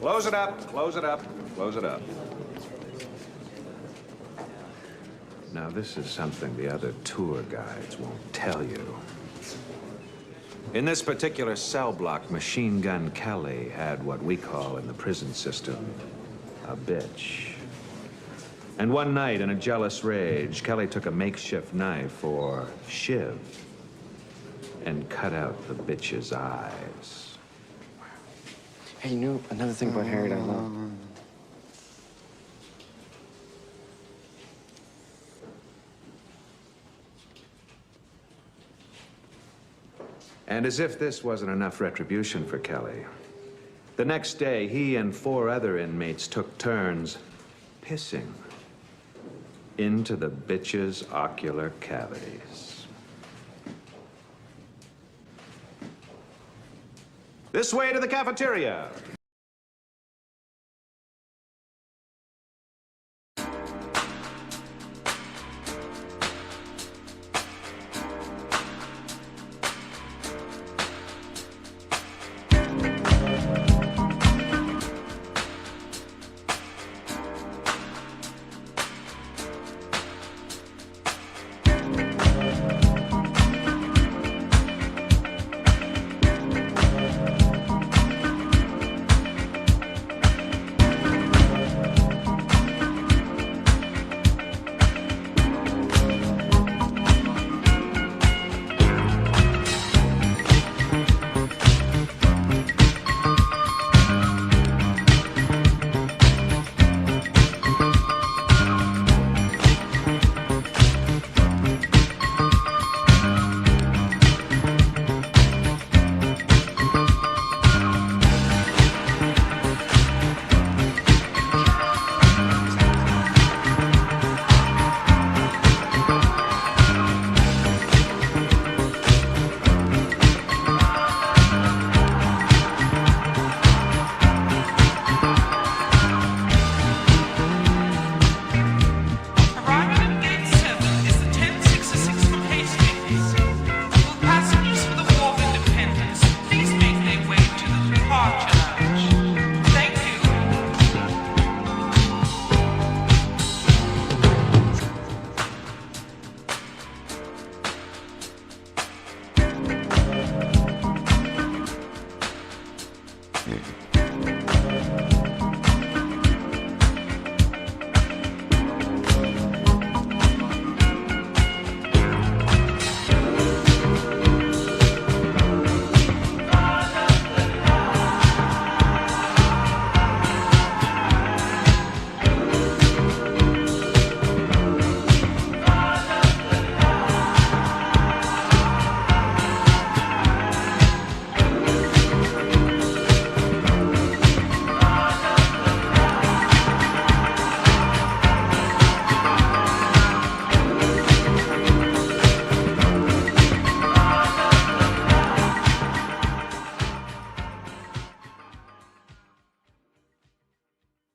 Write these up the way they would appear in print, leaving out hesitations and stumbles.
Close it up, close it up, close it up. Now, this is something the other tour guides won't tell you. In this particular cell block, Machine Gun Kelly had what we call in the prison system a bitch. And one night, in a jealous rage, Kelly took a makeshift knife, or shiv, and cut out the bitch's eyes. Hey, you know another thing about Harriet I love? And as if this wasn't enough retribution for Kelly, the next day, he and 4 other inmates took turns pissing into the bitch's ocular cavities. This way to the cafeteria.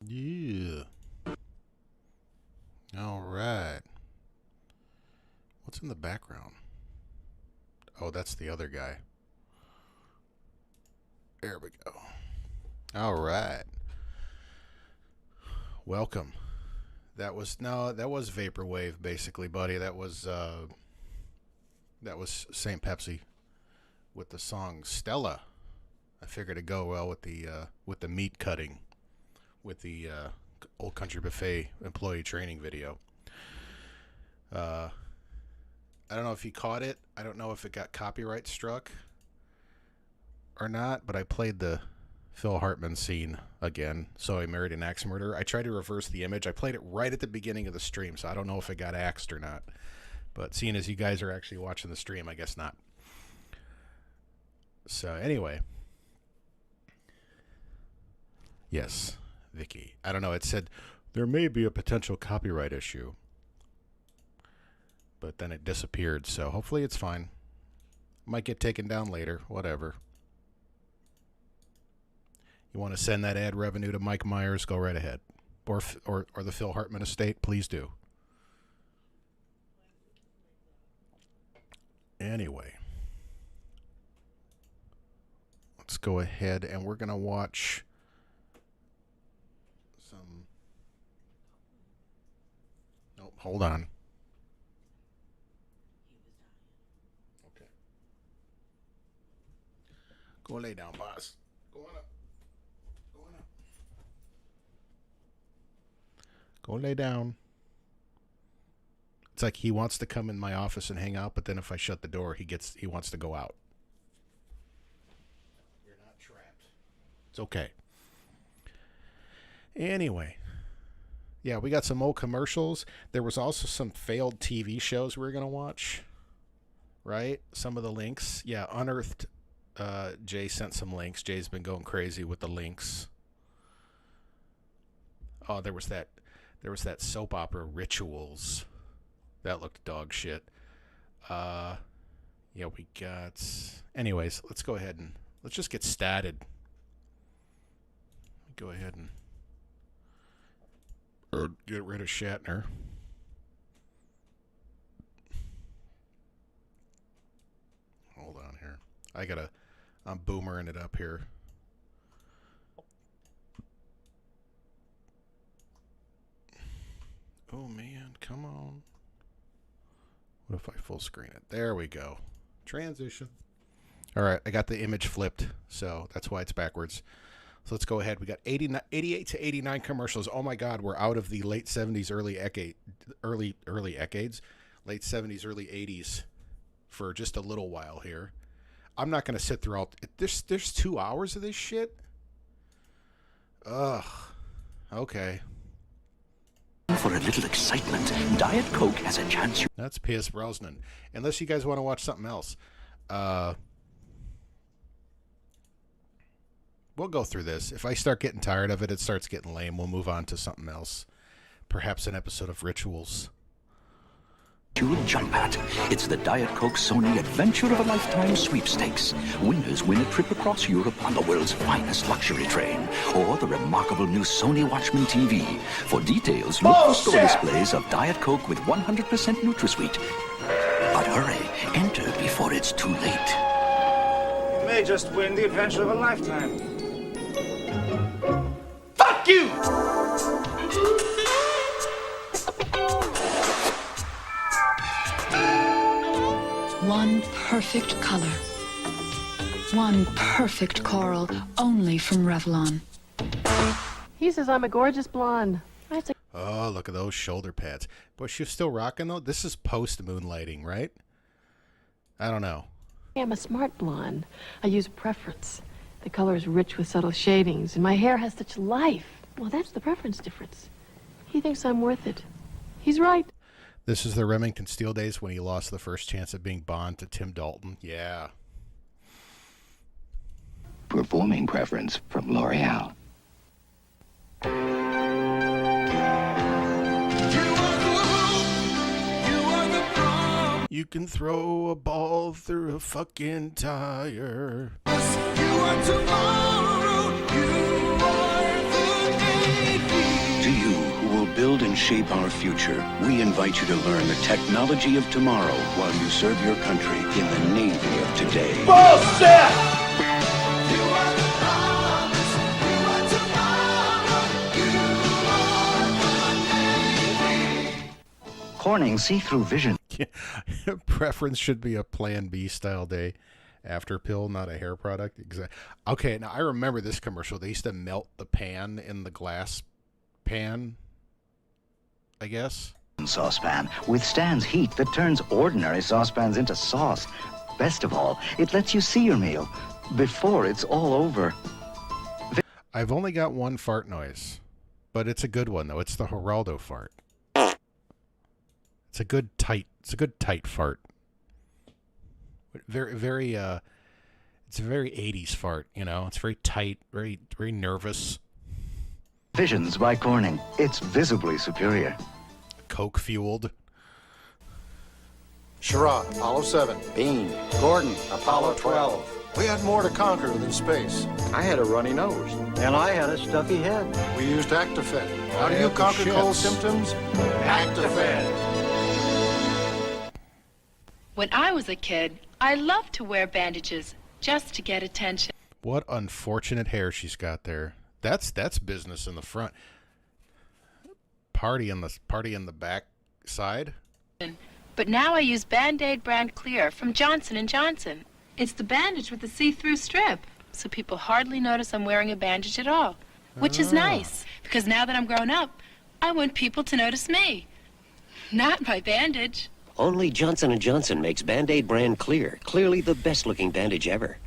Yeah. All right. What's in the background? Oh, that's the other guy. There we go. All right. Welcome. That was Vaporwave, basically, buddy. That was St. Pepsi with the song Stella. I figured it'd go well with the meat cutting, with the Old Country Buffet employee training video. I don't know if you caught it. I don't know if it got copyright struck or not, but I played the Phil Hartman scene again. So I married an axe murderer. I tried to reverse the image. I played it right at the beginning of the stream, so I don't know if it got axed or not. But seeing as you guys are actually watching the stream, I guess not. So anyway. Yes, Vicky. I don't know. It said there may be a potential copyright issue. But then it disappeared, so hopefully it's fine. Might get taken down later, whatever. You want to send that ad revenue to Mike Myers, go right ahead. Or the Phil Hartman estate, please do. Anyway. Let's go ahead and we're going to watch hold on. Okay. Go lay down, boss. Go on up. Go on up. Go lay down. It's like he wants to come in my office and hang out, but then if I shut the door, he wants to go out. You're not trapped. It's okay. Anyway. Yeah, we got some old commercials. There was also some failed TV shows we were going to watch. Right? Some of the links. Yeah, Unearthed. Jay sent some links. Jay's been going crazy with the links. Oh, there was that soap opera Rituals. That looked dog shit. Yeah, we got... Anyways, let's go ahead and... Let's just get statted. Go ahead and... Or get rid of Shatner. Hold on here. I'm boomering it up here. Oh man, come on. What if I full screen it? There we go. Transition. All right, I got the image flipped, so that's why it's backwards. So let's go ahead. We got 88 to 89 commercials. Oh my God, we're out of the late 70s, early decades, late 70s, early 80s for just a little while here. I'm not going to sit through all... There's 2 hours of this shit? Ugh. Okay. For a little excitement, Diet Coke has a chance. That's Pierce Brosnan. Unless you guys want to watch something else. We'll go through this. If I start getting tired of it, it starts getting lame. We'll move on to something else. Perhaps an episode of Rituals. To jump at. It's the Diet Coke Sony Adventure of a Lifetime sweepstakes. Winners win a trip across Europe on the world's finest luxury train, or the remarkable new Sony Watchman TV. For details, look for store displays of Diet Coke with 100% NutraSweet. But hurry, enter before it's too late. You may just win the adventure of a lifetime. Fuck you! One perfect color. One perfect coral, only from Revlon. He says I'm a gorgeous blonde. Oh, look at those shoulder pads. Boy, she's still rocking, though. This is post-moonlighting, right? I don't know. I'm a smart blonde. I use preference. The color is rich with subtle shadings, and my hair has such life. Well, that's the preference difference. He thinks I'm worth it. He's right. This is the Remington Steele days when he lost the first chance of being Bond to Tim Dalton. Yeah. Performing preference from L'Oreal. You can throw a ball through a fucking tire. To you, who will build and shape our future, we invite you to learn the technology of tomorrow while you serve your country in the Navy of today. Bullshit! Corning see-through vision. Preference should be a Plan B style day. After pill, not a hair product. Okay, now I remember this commercial. They used to melt the pan in the glass pan, I guess. Saucepan withstands heat that turns ordinary saucepans into sauce. Best of all, it lets you see your meal before it's all over. I've only got one fart noise, but it's a good one though. It's the Geraldo fart. It's a good tight fart. Very it's a very 80s fart, you know. It's very tight, very nervous. Visions by Corning. It's visibly superior. Coke fueled. Sherrod, Apollo 7. Bean. Gordon, Apollo 12. We had more to conquer than space. I had a runny nose. And I had a stuffy head. We used Actifed. How I do you had the conquer cold shits. symptoms? Actifed. When I was a kid, I loved to wear bandages just to get attention. What unfortunate hair she's got there. That's business in the front. Party in the back side. But now I use Band-Aid brand clear from Johnson & Johnson. It's the bandage with the see-through strip, so people hardly notice I'm wearing a bandage at all, which is nice, because now that I'm grown up, I want people to notice me, not my bandage. Only Johnson & Johnson makes Band-Aid brand clear, clearly the best-looking bandage ever.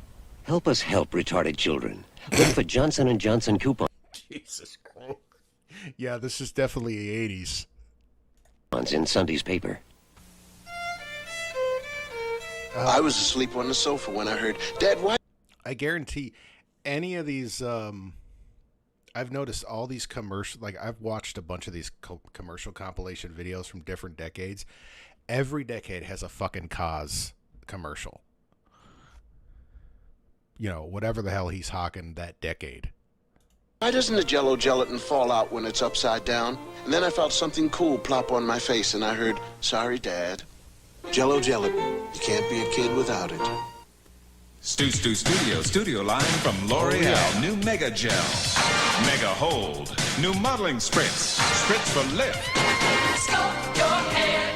Help us help retarded children. Look for Johnson & Johnson coupon. Jesus Christ. Yeah, this is definitely the 80s. In Sunday's paper. I was asleep on the sofa when I heard, Dad, why? I guarantee any of these, I've noticed all these commercial, like I've watched a bunch of these commercial compilation videos from different decades. Every decade has a fucking Cause commercial. You know, whatever the hell he's hawking that decade. Why doesn't the Jell-O gelatin fall out when it's upside down? And then I felt something cool plop on my face and I heard, sorry, Dad. Jell-O gelatin. You can't be a kid without it. Studio line from L'Oreal. New Mega Gel. Mega Hold. New modeling spritz. Spritz for lift. Sculpt your hair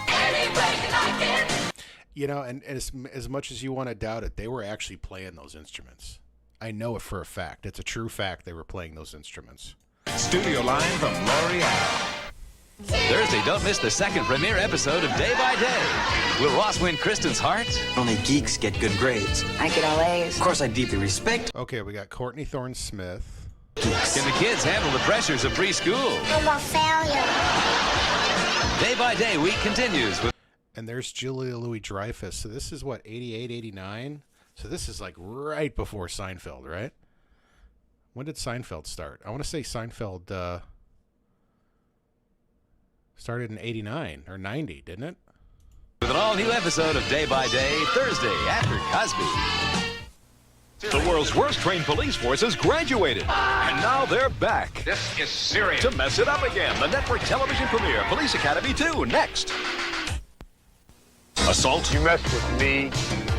any way you like it. You know, and as much as you want to doubt it, they were actually playing those instruments. I know it for a fact. It's a true fact they were playing those instruments. Studio line from L'Oreal. Thursday, don't miss the second premiere episode of Day by Day. Will Ross win Kristen's heart? Only geeks get good grades. I get all A's. Of course, I deeply respect. Okay, we got Courtney Thorne-Smith. Geeks. Can the kids handle the pressures of preschool? I'm a failure. Day by Day week continues with... And there's Julia Louis-Dreyfus. So this is what, 88, 89? So this is like right before Seinfeld, right? When did Seinfeld start? I want to say Seinfeld started in 89 or 90, didn't it? With an all-new episode of Day by Day, Thursday after Cosby. The world's worst-trained police force has graduated, and now they're back. This is serious. To mess it up again, the network television premiere, Police Academy 2, next. Assault. You mess with me,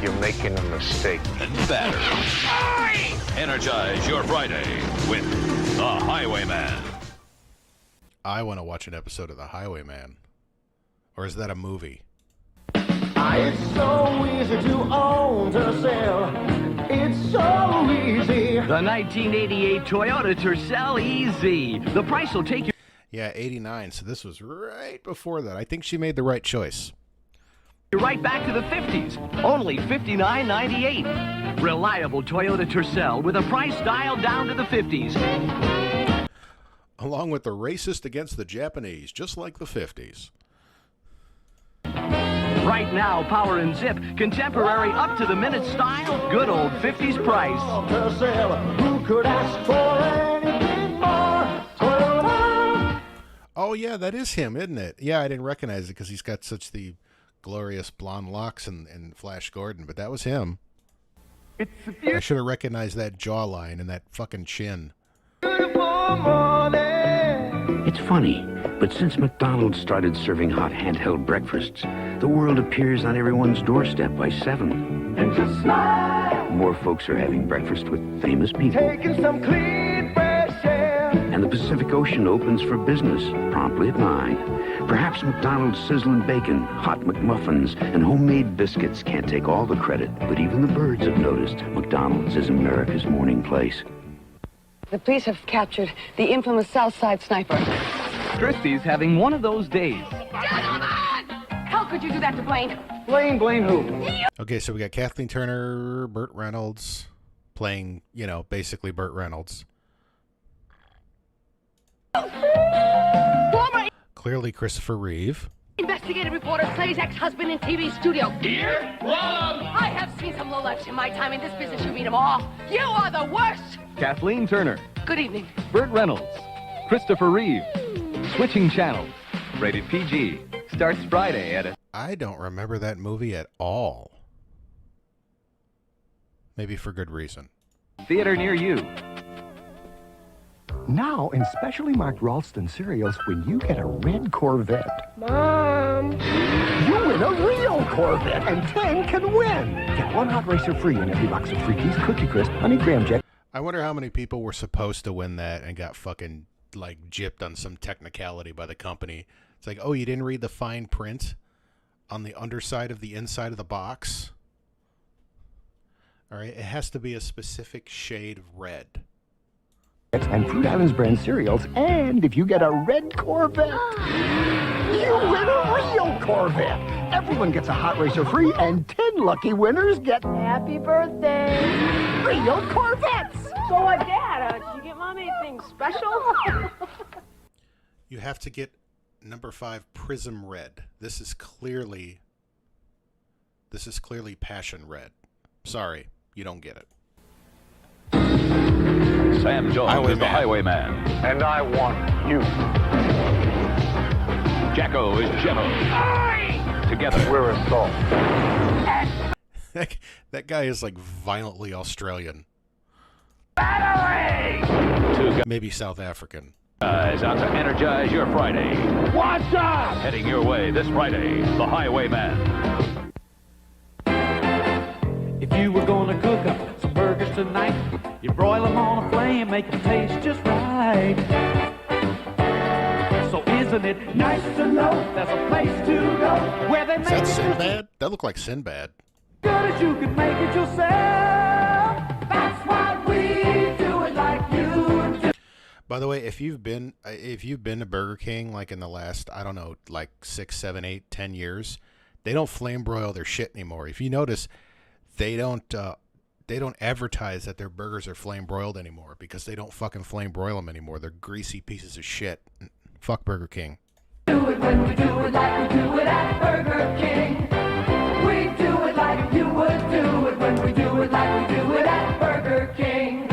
you're making a mistake. And batter. Energize your Friday with The Highwayman. I want to watch an episode of The Highwayman. Or is that a movie? It's so easy to own, to sell. It's so easy. The 1988 Toyota Tercel Easy. The price will take you... Yeah, 89. So this was right before that. I think she made the right choice. Right back to the 50s. Only $59.98. Reliable Toyota Tercel with a price dialed down to the 50s. Along with the racist against the Japanese, just like the 50s. Right now, power and zip, contemporary up-to-the-minute style, good old 50s price. Who could ask for anything more? Toyota. Oh, yeah, that is him, isn't it? Yeah, I didn't recognize it because he's got such the glorious blonde locks and Flash Gordon, but that was him. I should have recognized that jawline and that fucking chin. It's funny, but since McDonald's started serving hot handheld breakfasts, the world appears on everyone's doorstep by 7. And just smile. More folks are having breakfast with famous people. Taking some clean fresh air. And the Pacific Ocean opens for business promptly at 9. Perhaps McDonald's sizzling bacon, hot McMuffins, and homemade biscuits can't take all the credit, but even the birds have noticed McDonald's is America's morning place. The police have captured the infamous Southside sniper. Christie's having one of those days. How could you do that to Blaine? Blaine who? Okay, so we got Kathleen Turner, Burt Reynolds playing, you know, basically Burt Reynolds. Former Clearly Christopher Reeve. investigative reporter plays ex-husband in TV studio. Here? Wrong! I have seen some lowlifes in my time in this business. You meet them all. You are the worst! Kathleen Turner. Good evening. Burt Reynolds. Christopher Reeve. Switching channels. Rated PG. Starts Friday at... I don't remember that movie at all. Maybe for good reason. Theater near you. Now, in specially marked Ralston cereals, when you get a red Corvette, Mom! you win a real Corvette, and 10 can win. Get one hot racer free in every box of Freakies, Cookie Crisp, Honey Graham Jack. I wonder how many people were supposed to win that and got fucking, like, gypped on some technicality by the company. It's like, oh, you didn't read the fine print on the underside of the inside of the box? All right, it has to be a specific shade of red. And Fruit Islands brand cereals, and if you get a red Corvette, you win a real Corvette. Everyone gets a Hot Racer free, and 10 lucky winners get Happy birthday. real Corvettes. So what, Dad? Did you get Mom anything special? You have to get number 5 Prism Red. This is clearly Passion Red. Sorry, you don't get it. Sam Jones is the Highwayman. And I want you. Jacko is Jello. Together, we're a salt. That guy is like violently Australian. Maybe South African. Guys, out to energize your Friday. What's up? Heading your way this Friday, the Highwayman. If you were gonna cook up some burgers tonight, you broil them on a flame, make them taste just right. So isn't it nice to know there's a place to go where they Is make that it Sinbad? That looked like Sinbad. good as you can make it yourself. That's why we do it like you do. By the way, if you've been to Burger King like in the last, I don't know, like 6, 7, 8, 10 years, they don't flame broil their shit anymore. If you notice, they don't advertise that their burgers are flame broiled anymore because they don't fucking flame broil them anymore. They're greasy pieces of shit. Fuck Burger King. Do it when we do it like we do it at Burger King. We do it like you would do it when we do it like we do it at Burger King.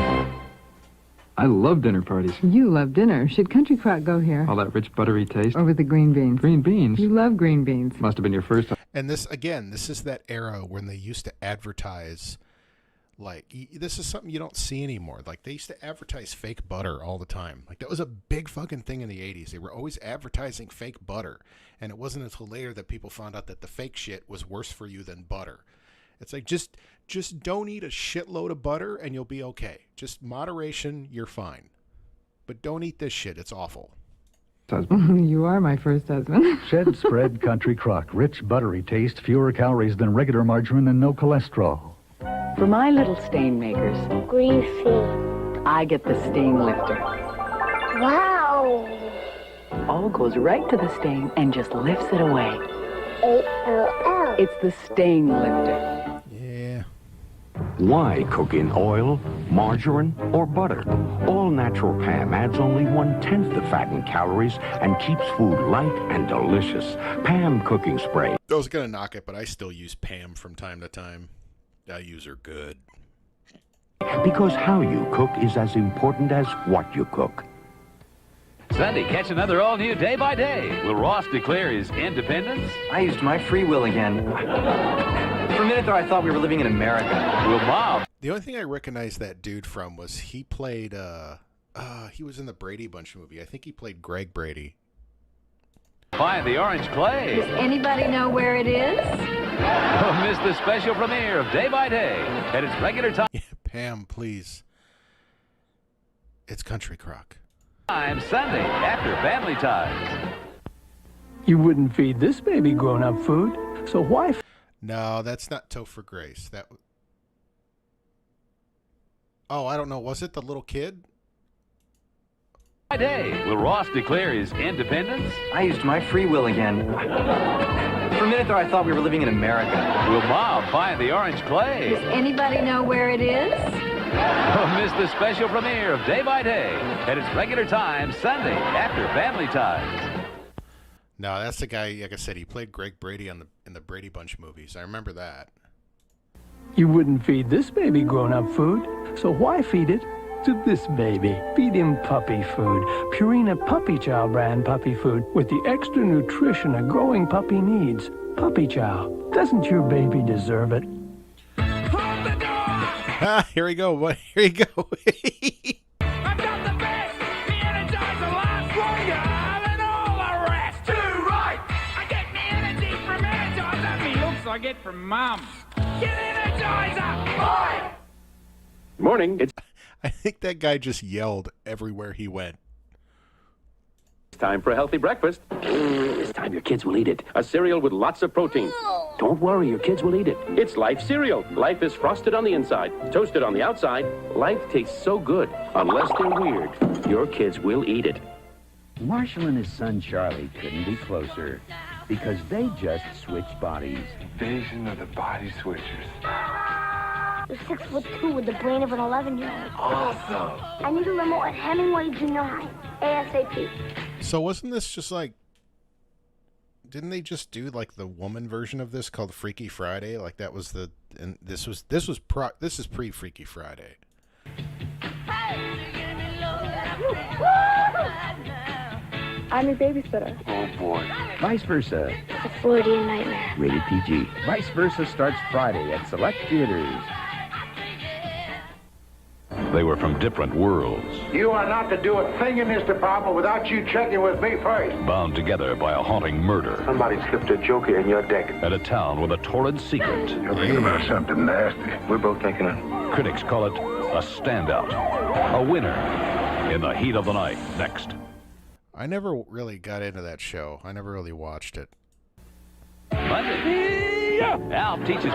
I love dinner parties. You love dinner. Should Country Crock go here? All that rich, buttery taste. Or with the green beans? Green beans? You love green beans. Must have been your first time. And this is that era when they used to advertise, like, this is something you don't see anymore. Like, they used to advertise fake butter all the time. Like, that was a big fucking thing in the 80s. They were always advertising fake butter. And it wasn't until later that people found out that the fake shit was worse for you than butter. It's like, just don't eat a shitload of butter and you'll be okay. Just moderation, you're fine. But don't eat this shit. It's awful. You are my first husband. Shed Spread Country Crock. Rich, buttery taste, fewer calories than regular margarine, and no cholesterol. For my little stain makers, green fee, I get the stain lifter. Wow. All goes right to the stain and just lifts it away. A-L-L. It's the stain lifter. Yeah. Why cook in oil, margarine, or butter? All-natural Pam adds only 1/10 the fat and calories and keeps food light and delicious. Pam cooking spray. I was going to knock it, but I still use Pam from time to time. I use her good. Because how you cook is as important as what you cook. Sunday, catch another all-new Day by Day. Will Ross declare his independence? I used my free will again. For a minute there, I thought we were living in America. Will Bob? The only thing I recognized that dude from was he played, he was in the Brady Bunch movie. I think he played Greg Brady. Find the orange clay. Does anybody know where it is? Don't miss the special premiere of Day by Day at its regular time. Yeah, Pam, please. It's Country Crock. Time Sunday after Family Ties. You wouldn't feed this baby grown-up food, so why? No, that's not Topher Grace. Oh, I don't know. Was it the little kid? By day, will Ross declare his independence? I used my free will again. For a minute there, I thought we were living in America. Will Bob find the orange clay? Does anybody know where it is? Don't miss the special premiere of Day by Day at its regular time Sunday after Family Ties. No, that's the guy. Like I said, he played Greg Brady in the Brady Bunch movies. I remember that. You wouldn't feed this baby grown-up food, so why feed it to this baby? Feed him puppy food. Purina Puppy Chow brand puppy food with the extra nutrition a growing puppy needs. Puppy Chow. Doesn't your baby deserve it? Here we go. What? Here you go. I've got the best, the Energizer lasts longer than all the rest. Too right. I get my energy from Energizer. Me looks I get from Mum. Get Energizer. Boy. Morning. I think that guy just yelled everywhere he went. It's time for a healthy breakfast. This time your kids will eat it. A cereal with lots of protein. Don't worry, your kids will eat it. It's Life cereal. Life is frosted on the inside, toasted on the outside. Life tastes so good. Unless they're weird, your kids will eat it. Marshall and his son Charlie couldn't be closer because they just switched bodies. Invasion of the body switchers. You're 6'2" with the brain of an 11-year-old. Awesome. I need a limo at Hemingway Junior High. ASAP. So wasn't this just like... Didn't they just do like the woman version of this called Freaky Friday? Like that was the... And this is pre-Freaky Friday. I'm your babysitter. Oh, boy. Vice Versa. It's a Freudian nightmare. Rated PG. Vice Versa starts Friday at select theaters. They were from different worlds, You are not to do a thing in this department without you checking with me first. bound together by a haunting murder. Somebody slipped a joker in your deck. At a town with a torrid secret. You're thinking about something nasty. We're both thinking it. Critics call it a standout, a winner in the heat of the night. Next. I never really got into that show. I never really watched it. Monday. Al teaches.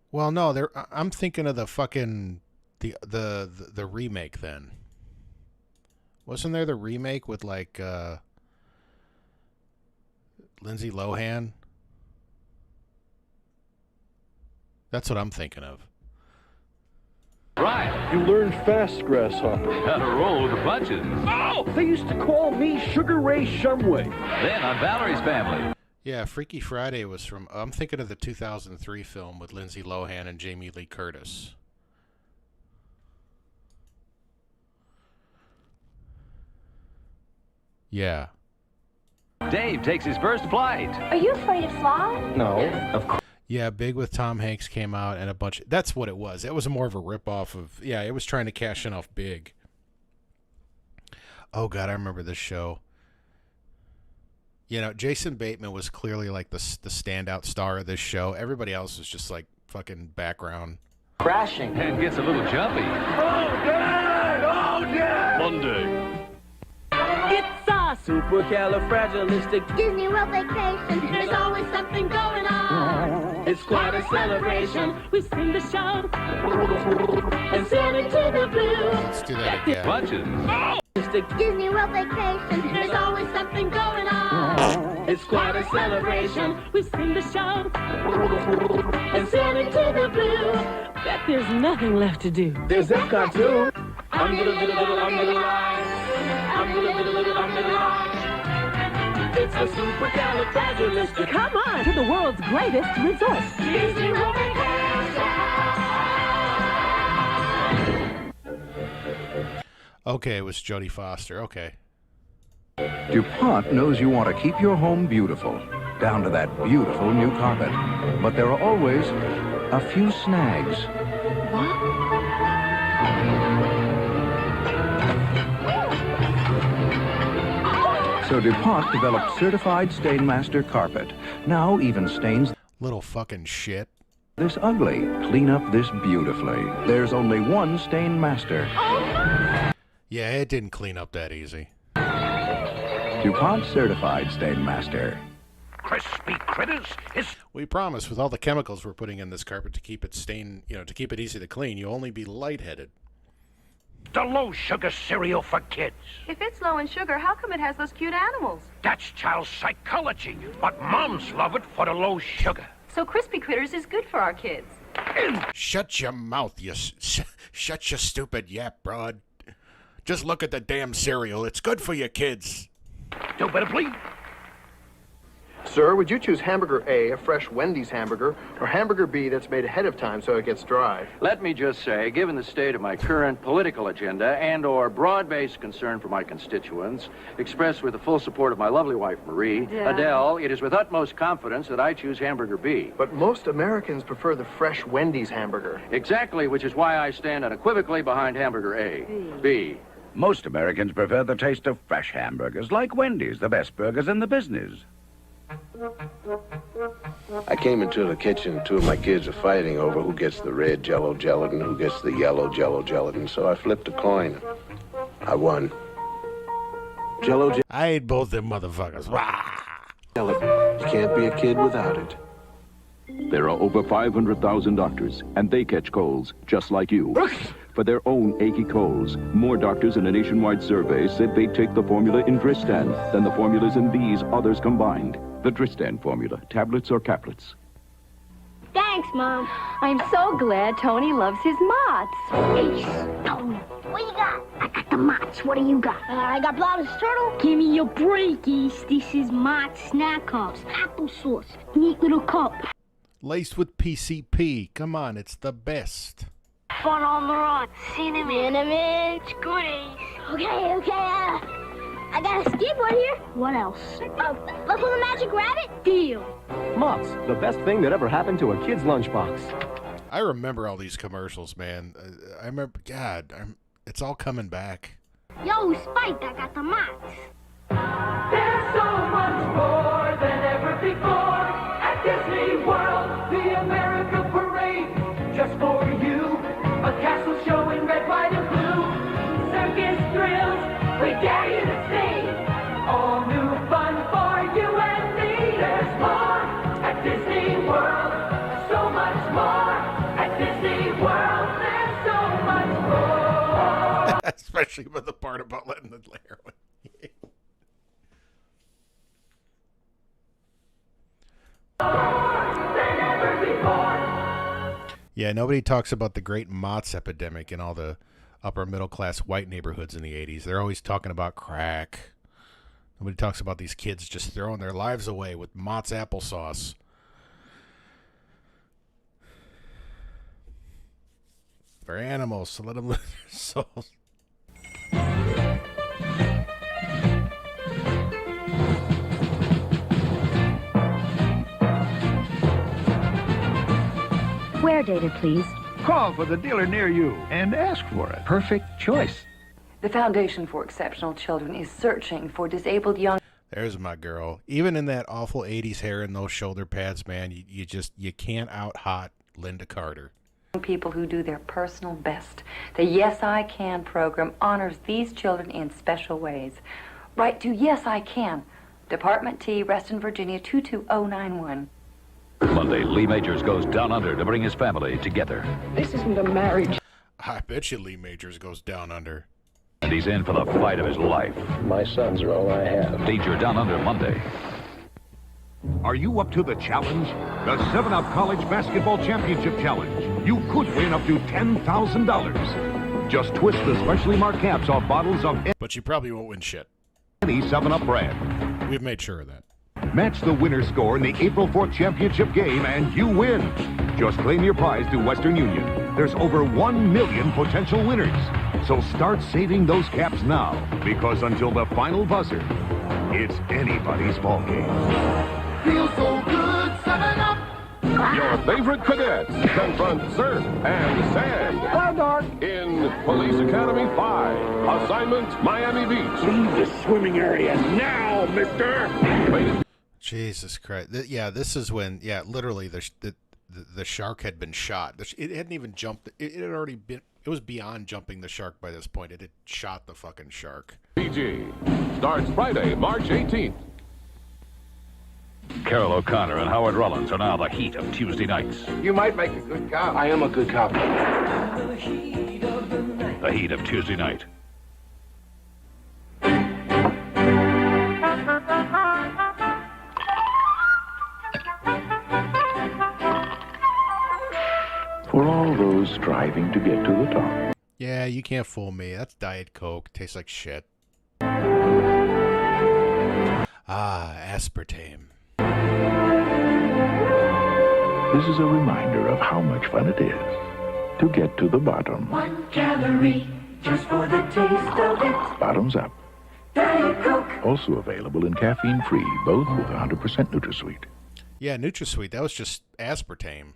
Well, no, I'm thinking of the fucking the remake then. Wasn't there the remake with like Lindsay Lohan? That's what I'm thinking of. Right. You learned fast, Grasshopper. How to roll with the punches. Oh! They used to call me Sugar Ray Shumway. Then on Valerie's Family. Yeah, Freaky Friday was from... I'm thinking of the 2003 film with Lindsay Lohan and Jamie Lee Curtis. Yeah. Dave takes his first flight. Are you afraid to fly? No, of course. Yeah, Big with Tom Hanks came out and a bunch... That's what it was. It was more of a ripoff of... Yeah, it was trying to cash in off Big. Oh, God, I remember this show. You know, Jason Bateman was clearly like the standout star of this show. Everybody else was just like fucking background. Crashing. And gets a little jumpy. Oh, Dad! Oh, Dad! Monday. It's a supercalifragilistic. Disney World vacation. There's always something going on. It's quite a celebration. We sing the shout and send it to the blue. Let's do that again. Punches. Oh! Disney World vacation. There's always something going on. It's quite a celebration. We sing the shout and send it to the blue. Bet there's nothing left to do. There's Epcot, too. I'm gonna lie. I'm gonna lie. It's a supercalifragilistic. Come on to the world's greatest resort. Disney World vacation. Okay, it was Jodie Foster. Okay. DuPont knows you want to keep your home beautiful, down to that beautiful new carpet. But there are always a few snags. So DuPont developed certified Stainmaster carpet. Now even stains... Little fucking shit. This ugly. Clean up this beautifully. There's only one Stainmaster. Yeah, it didn't clean up that easy. DuPont certified Stainmaster. Crispy critters. We promise with all the chemicals we're putting in this carpet to keep it to keep it easy to clean, you'll only be lightheaded. The low sugar cereal for kids. If it's low in sugar, how come it has those cute animals? That's child psychology. But moms love it for the low sugar. So Crispy Critters is good for our kids. Shut your mouth, shut your stupid yap, broad. Just look at the damn cereal. It's good for your kids. Do better, please. Sir, would you choose hamburger A, a fresh Wendy's hamburger, or hamburger B that's made ahead of time so it gets dry? Let me just say, given the state of my current political agenda and/or broad-based concern for my constituents, expressed with the full support of my lovely wife, Marie, Yeah. Adele, it is with utmost confidence that I choose hamburger B. But most Americans prefer the fresh Wendy's hamburger. Exactly, which is why I stand unequivocally behind hamburger A. B. Most Americans prefer the taste of fresh hamburgers, like Wendy's, the best burgers in the business. I came into the kitchen. Two of my kids are fighting over who gets the red Jell-O gelatin, who gets the yellow Jell-O gelatin. So I flipped a coin. I won. Jello. I ate both them motherfuckers. Wah! You can't be a kid without it. There are over 500,000 doctors, and they catch colds just like you. For their own achy colds, more doctors in a nationwide survey said they'd take the formula in Dristan than the formulas in these others combined. The Dristan formula, tablets or caplets. Thanks, Mom. I'm so glad Tony loves his mots. Hey, Tony, what you got? I got the Mott's. What do you got? I got Blobber's Turtle. Give me your breakies. This is Mott's Snack Cups. Applesauce. Neat little cup. Laced with PCP. Come on, it's the best. Fun on the run. Cinnamon. Goodies. Okay. I got a skateboard here. What else? Look for the magic rabbit. Deal. Mott's, the best thing that ever happened to a kid's lunchbox. I remember all these commercials, man. I remember, God, it's all coming back. Yo, Spike, I got the Mott's. There's so much more than ever before at Disney World, the America Parade, just for you. A castle show in red, white, and blue. Circus thrills, we dare you to see. All new fun for you and me. There's more at Disney World, so much more at Disney World. There's so much more. Especially with the part about letting the heroin. Yeah, nobody talks about the great Mott's epidemic in all the upper middle class white neighborhoods in the 80s. They're always talking about crack. Nobody talks about these kids just throwing their lives away with Mott's applesauce. They're animals, so let them live their souls. Where dated, please? Call for the dealer near you and ask for it. Perfect choice. The Foundation for Exceptional Children is searching for disabled young... There's my girl. Even in that awful 80s hair and those shoulder pads, man, you can't out-hot Linda Carter. People who do their personal best. The Yes I Can program honors these children in special ways. Write to Yes I Can, Department T, Reston, Virginia 22091. Monday, Lee Majors goes down under to bring his family together. This isn't a marriage. I bet you Lee Majors goes down under. And he's in for the fight of his life. My sons are all I have. Danger Down Under Monday. Are you up to the challenge? The 7-Up College Basketball Championship Challenge. You could win up to $10,000. Just twist the specially marked caps off bottles of... But you probably won't win shit. Any 7-Up brand. We've made sure of that. Match the winner's score in the April 4th championship game and you win. Just claim your prize through Western Union. There's over 1 million potential winners. So start saving those caps now, because until the final buzzer, it's anybody's ball game. Feels so good, 7-Up. Your favorite cadets confront surf and sand. Hello, Doc. In Police Academy 5, assignment Miami Beach. Leave the swimming area now, mister. Jesus Christ. Yeah, this is when, literally the shark had been shot. It hadn't even jumped. It had already been, it was beyond jumping the shark by this point. It had shot the fucking shark. PG starts Friday, March 18th. Carol O'Connor and Howard Rollins are now the heat of Tuesday nights. You might make a good cop. I am a good cop. The heat of Tuesday night. For all those striving to get to the top. Yeah, you can't fool me. That's Diet Coke. Tastes like shit. Aspartame. This is a reminder of how much fun it is to get to the bottom. 1 calorie, just for the taste of it. Bottoms up. Diet Coke. Also available in caffeine-free, both with 100% NutraSweet. Yeah, NutraSweet. That was just aspartame.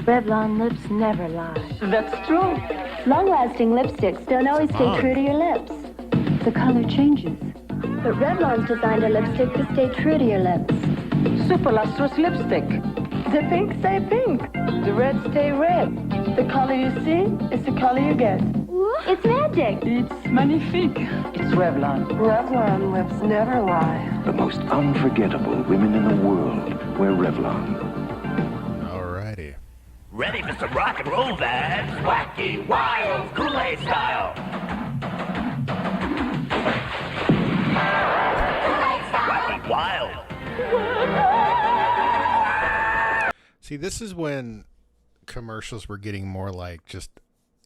Revlon lips never lie. That's true. Long-lasting lipsticks don't always stay true to your lips. The color changes. But Revlon's designed a lipstick to stay true to your lips. Super lustrous lipstick. The pink stay pink. The red stay red. The color you see is the color you get. It's magic. It's magnifique. It's Revlon. Revlon lips never lie. The most unforgettable women in the world wear Revlon. Alrighty. Ready for some rock and roll vibes? Wacky, wild, Kool-Aid style. Wacky, wild. See, this is when commercials were getting more like just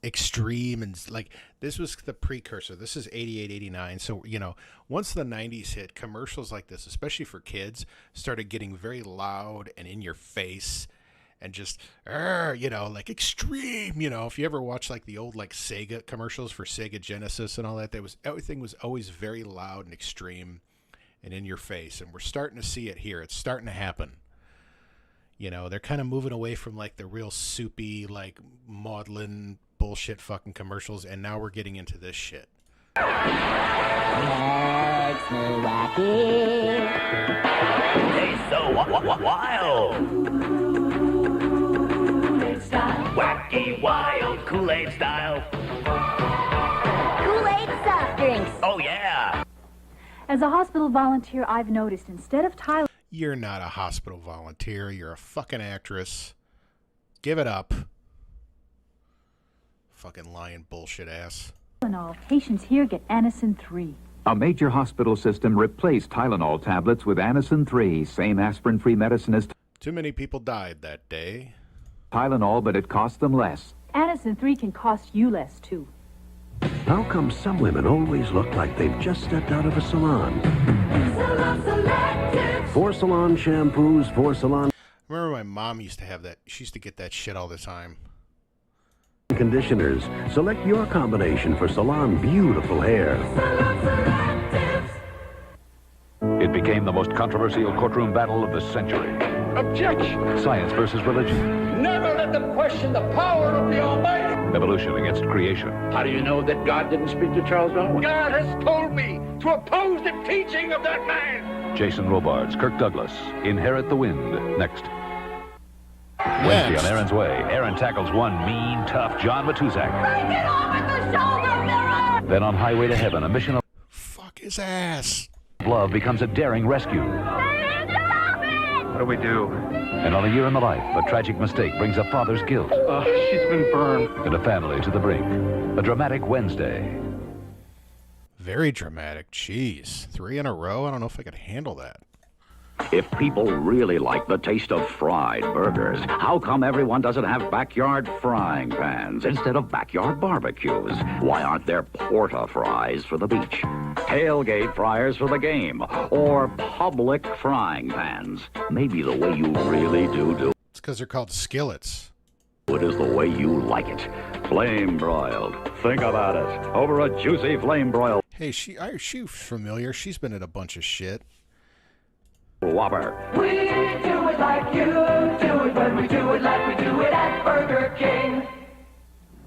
extreme, and like this was the precursor. This is 88, 89. So, you know, once the 90s hit, commercials like this, especially for kids, started getting very loud and in your face and just, you know, like extreme. You know, if you ever watch like the old like Sega commercials for Sega Genesis and all that, everything was always very loud and extreme and in your face. And we're starting to see it here. It's starting to happen. You know, they're kind of moving away from like the real soupy, like maudlin bullshit fucking commercials, and now we're getting into this shit. Makes me wacky. Tastes so wild. Kool-Aid style. Wacky, wild, Kool-Aid style. Kool-Aid soft drinks. Oh, yeah. As a hospital volunteer, I've noticed instead of Tylenol... You're not a hospital volunteer. You're a fucking actress. Give it up. Fucking lying bullshit ass. Patients here get Anacin 3. A major hospital system replaced Tylenol tablets with Anacin 3, same aspirin-free medicine as Too many people died that day. Tylenol, but it cost them less. Anacin 3 can cost you less, too. How come some women always look like they've just stepped out of a salon? Salon Selective. 4 salon shampoos, 4 salon... I remember my mom used to have that. She used to get that shit all the time. Conditioners. Select your combination for salon beautiful hair. It became the most controversial courtroom battle of the century. Objection! Science versus religion. Never let them question the power of the Almighty. Evolution against creation. How do you know that God didn't speak to Charles Darwin? God has told me to oppose the teaching of that man. Jason Robards, Kirk Douglas, Inherit the Wind, next. Wednesday on Aaron's Way, Aaron tackles one mean, tough John Matuzak. Break it off with the shoulder mirror! Then on Highway to Heaven, a mission of... Fuck his ass. Love becomes a daring rescue. What do we do? And on A Year in the Life, a tragic mistake brings a father's guilt. She's been burned. And a family to the brink. A dramatic Wednesday. Very dramatic. Jeez. 3 in a row? I don't know if I could handle that. If people really like the taste of fried burgers, how come everyone doesn't have backyard frying pans instead of backyard barbecues? Why aren't there porta fries for the beach, tailgate fryers for the game, or public frying pans? Maybe the way you really do It's because they're called skillets. it is the way you like it. Flame broiled. Think about it. Over a juicy flame broiled Hey, she familiar. She's been in a bunch of shit. Whopper. We do it like you do it when we do it like we do it at Burger King.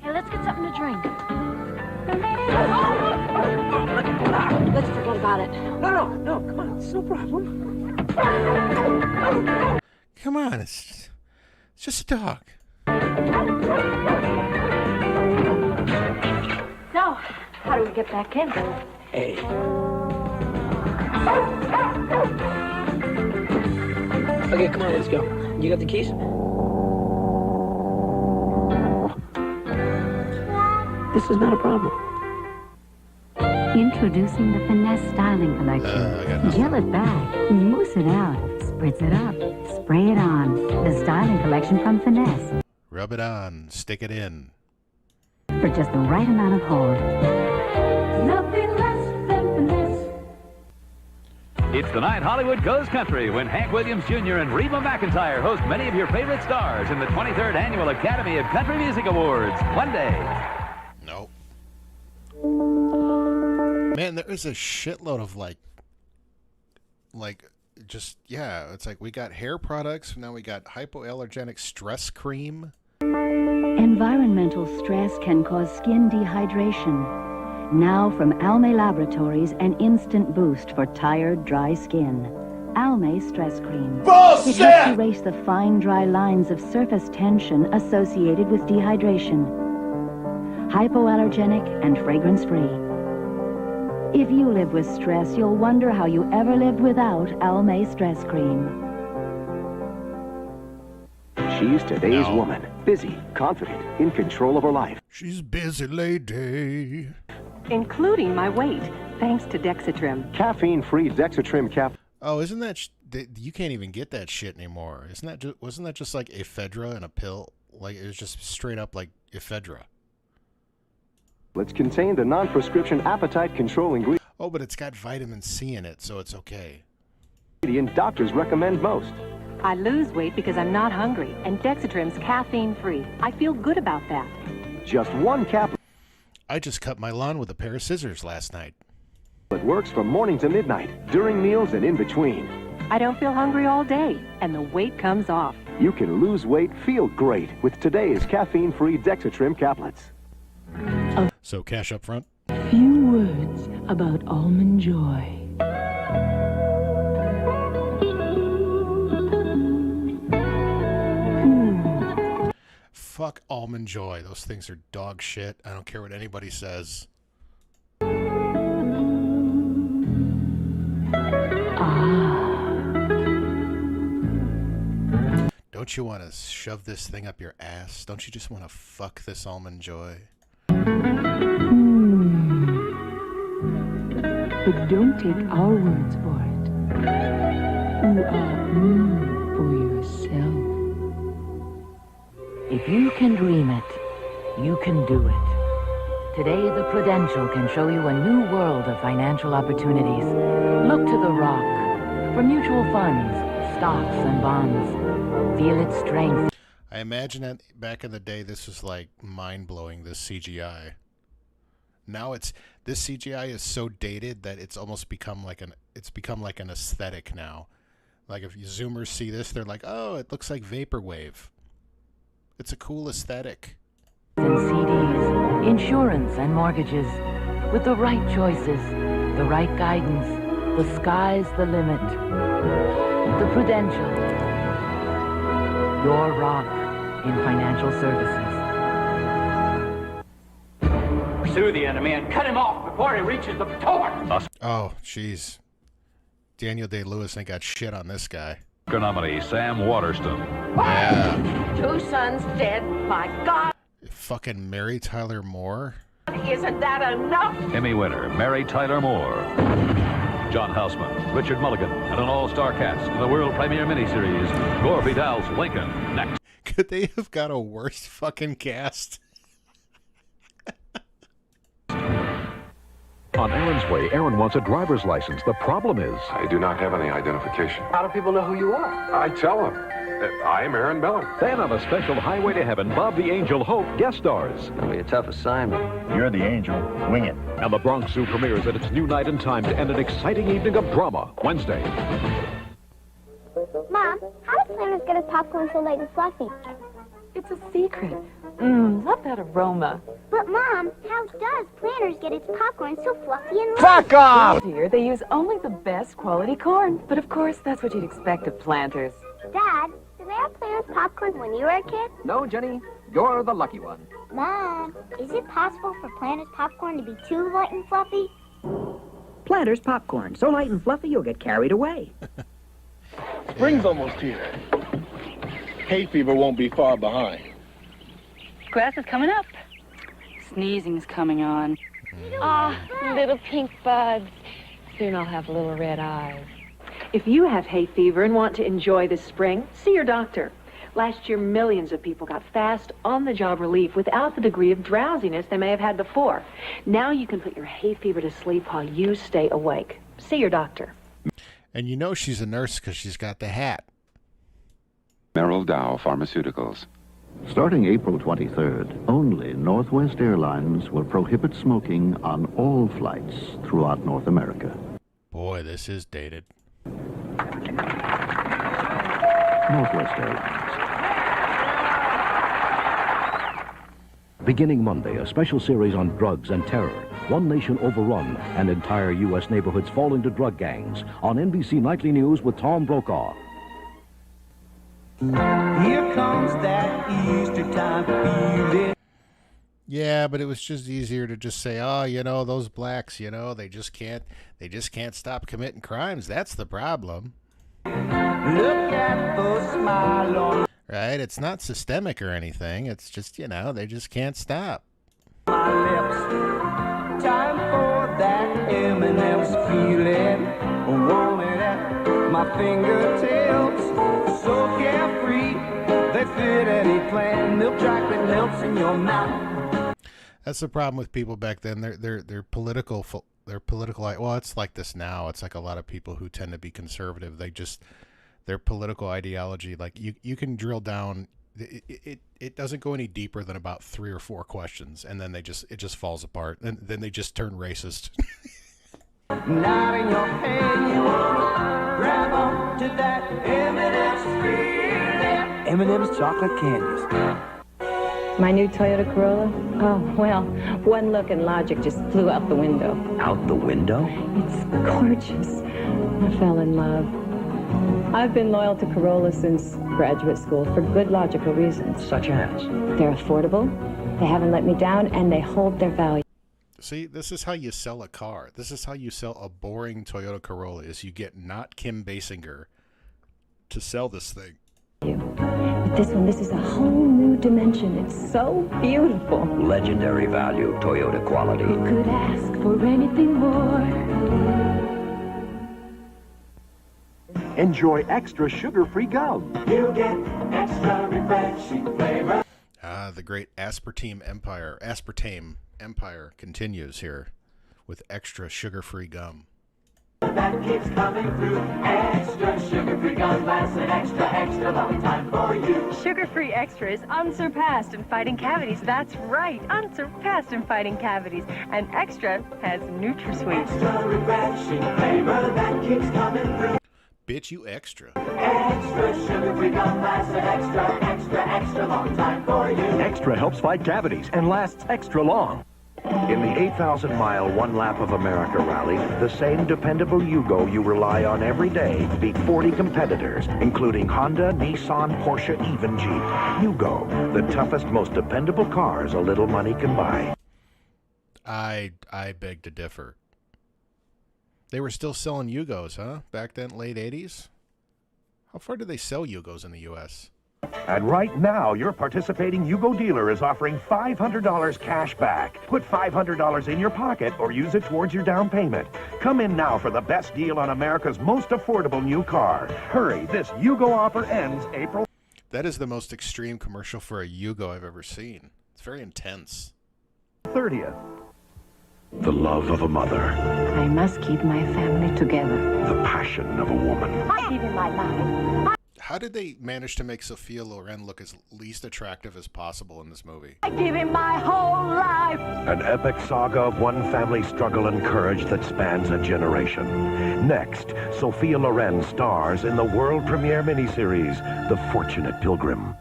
Hey, let's get something to drink. Let's forget about it. No, come on, it's no problem. Come on, it's just a dog. So, how do we get back in? Hey. Okay, come on, let's go. You got the keys? This is not a problem. Introducing the Finesse Styling Collection. Gel it back, mousse it out, spritz it up, spray it on. The Styling Collection from Finesse. Rub it on, stick it in. For just the right amount of hold. Nothing less than finesse. It's the night Hollywood goes country when Hank Williams Jr. and Reba McEntire host many of your favorite stars in the 23rd Annual Academy of Country Music Awards. Monday. Nope. Man, there is a shitload of it's like we got hair products, now we got hypoallergenic stress cream. Environmental stress can cause skin dehydration. Now from Almay Laboratories, an instant boost for tired, dry skin. Almay Stress Cream. Bullshit! It helps erase the fine, dry lines of surface tension associated with dehydration. hypoallergenic and fragrance-free. If you live with stress, you'll wonder how you ever lived without Almay Stress Cream. She's today's woman. Busy, confident, in control of her life. She's busy lady. Including my weight, thanks to Dexatrim. Caffeine-free Dexatrim cap. Oh, isn't that... you can't even get that shit anymore. Wasn't that just like ephedra in a pill? Like, it was just straight up like ephedra. Let's contain the non-prescription appetite control ingredient. Oh, but it's got vitamin C in it, so it's okay. Doctors recommend most. I lose weight because I'm not hungry, and Dexatrim's caffeine-free. I feel good about that. Just one cap. I just cut my lawn with a pair of scissors last night. It works from morning to midnight, during meals and in between. I don't feel hungry all day, and the weight comes off. You can lose weight, feel great with today's caffeine-free Dexatrim caplets. So cash up front? Few words about Almond Joy. Fuck Almond Joy. Those things are dog shit. I don't care what anybody says. Don't you want to shove this thing up your ass? Don't you just want to fuck this Almond Joy? But don't take our words for it. For yourself. If you can dream it, you can do it. Today, the Prudential can show you a new world of financial opportunities. Look to the Rock for mutual funds, stocks, and bonds. Feel its strength. I imagine that back in the day, this was like mind-blowing, this CGI. Now this CGI is so dated that it's almost become like an aesthetic now. Like if you Zoomers see this, they're like, oh, it looks like vaporwave. It's a cool aesthetic. And CDs, insurance and mortgages. With the right choices, the right guidance, the sky's the limit. The Prudential. Your rock in financial services. Pursue the enemy and cut him off before he reaches the Potomac. Oh, jeez. Daniel Day-Lewis ain't got shit on this guy. Nominee Sam Waterston. Yeah. 2 sons dead, my God. Fucking Mary Tyler Moore. Isn't that enough? Emmy winner Mary Tyler Moore. John Houseman, Richard Mulligan, and an all-star cast in the world premiere miniseries Gore Vidal's Lincoln. Next. Could they have got a worse fucking cast? On Aaron's way, Aaron wants a driver's license. The problem is... I do not have any identification. How do people know who you are? I tell them. I'm Aaron Miller. Then on a special Highway to Heaven, Bob the Angel Hope guest stars. It'll be a tough assignment. You're the angel. Wing it. And the Bronx Zoo premieres at its new night and time to end an exciting evening of drama, Wednesday. Mom, how does Planners get his popcorn so light and fluffy? It's a secret. Love that aroma. But, Mom, how does Planners get its popcorn so fluffy and light? Fuck off! Dear, they use only the best quality corn. But of course, that's what you'd expect of Planters. Dad, did they have Planners popcorn when you were a kid? No, Jenny. You're the lucky one. Mom, is it possible for Planners popcorn to be too light and fluffy? Planters popcorn. So light and fluffy, you'll get carried away. Spring's almost here. Hay fever won't be far behind. Grass is coming up. Sneezing's coming on. Little pink buds. Soon I'll have little red eyes. If you have hay fever and want to enjoy this spring, see your doctor. Last year, millions of people got fast, on-the-job relief without the degree of drowsiness they may have had before. Now you can put your hay fever to sleep while you stay awake. See your doctor. And you know she's a nurse because she's got the hat. Merrill Dow Pharmaceuticals. Starting April 23rd, only Northwest Airlines will prohibit smoking on all flights throughout North America. Boy, this is dated. Northwest Airlines. Beginning Monday, a special series on drugs and terror. One nation overrun and entire U.S. neighborhoods fall into drug gangs. On NBC Nightly News with Tom Brokaw. Here comes that Easter time feeling. Yeah, but it was just easier to just say, oh, those blacks, they just can't stop committing crimes. That's the problem. Look at those smile on Right? It's not systemic or anything. It's just, they just can't stop. my lips. Time for that M&M's feeling. Want it at my fingertips. So carefree, they fit any plan. Milk chocolate melts in your mouth. That's the problem with people back then. They're political. Well, it's like this now. It's like a lot of people who tend to be conservative. Their political ideology, like you can drill down. It doesn't go any deeper than about 3 or 4 questions, and then it just falls apart, and then they just turn racist. Not in your head, you wanna grab on to that M&M's feeling. M&M's chocolate candies. My new Toyota Corolla? Oh, well, one look and logic just flew out the window. Out the window? It's gorgeous. I fell in love. I've been loyal to Corolla since graduate school for good logical reasons. Such as? They're affordable, they haven't let me down, and they hold their value. See, this is how you sell a car. This is how you sell a boring Toyota Corolla, is you get not Kim Basinger to sell this thing. But this is a whole new dimension. It's so beautiful. Legendary value, Toyota quality. Who could ask for anything more? Enjoy extra sugar-free gum. You get extra refreshing flavor. The great Aspartame Empire continues here with extra sugar-free gum. That keeps coming through. Extra sugar-free gum lasts an extra long time for you. Sugar-free Extra is unsurpassed in fighting cavities. That's right, unsurpassed in fighting cavities. And Extra has NutraSweet. Extra refreshing flavor that keeps coming through. Bitch, you extra. Extra sugar-free gum lasts an extra long time for you. Extra helps fight cavities and lasts extra long. In the 8,000-mile One Lap of America rally, the same dependable Yugo you rely on every day beat 40 competitors, including Honda, Nissan, Porsche, even Jeep. Yugo, the toughest, most dependable cars a little money can buy. I beg to differ. They were still selling Yugos, huh? Back then, late 80s? How far do they sell Yugos in the U.S.? And right now, your participating Yugo dealer is offering $500 cash back. Put $500 in your pocket or use it towards your down payment. Come in now for the best deal on America's most affordable new car. Hurry, this Yugo offer ends April. That is the most extreme commercial for a Yugo I've ever seen. It's very intense. 30th. The love of a mother. I must keep my family together. The passion of a woman. I give him my life. How did they manage to make Sophia Loren look as least attractive as possible in this movie? I give him my whole life. An epic saga of one family struggle and courage that spans a generation. Next, Sophia Loren stars in the world premiere miniseries, The Fortunate Pilgrim.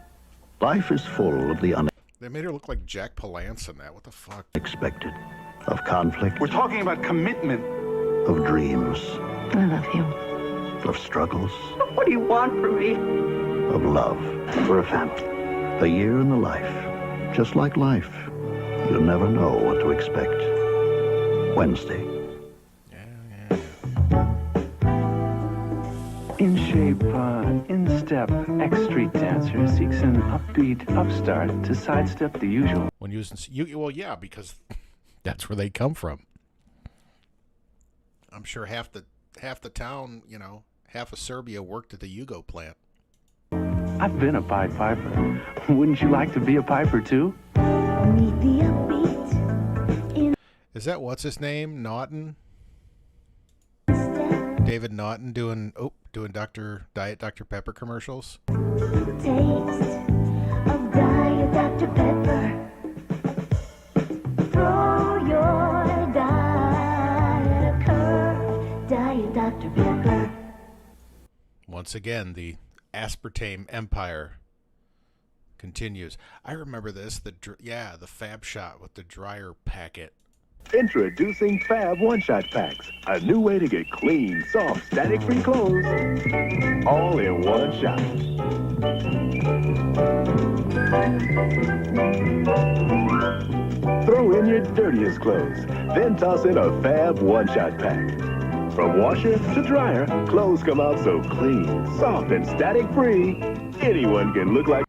Life is full of the They made her look like Jack Palance in that. What the fuck? unexpected, of conflict, We're talking about commitment. of dreams, I love you. of struggles, What do you want from me? of love. For a family, a year in the life. Just like life, you never know what to expect. Wednesday. In shape, in step, X-Street dancer seeks an upbeat upstart to sidestep the usual. When using well, yeah, because that's where they come from. I'm sure half the town, half of Serbia worked at the Yugo plant. I've been a Pied Piper. Wouldn't you like to be a Piper too? Meet the upbeat in Is that what's his name? Naughton? David Naughton doing Diet Dr. Pepper commercials? taste of Diet Dr. Pepper. Throw your diet a curve. Diet Dr. Pepper. Once again, the Aspartame Empire continues. I remember this. The Fab Shot with the dryer packet. Introducing Fab One-Shot Packs. A new way to get clean, soft, static-free clothes. All in one shot. Throw in your dirtiest clothes, then toss in a Fab one-shot pack. From washer to dryer, clothes come out so clean, soft, and static-free, anyone can look like...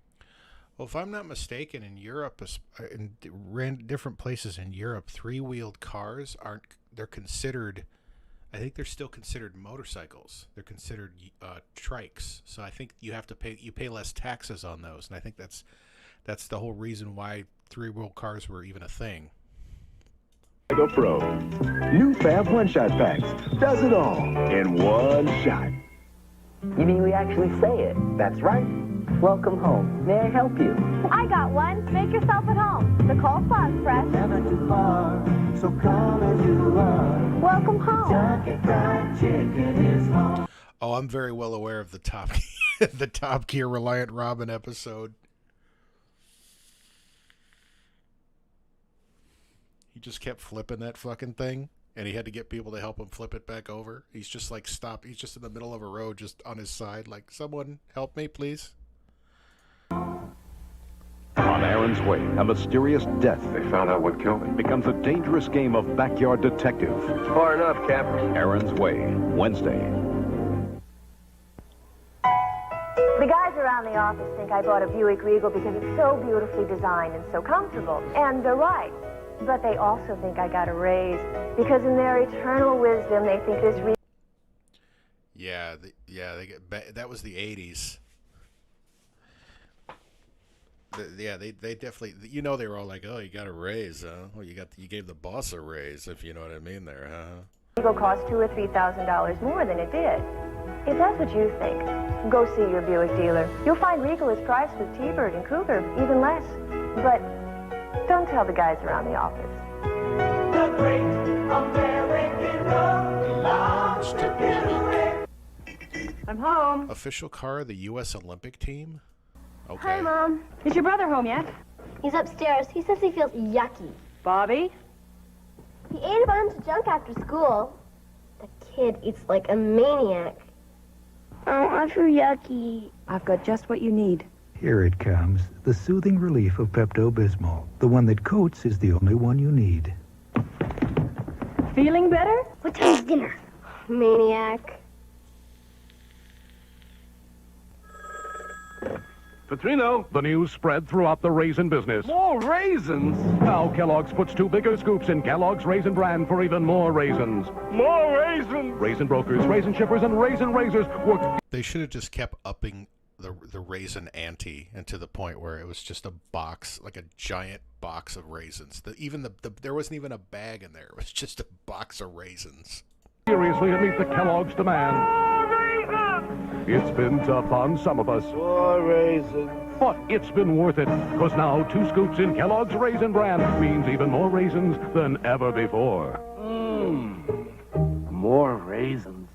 Well, if I'm not mistaken, in Europe, in different places in Europe, three-wheeled cars they're considered, I think they're still considered motorcycles. They're considered trikes. So I think you pay less taxes on those. And I think that's the whole reason why three-wheel cars were even a thing. Go Pro. New Fab one-shot packs. Does it all in one shot. You mean we actually say it? That's right. Welcome home. May I help you? I got one. Make yourself at home. The cold fog fresh. Never too far, so come as you are. Welcome home. Kentucky Fried Chicken is home. Oh, I'm very well aware of the Top Gear Reliant Robin episode. He just kept flipping that fucking thing, and he had to get people to help him flip it back over. He's just like stopped. He's just in the middle of a road, just on his side, like, someone help me, please. On Aaron's Way, a mysterious death. They found out what killed him. Becomes a dangerous game of backyard detective. Far enough, Captain. Aaron's Way, Wednesday. The guys around the office think I bought a Buick Regal because it's so beautifully designed and so comfortable. And they're right. But they also think I got a raise because in their eternal wisdom, they think this Regal... Yeah, that was the 80s. They definitely, they were all like, oh, you got a raise, huh? Well, you gave the boss a raise, if you know what I mean there, huh? Regal cost $2,000 or $3,000 more than it did. If that's what you think, go see your Buick dealer. You'll find Regal is priced with T-Bird and Cougar, even less. But don't tell the guys around the office. The great American road belongs to Buick. I'm home. Official car of the U.S. Olympic team? Okay. Hi, Mom. Is your brother home yet? He's upstairs. He says he feels yucky. Bobby? He ate a bunch of junk after school. The kid eats like a maniac. Oh, I feel yucky. I've got just what you need. Here it comes, the soothing relief of Pepto-Bismol. The one that coats is the only one you need. Feeling better? What time's dinner? Maniac. Petrino, the news spread throughout the raisin business. More raisins? Now Kellogg's puts 2 bigger scoops in Kellogg's Raisin Bran for even more raisins. More raisins? Raisin brokers, raisin shippers, and raisin raisers work... They should have just kept upping the raisin ante, and to the point where it was just a box, like a giant box of raisins. There wasn't even a bag in there. It was just a box of raisins. Seriously, to meet the Kellogg's demand. It's been tough on some of us. More raisins. But it's been worth it, because now 2 scoops in Kellogg's Raisin Bran means even more raisins than ever before. More raisins.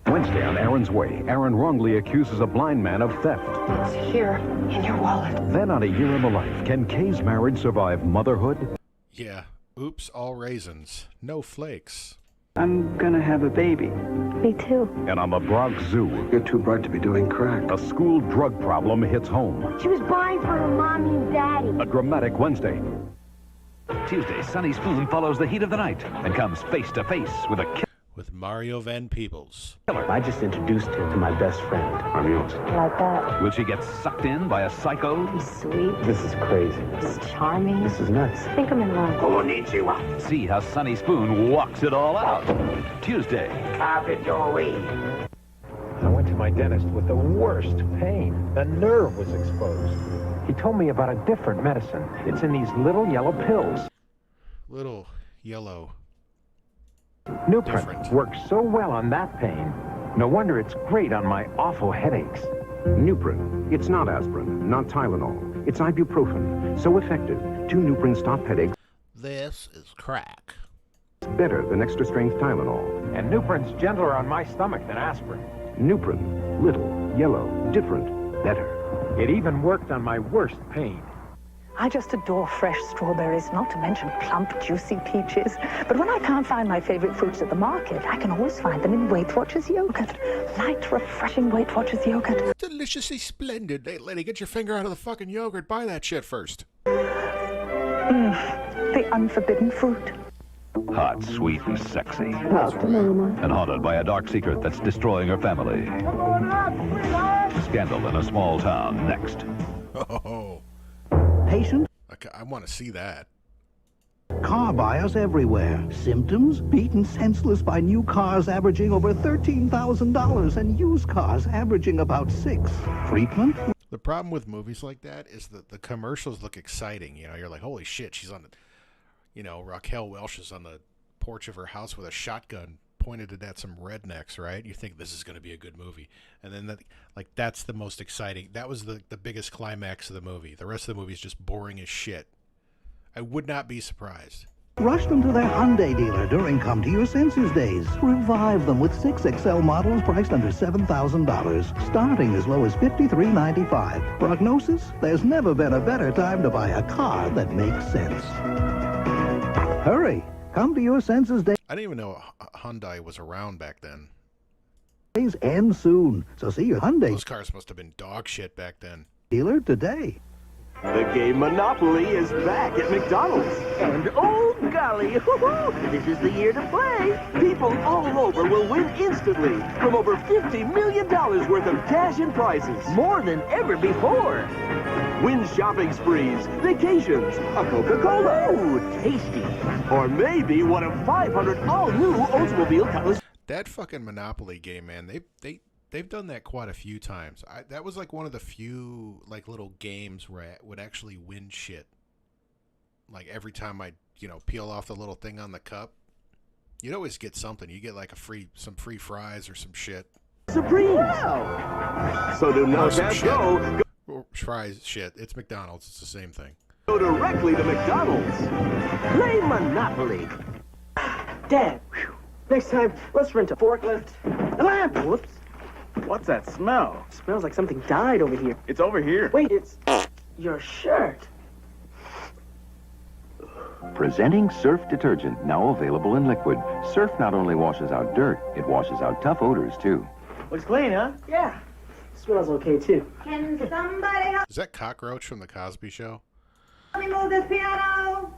Wednesday on Aaron's Way, Aaron wrongly accuses a blind man of theft. It's here, in your wallet. Then on A Year in the Life, can Kay's marriage survive motherhood? Yeah. Oops, all raisins. No flakes. I'm gonna have a baby. Me too. And on the Bronx Zoo, You're too bright to be doing crack. a school drug problem hits home. She was buying for her mommy and daddy. A dramatic Wednesday. Tuesday, Sonny Spoon follows the heat of the night and comes face to face with a killer. With Mario Van Peebles. I just introduced her to my best friend. I'm yours. Like that. Will she get sucked in by a psycho? He's sweet. This is crazy. He's charming. This is nuts. I think I'm in love. Konnichiwa. See how Sonny Spoon walks it all out. Tuesday. Capitori. I went to my dentist with the worst pain. The nerve was exposed. He told me about a different medicine. It's in these little yellow pills. Little yellow. Nuprin works so well on that pain. No wonder it's great on my awful headaches. Nuprin. It's not aspirin, not Tylenol. It's ibuprofen. So effective. 2 Nuprin stop headaches. This is crack. Better than extra-strength Tylenol. And Nuprin's gentler on my stomach than aspirin. Nuprin. Little, yellow, different, better. It even worked on my worst pain. I just adore fresh strawberries, not to mention plump, juicy peaches. But when I can't find my favorite fruits at the market, I can always find them in Weight Watchers yogurt. Light, refreshing Weight Watchers yogurt. Deliciously splendid. Hey, lady, get your finger out of the fucking yogurt. Buy that shit first. The unforbidden fruit. Hot, sweet, and sexy. That's for Mama. And haunted by a dark secret that's destroying her family. Scandal in a small town next. Oh. Patient? I want to see that. Car buyers everywhere. Symptoms? Beaten senseless by new cars averaging over $13,000 and used cars averaging about $6,000. Treatment? The problem with movies like that is that the commercials look exciting. You know, you're like, holy shit, she's on the, you know, Raquel Welch is on the porch of her house with a shotgun pointed at some rednecks, right? You think this is going to be a good movie. And then, that's the most exciting. That was the biggest climax of the movie. The rest of the movie is just boring as shit. I would not be surprised. Rush them to their Hyundai dealer during Come to Your Senses days. Revive them with 6 XL models priced under $7,000, starting as low as $53.95. Prognosis? There's never been a better time to buy a car that makes sense. Hurry! Come to Your Senses days. I didn't even know Hyundai was around back then. Days end soon, so see your Hyundai Those cars must have been dog shit back then. dealer today. The game Monopoly is back at McDonald's. And oh golly, this is the year to play. People all over will win instantly from over $50 million worth of cash and prizes. More than ever before. Win shopping sprees, vacations, a Coca-Cola. Ooh, tasty. Or maybe one of 500 all-new Oldsmobile Cutlass. That fucking Monopoly game, man, they've done that quite a few times. That was like one of the few like little games where I would actually win shit. Like every time I, peel off the little thing on the cup, you'd always get something. You get like some free fries or some shit. Supreme. Wow. So do not go. Fries, shit. It's McDonald's. It's the same thing. Go directly to McDonald's. Play Monopoly. Dad, next time, let's rent a forklift. A lamp. Whoops. What's that smell? Smells like something died over here. It's over here. Wait, it's your shirt. Presenting Surf detergent, now available in liquid. Surf not only washes out dirt, it washes out tough odors, too. Looks clean, huh? Yeah. Smells okay, too. Can somebody help Is that Cockroach from The Cosby Show? me move this piano?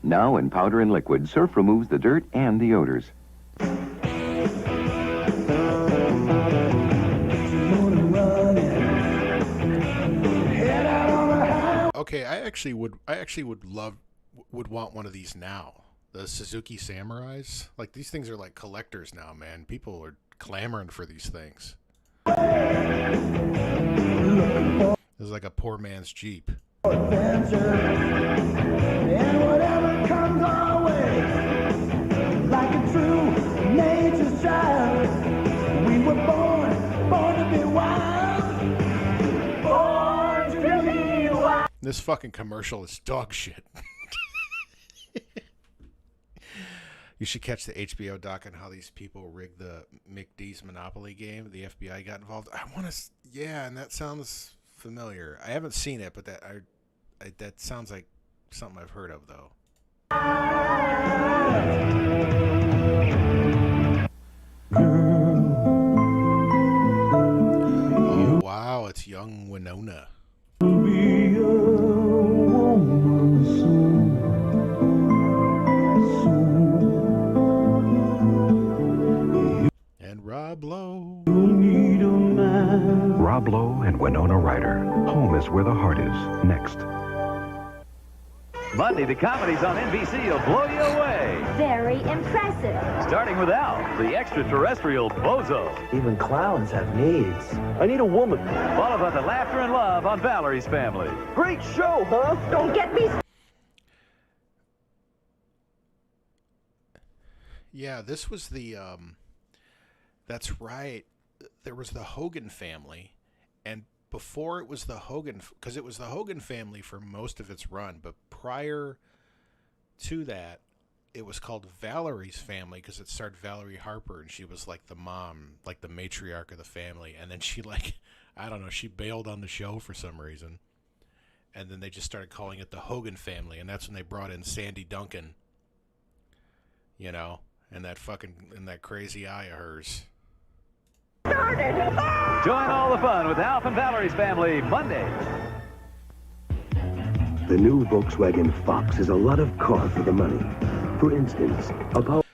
Now in powder and liquid, Surf removes the dirt and the odors. Okay, I actually would want one of these now. The Suzuki Samurais. Like, these things are like collectors now, man. People are clamoring for these things. This is like a poor man's Jeep. And whatever comes our way, like a true nature's child, we were born to be wild, born to be wild. This fucking commercial is dog shit. You should catch the HBO doc on how these people rigged the McD's Monopoly game. The FBI got involved. I want to, yeah, and that sounds familiar. I haven't seen it, but that sounds like something I've heard of, though. Oh, wow, it's young Winona. And Rob Lowe. Rob Lowe and Winona Ryder. Home is where the heart is. Next. Monday, the comedies on NBC will blow you away. Very impressive. Starting with Al, the extraterrestrial bozo. Even clowns have needs. I need a woman. Followed by the laughter and love on Valerie's Family. Great show, huh? Don't get me... Yeah, this was the, that's right. There was the Hogan family, and before it was the Hogan, because it was the Hogan family for most of its run, but prior to that, it was called Valerie's Family because it starred Valerie Harper, and she was like the mom, like the matriarch of the family, and then she I don't know, she bailed on the show for some reason, and then they just started calling it the Hogan family, and that's when they brought in Sandy Duncan, and that crazy eye of hers. Join all the fun with Alf and Valerie's Family Monday. The new Volkswagen Fox is a lot of car for the money. For instance,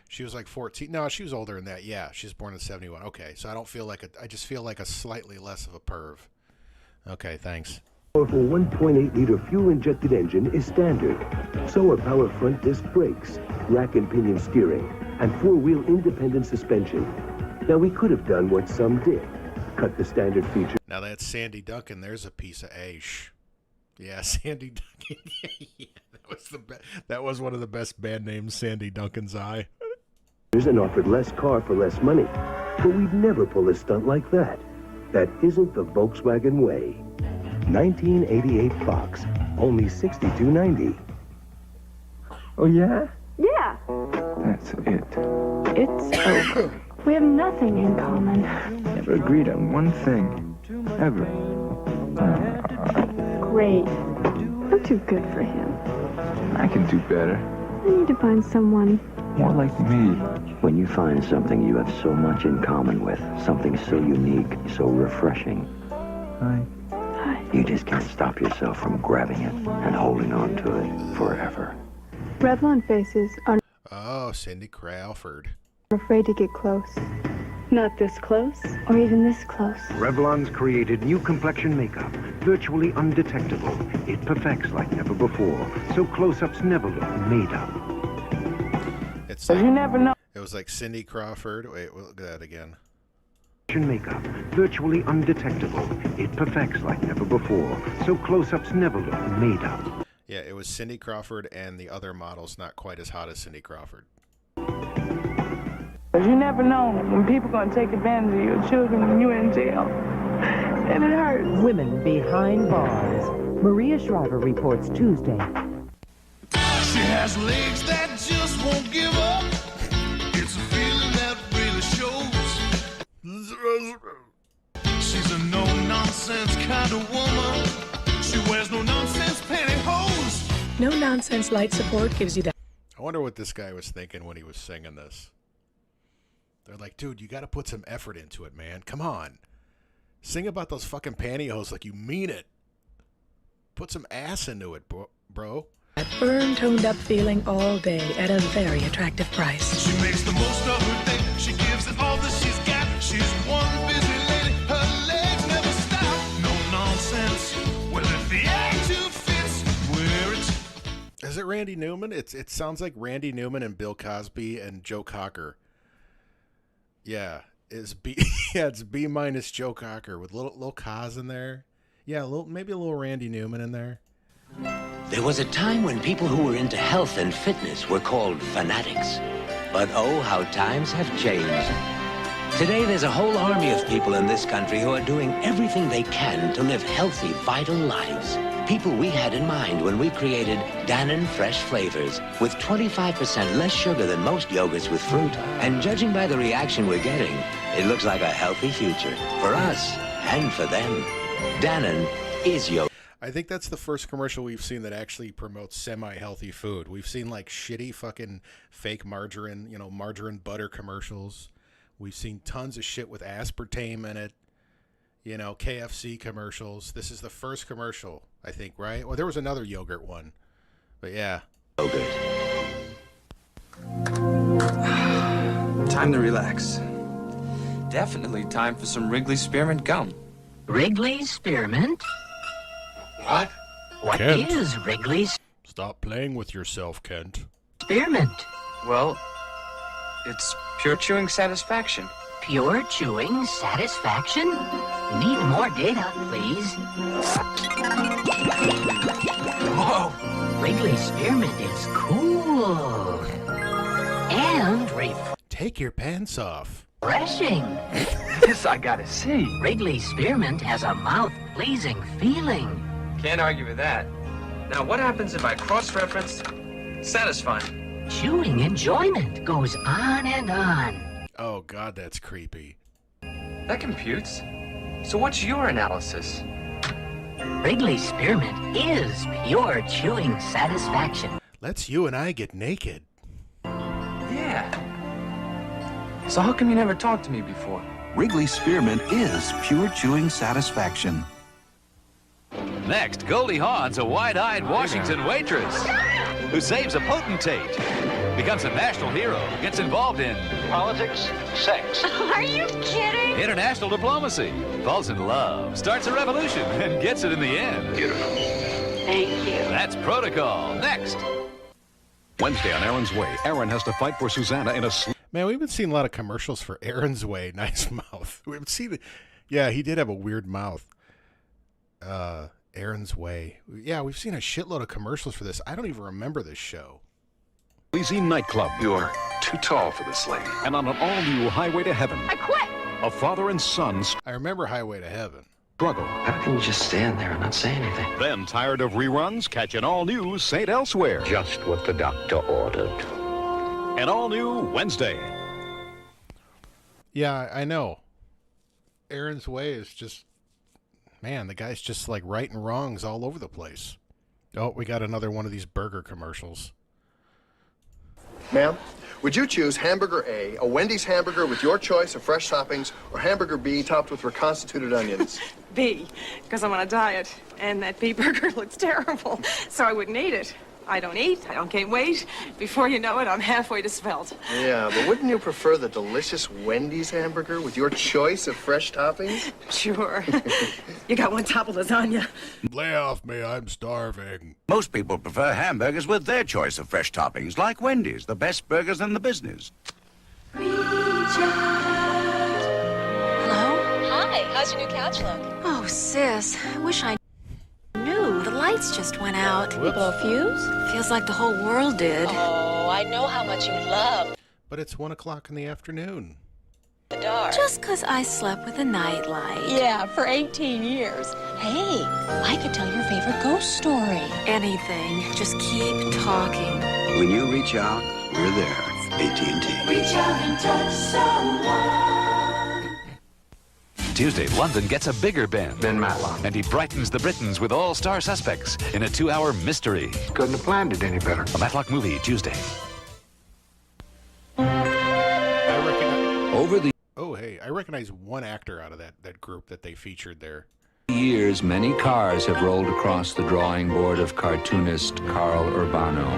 She was like 14. No, she was older than that. Yeah, she was born in 71. Okay, so I don't feel like I just feel like a slightly less of a perv. Okay, thanks. powerful 1.8-liter fuel-injected engine is standard. So are power front disc brakes, rack and pinion steering, and four-wheel independent suspension. Now, we could have done what some did. Cut the standard feature. Now that's Sandy Duncan. There's a piece of ash. Yeah, Sandy Duncan. Yeah, that was one of the best band names, Sandy Duncan's Eye. And offered less car for less money. But we'd never pull a stunt like that. That isn't the Volkswagen way. 1988 Fox, only $62.90. Oh, yeah? Yeah. That's it. It's over. We have nothing in common. Never agreed on one thing. Ever. Great. I'm too good for him. I can do better. I need to find someone more like me. When you find something you have so much in common with, something so unique, so refreshing, you just can't stop yourself from grabbing it and holding on to it forever. Revlon faces are Oh, Cindy Crawford. afraid to get close. not this close. Or even this close. Revlon's created new complexion makeup, virtually undetectable. It perfects like never before, so close-ups never look made up. It's You never know. It was like Cindy Crawford. Wait, we'll look at that again. Makeup, virtually undetectable. It perfects like never before, so close-ups never look made up. Yeah, it was Cindy Crawford and the other models not quite as hot as Cindy Crawford. You never know when people gonna take advantage of your children when you're in jail. And it hurts. Women behind bars. Maria Shriver reports Tuesday. She has legs that just won't give up. It's a feeling that really shows. She's a no-nonsense kind of woman. She wears no-nonsense pantyhose. No-nonsense light support gives you that. I wonder what this guy was thinking when he was singing this. They're like, dude, you got to put some effort into it, man. Come on. Sing about those fucking pantyhose like you mean it. Put some ass into it, bro. That firm, toned-up feeling all day at a very attractive price. She makes the most of her day. She gives it all that she's got. She's one busy lady. Her legs never stop. No nonsense. Well, if the attitude fits, wear it. Is it Randy Newman? It sounds like Randy Newman and Bill Cosby and Joe Cocker. Yeah, it's B minus Joe Cocker with little Cos in there. Yeah, maybe a little Randy Newman in there. There was a time when people who were into health and fitness were called fanatics. But oh, how times have changed. Today, there's a whole army of people in this country who are doing everything they can to live healthy, vital lives. People we had in mind when we created Dannon Fresh Flavors with 25% less sugar than most yogurts with fruit. And judging by the reaction we're getting, it looks like a healthy future for us and for them. Dannon is yogurt. I think that's the first commercial we've seen that actually promotes semi-healthy food. We've seen like shitty fucking fake margarine, margarine butter commercials. We've seen tons of shit with aspartame in it. KFC commercials. This is the first commercial, I think, right? Well, there was another yogurt one. But yeah. Yogurt. Time to relax. Definitely time for some Wrigley Spearmint gum. Wrigley's Spearmint? What? What Kent. is Wrigley's Stop playing with yourself, Kent. Spearmint? Well, it's pure chewing satisfaction. Pure chewing satisfaction? Need more data, please. Whoa! Wrigley's Spearmint is cool. And Take your pants off. refreshing. This I gotta see. Wrigley's Spearmint has a mouth-pleasing feeling. Can't argue with that. Now, what happens if I cross-reference satisfying? Chewing enjoyment goes on and on. Oh, God, that's creepy. That computes. So what's your analysis? Wrigley's Spearmint is pure chewing satisfaction. Let's you and I get naked. Yeah. So how come you never talked to me before? Wrigley Spearmint is pure chewing satisfaction. Next, Goldie Hawn's a wide-eyed Washington waitress who saves a potentate, becomes a national hero, gets involved in politics, sex. Are you kidding? International diplomacy, falls in love, starts a revolution, and gets it in the end. Beautiful. Thank you. That's Protocol. Next. Wednesday on Aaron's Way, Aaron has to fight for Susanna in a... Man, we've been seeing a lot of commercials for Aaron's Way. Nice mouth. We've seen it. Yeah, he did have a weird mouth. Aaron's Way. Yeah, we've seen a shitload of commercials for this. I don't even remember this show. Easy nightclub. You're too tall for this lady. And on an all-new Highway to Heaven. I quit. A father and son I remember Highway to Heaven. Struggle. How can you just stand there and not say anything? Then, tired of reruns, catch an all-new Saint Elsewhere. Just what the doctor ordered. An all-new Wednesday. Yeah, I know. Aaron's Way is just... Man, the guy's just like righting wrongs all over the place. Oh, we got another one of these burger commercials. Ma'am, would you choose hamburger A Wendy's hamburger with your choice of fresh toppings, or hamburger B topped with reconstituted onions? B, because I'm on a diet, and that B burger looks terrible, so I wouldn't eat it. I don't eat, I don't gain weight. Before you know it, I'm halfway to svelte. Yeah, but wouldn't you prefer the delicious Wendy's hamburger with your choice of fresh toppings? Sure. You got one top of lasagna. Lay off me, I'm starving. Most people prefer hamburgers with their choice of fresh toppings, like Wendy's, the best burgers in the business. Hello? Hi, how's your new couch look? Oh, sis, I wish I knew. The lights just went out. Whoops. Blow a fuse? Feels like the whole world did. Oh, I know how much you love But it's 1 o'clock in the afternoon. the dark. Just 'cause I slept with a nightlight. Yeah, for 18 years. Hey, I could tell your favorite ghost story. Anything. Just keep talking. When you reach out, we're there. AT&T. Reach out and touch someone. Tuesday, London gets a bigger Ben. Ben Matlock. And he brightens the Britons with all-star suspects in a 2-hour mystery. Couldn't have planned it any better. A Matlock movie, Tuesday. Over the Oh, hey, I recognize one actor out of that group that they featured there. years, many cars have rolled across the drawing board of cartoonist Carl Urbano.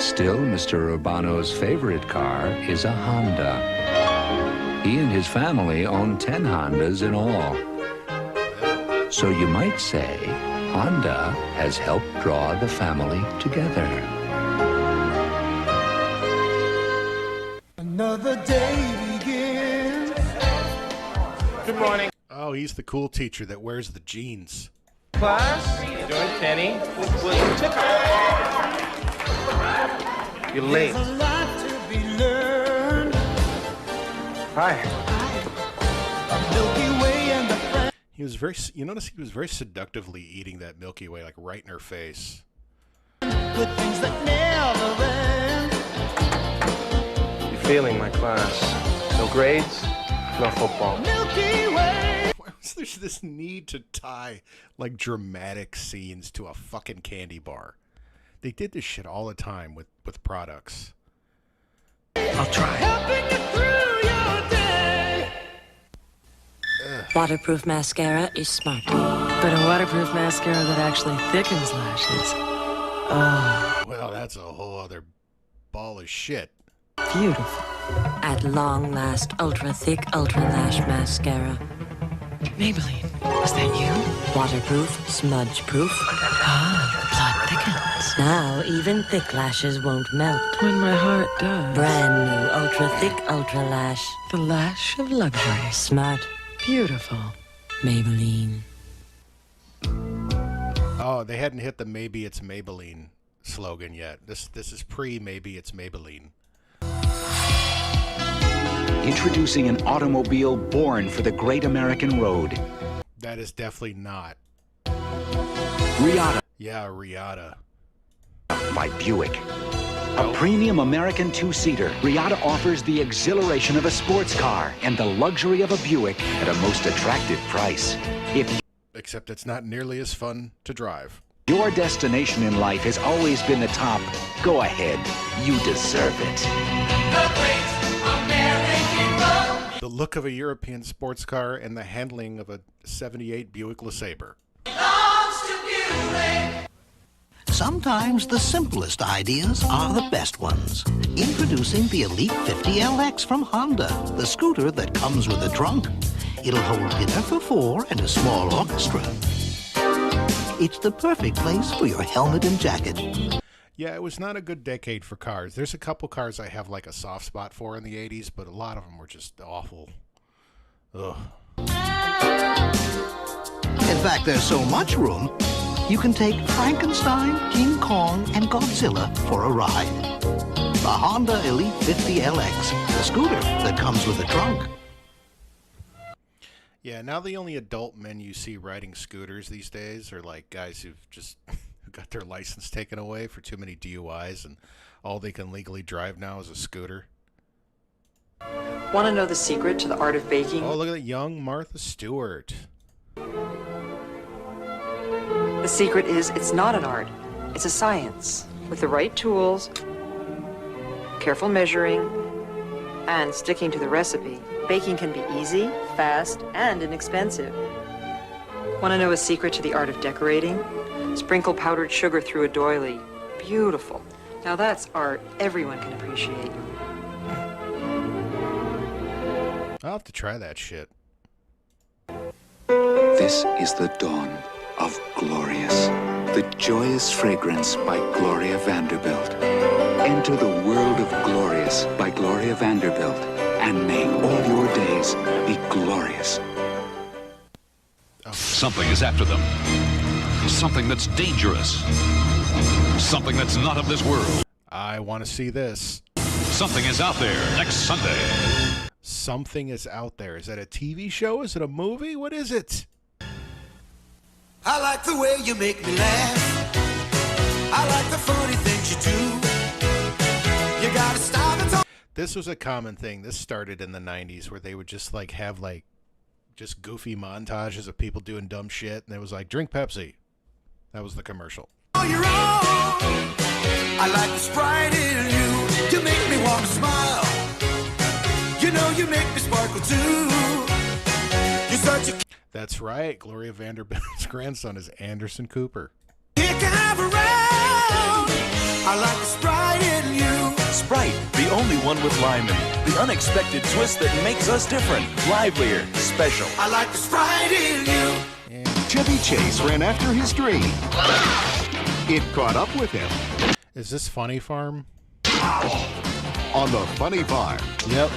Still, Mr. Urbano's favorite car is a Honda. He and his family own 10 Hondas in all. So you might say Honda has helped draw the family together. Another day begins. Good morning. Oh, he's the cool teacher that wears the jeans. Class, how you doing, Kenny? You're late. There's a lot to be learned. Hi. Milky Way and the He was very, you notice he was very seductively eating that Milky Way, like right in her face. good things that never end. You're failing my class. No grades, no football. Milky Way. Why was there this need to tie like dramatic scenes to a fucking candy bar? They did this shit all the time with products. I'll try. Helping you through your day. Waterproof mascara is smart. But a waterproof mascara that actually thickens lashes. Oh, Well, that's a whole other ball of shit. beautiful. At long last, ultra thick, ultra lash mascara. Maybelline, is that you? Waterproof, smudge proof. Ah, the plot thickens. Now even thick lashes won't melt. When my heart does. Brand new ultra thick, ultra lash. The lash of luxury. Smart, beautiful. Maybelline. Oh, they hadn't hit the "Maybe It's Maybelline" slogan yet. This is pre "Maybe It's Maybelline." Introducing an automobile born for the great American road. That is definitely not. Riata Yeah, Riata. by Buick. A premium American two-seater, Riata offers the exhilaration of a sports car and the luxury of a Buick at a most attractive price. If Except it's not nearly as fun to drive. your destination in life has always been the top, go ahead. You deserve it. The great American road. The look of a European sports car and the handling of a 78 Buick LeSabre. Sometimes the simplest ideas are the best ones. Introducing the Elite 50 LX from Honda, the scooter that comes with a trunk. It'll hold dinner for 4 and a small orchestra. It's the perfect place for your helmet and jacket. Yeah, it was not a good decade for cars. There's a couple cars I have like a soft spot for in the 80s, but a lot of them were just awful. Ugh. In fact, there's so much room, you can take Frankenstein, King Kong, and Godzilla for a ride. The Honda Elite 50 LX, the scooter that comes with a trunk. Yeah, now the only adult men you see riding scooters these days are like guys who've just got their license taken away for too many DUIs, and all they can legally drive now is a scooter. Want to know the secret to the art of baking? Oh, look at that young Martha Stewart. The secret is it's not an art, it's a science. With the right tools, careful measuring, and sticking to the recipe, baking can be easy, fast, and inexpensive. Want to know a secret to the art of decorating? Sprinkle powdered sugar through a doily. Beautiful. Now that's art everyone can appreciate. I'll have to try that shit. This is the dawn of Glorious, the joyous fragrance by Gloria Vanderbilt. Enter the world of Glorious by Gloria Vanderbilt, and may all your days be glorious. Something is after them. Something that's dangerous. Something that's not of this world. I want to see this. Something is out there next Sunday. Something is out there. Is that a TV show? Is it a movie? What is it? I like the way you make me laugh. I like the funny things you do. You gotta stop and talk. This was a common thing. This started in the 90s where they would just like have like just goofy montages of people doing dumb shit, and it was like, drink Pepsi. That was the commercial. Oh, you're wrong. I like the Sprite in you. You make me want to smile. You know you make me sparkle too. You're such a That's right. Gloria Vanderbilt's grandson is Anderson Cooper. kick and have around. I like the Sprite in you. Sprite, the only one with lime in it. The unexpected twist that makes us different, livelier, special. I like the Sprite in you. Chevy Chase ran after his dream. It caught up with him. Is this Funny Farm? On the Funny Farm. Yep.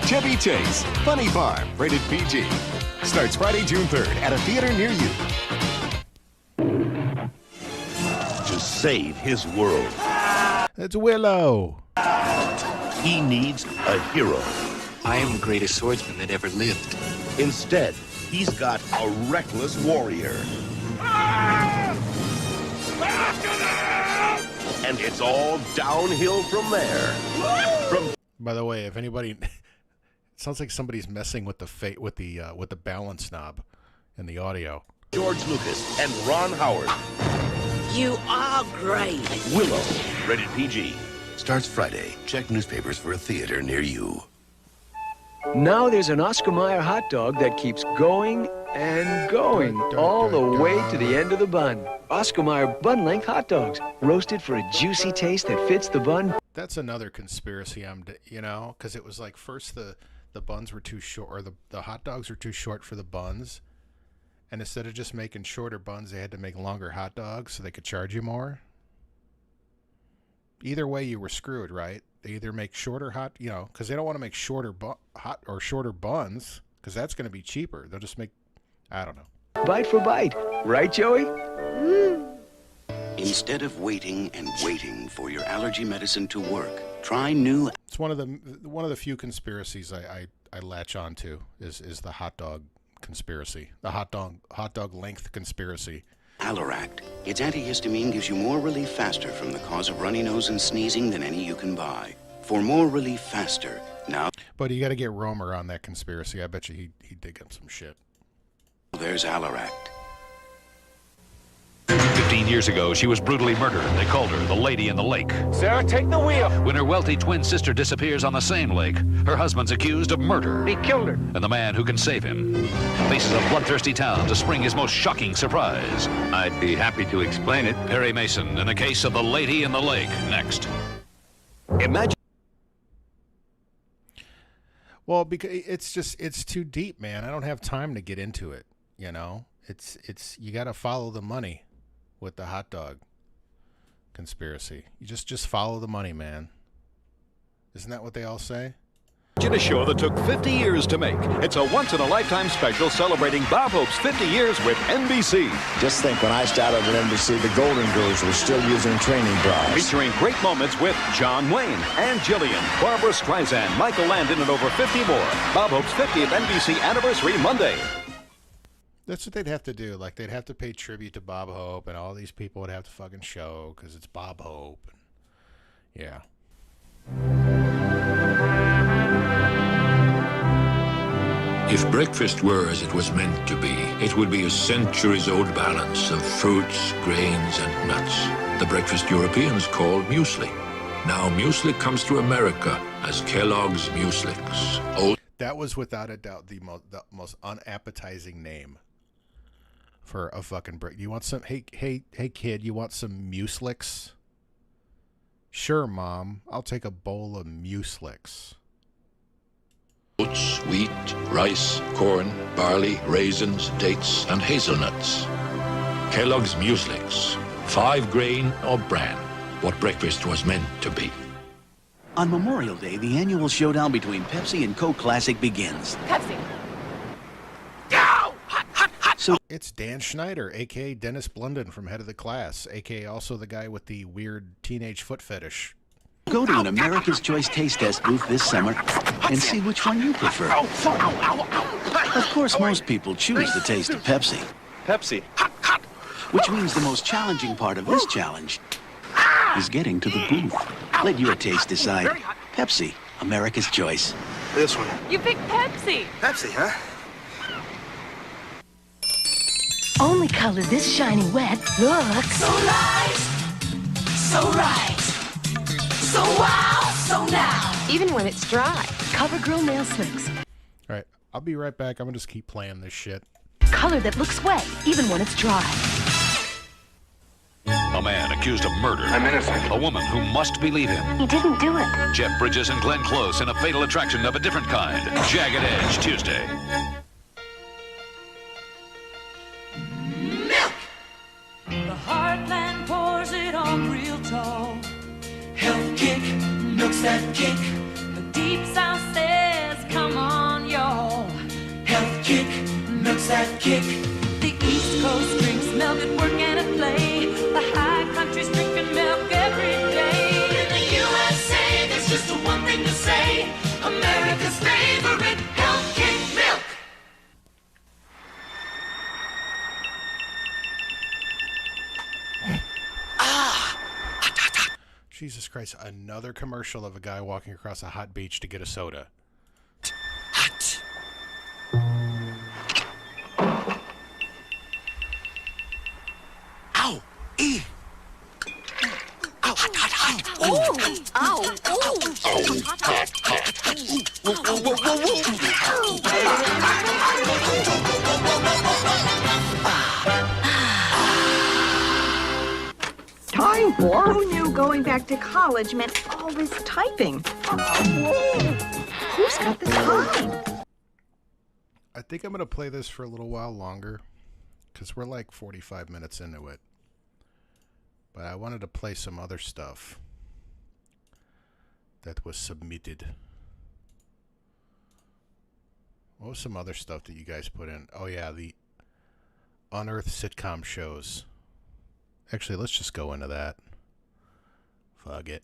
Chevy Chase, Funny Farm, rated PG. Starts Friday, June 3rd at a theater near you. To save his world, It's Willow. he needs a hero. I am the greatest swordsman that ever lived. Instead, he's got a reckless warrior. And it's all downhill from there. By the way, if anybody, it sounds like somebody's messing with the balance knob in the audio. George Lucas and Ron Howard. You are great. Willow, rated PG. Starts Friday. Check newspapers for a theater near you. Now there's an Oscar Mayer hot dog that keeps going and going all the way to the end of the bun. Oscar Mayer bun-length hot dogs, roasted for a juicy taste that fits the bun. That's another conspiracy, because it was like first the buns were too short, or the hot dogs were too short for the buns, and instead of just making shorter buns, they had to make longer hot dogs so they could charge you more. Either way, you were screwed, right? They either make shorter because they don't want to make shorter shorter buns, because that's going to be cheaper. They'll just make, I don't know. Bite for bite, right, Joey? Instead of waiting and waiting for your allergy medicine to work, try new. It's one of the few conspiracies I latch on to is the hot dog conspiracy, the hot dog length conspiracy. Alaract. Its antihistamine gives you more relief faster from the cause of runny nose and sneezing than any you can buy. For more relief faster, now. But you got to get Romer on that conspiracy. I bet you he'd dig up some shit. There's Alaract. 50 15 years ago, she was brutally murdered. They called her the Lady in the Lake. Sarah, take the wheel. When her wealthy twin sister disappears on the same lake, her husband's accused of murder. He killed her. And the man who can save him faces a bloodthirsty town to spring his most shocking surprise. I'd be happy to explain it. Perry Mason in the case of the Lady in the Lake. Next. Imagine. Well, because it's too deep, man. I don't have time to get into it. You know, it's you got to follow the money with the hot dog conspiracy. You just follow the money, man. Isn't that what they all say? A show that took 50 years to make. It's a once-in-a-lifetime special celebrating Bob Hope's 50 years with NBC. Just think, when I started at NBC, the Golden Girls were still using training bras. Featuring great moments with John Wayne, Ann Gillian, Barbara Streisand, Michael Landon, and over 50 more. Bob Hope's 50th NBC anniversary Monday. That's what they'd have to do. Like, they'd have to pay tribute to Bob Hope, and all these people would have to fucking show because it's Bob Hope. Yeah. If breakfast were as it was meant to be, it would be a centuries-old balance of fruits, grains, and nuts. The breakfast Europeans called muesli. Now muesli comes to America as Kellogg's Mueslix. That was without a doubt the most unappetizing name for a fucking break. You want some? Hey, kid, you want some Mueslix? Sure, Mom. I'll take a bowl of Mueslix. Oats, wheat, rice, corn, barley, raisins, dates, and hazelnuts. Kellogg's Mueslix. 5 grain or bran. What breakfast was meant to be. On Memorial Day, the annual showdown between Pepsi and Coke Classic begins. Pepsi. So it's Dan Schneider, a.k.a. Dennis Blunden from Head of the Class, a.k.a. also the guy with the weird teenage foot fetish. Go to an America's Choice Taste Test booth this summer and see which one you prefer. Of course, most people choose the taste of Pepsi. Pepsi. Which means the most challenging part of this challenge is getting to the booth. Let your taste decide. Pepsi, America's Choice. This one. You picked Pepsi. Pepsi, huh? Only color this shiny wet looks so nice, so right, so wow, so now. Even when it's dry. CoverGirl Nail Slicks. All right, I'll be right back. I'm going to just keep playing this shit. Color that looks wet, even when it's dry. A man accused of murder. I'm innocent. A woman who must believe him. He didn't do it. Jeff Bridges and Glenn Close in a fatal attraction of a different kind. Jagged Edge, Tuesday. The heartland pours it on real tall. Health kick, milk's that kick. The deep south says, come on, y'all. Health kick, milk's that kick. The east coast drinks milk at work and at play. The high country's drinking milk every day. In the USA, there's just one thing to say. America's favorite health kick milk. Jesus Christ, another commercial of a guy walking across a hot beach to get a soda. Hot. Ow! E! Ow! Hot, hot, hot! Ooh! Ow! Time for? Who knew going back to college meant all this typing? Who's got the time? I think I'm going to play this for a little while longer because we're like 45 minutes into it. But I wanted to play some other stuff that was submitted. What was some other stuff that you guys put in? Oh, yeah, the unearthed sitcom shows. Actually, let's just go into that. Fuck it.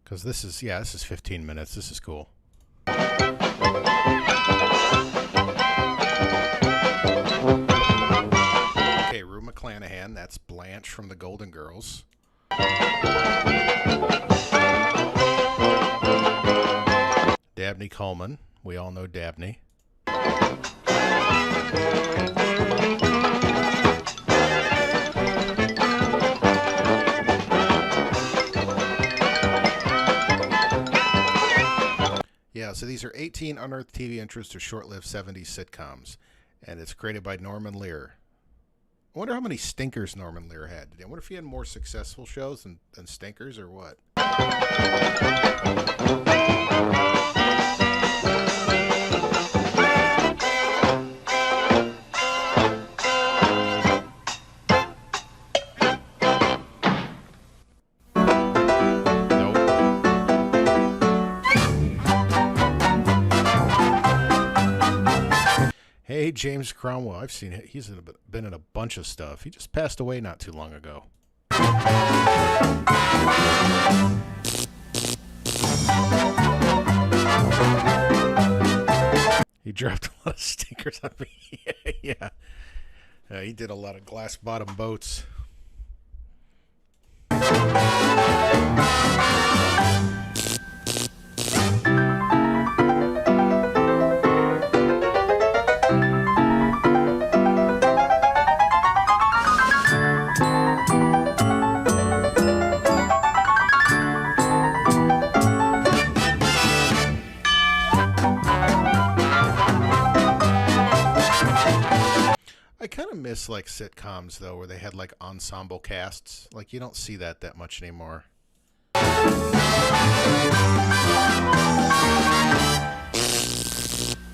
Because this is 15 minutes. This is cool. Okay, Rue McClanahan. That's Blanche from the Golden Girls. Dabney Coleman. We all know Dabney. Yeah, so these are 18 unearthed TV interests or short-lived 70s sitcoms, and it's created by Norman Lear. I wonder how many stinkers Norman Lear had. I wonder if he had more successful shows than stinkers or what. Hey, James Cromwell. I've seen it. He's been in a bunch of stuff. He just passed away not too long ago. He dropped a lot of stinkers on me. Yeah. He did a lot of glass bottom boats. I kind of miss like sitcoms though, where they had like ensemble casts. Like you don't see that much anymore.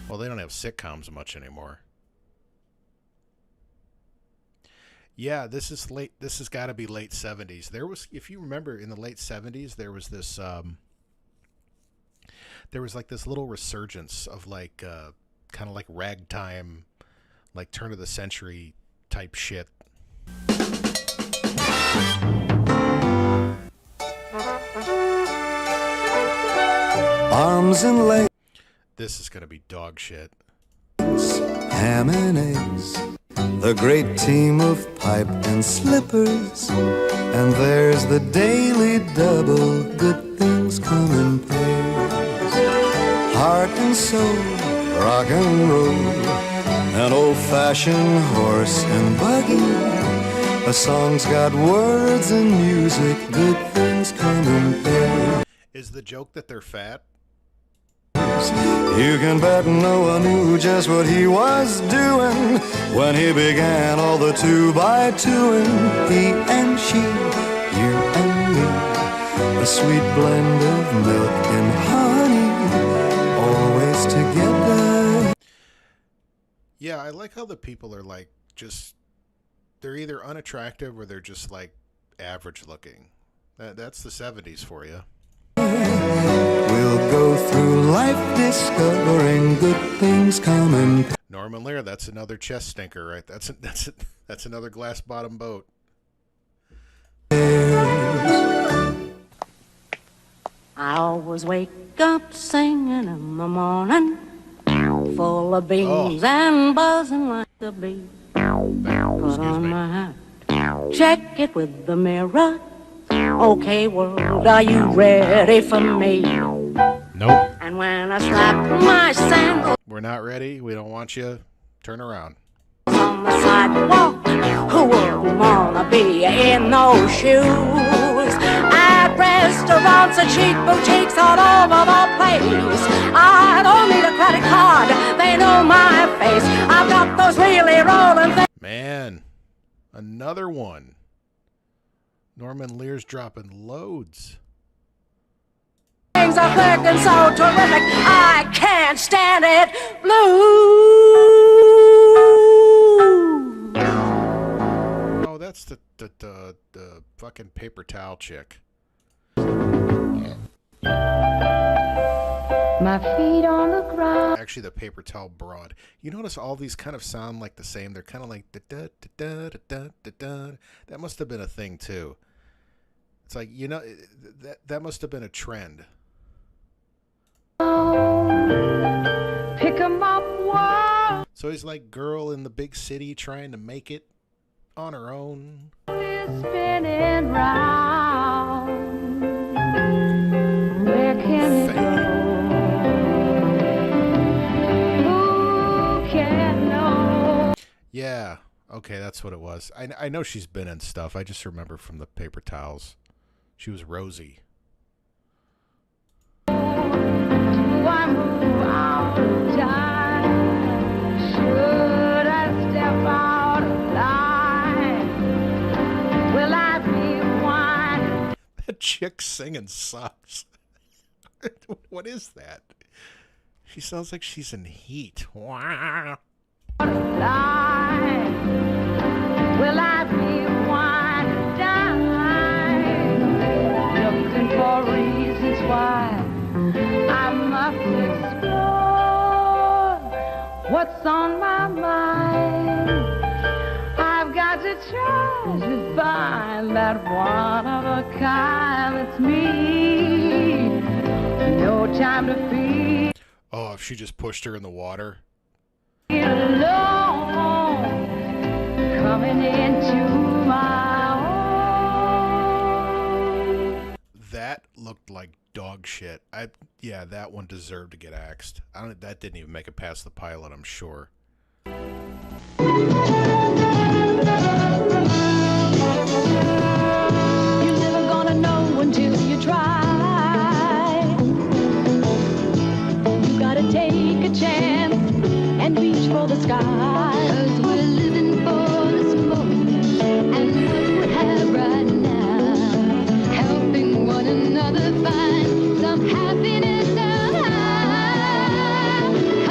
Well, they don't have sitcoms much anymore. Yeah, this is late. This has got to be late 70s. There was, if you remember, in the late 70s, there was this. There was like this little resurgence of like kind of like ragtime, like turn of the century type shit. Arms and legs. This is gonna be dog shit. Ham and eggs. The great team of pipe and slippers. And there's the daily double. Good things come in pairs. Heart and soul, rock and roll. An old-fashioned horse and buggy. A song's got words and music. Good things come in pairs. Is the joke that they're fat? You can bet no one knew just what he was doing when he began all the 2x2ing. He and she, you and me, a sweet blend of milk and honey, always together. Yeah, I like how the people are like just, they're either unattractive or they're just like average looking. That's the 70s for you. We'll go through life discovering good things coming. Norman Lear, that's another chest stinker, right? That's another glass bottom boat. I always wake up singing in the morning, full of beans and buzzing like a bee. Put on my hat, check it with the mirror. Okay, world, are you ready for me? Nope. And when I slap my sandals We're not ready. We don't want you. Turn around. on the sidewalk, who wouldn't wanna be in those shoes? At restaurants and cheap boutiques all over the place, I don't need a credit card, they know my face. I've got those really rolling things. Man, another one. Norman Lear's dropping loads. Things are thick and so terrific, I can't stand it. Blue. Oh, that's the fucking paper towel chick. My feet on the ground. Actually, the paper towel broad. You notice all these kind of sound like the same. They're kind of like da da da da da da da. That must have been a thing too. It's like, you know, that must have been a trend. Pick 'em up, world So he's like girl in the big city trying to make it on her own. is spinning round. Where can it go? Who can know? Okay, that's what it was. I know she's been in stuff. I just remember from the paper towels. She was Rosie. Do I move out of time? Should I step out of line? Will I be one? That chick singing sucks. What is that? She sounds like she's in heat. Wow. Line? Will I be one dime? Looking for reasons why I must explore what's on my mind. I've got to try to find that one of a kind that's me. No time to feel Oh, if she just pushed her in the water. alone, coming into my own. That looked like dog shit. Yeah, that one deserved to get axed. That didn't even make it past the pilot, I'm sure. You're never gonna know until you try. You gotta take a chance and reach for the sky. 'Cause we're living for this moment and what we have right now. Helping one another find some happiness now.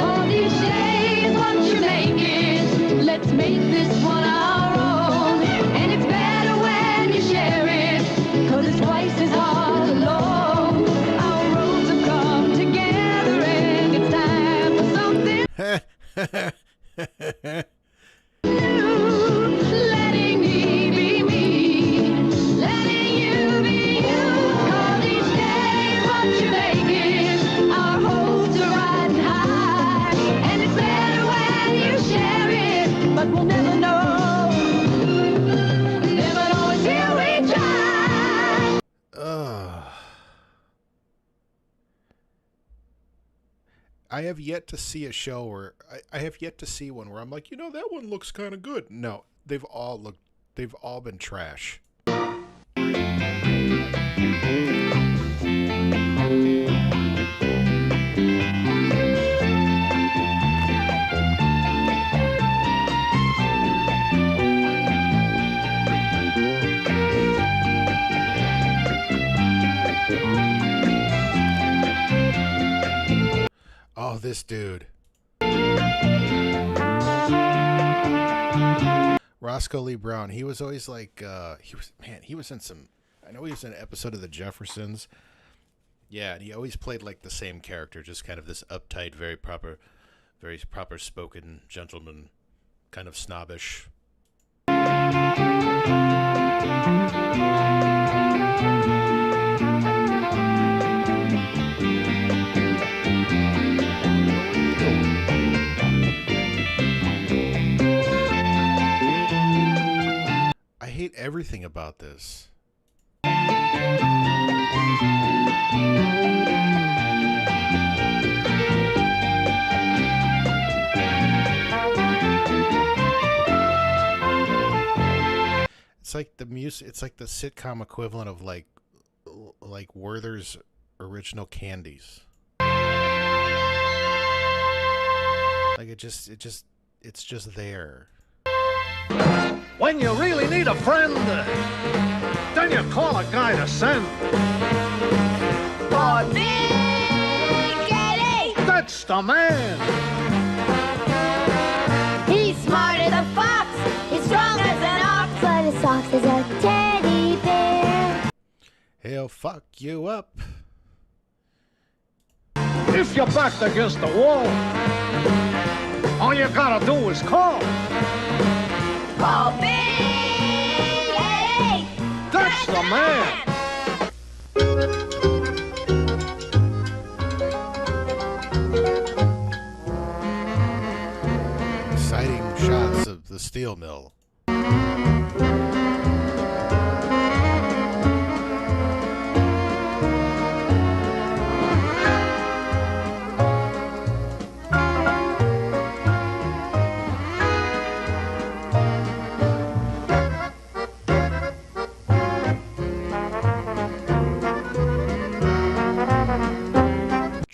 All these days, what you make it. Let's make this one our own. And it's better when you share it. 'Cause it's twice as hard alone. Our roads have come together and it's time for something letting me be me, letting you be you. All these days, what you make it. Our hopes are riding high, and it's better when you share it. But we'll never know until we try. I have yet to see a show where I have yet to see one where I'm like, that one looks kind of good. No, they've all been trash. Oh, this dude. Roscoe Lee Brown. He was always like, he was in some, I know he was in an episode of The Jeffersons. Yeah, and he always played like the same character, just kind of this uptight, very proper spoken gentleman, kind of snobbish. I hate everything about this. It's like the music. It's like the sitcom equivalent of like Werther's Original Candies. Like it's just there. When you really need a friend, then you call a guy to send. For Vicky! That's the man. He's smart as a fox, he's strong as an ox, but his socks is a teddy bear. He'll fuck you up. If you're backed against the wall, all you gotta do is call. Call Vicky! That's the man. Exciting shots of the steel mill.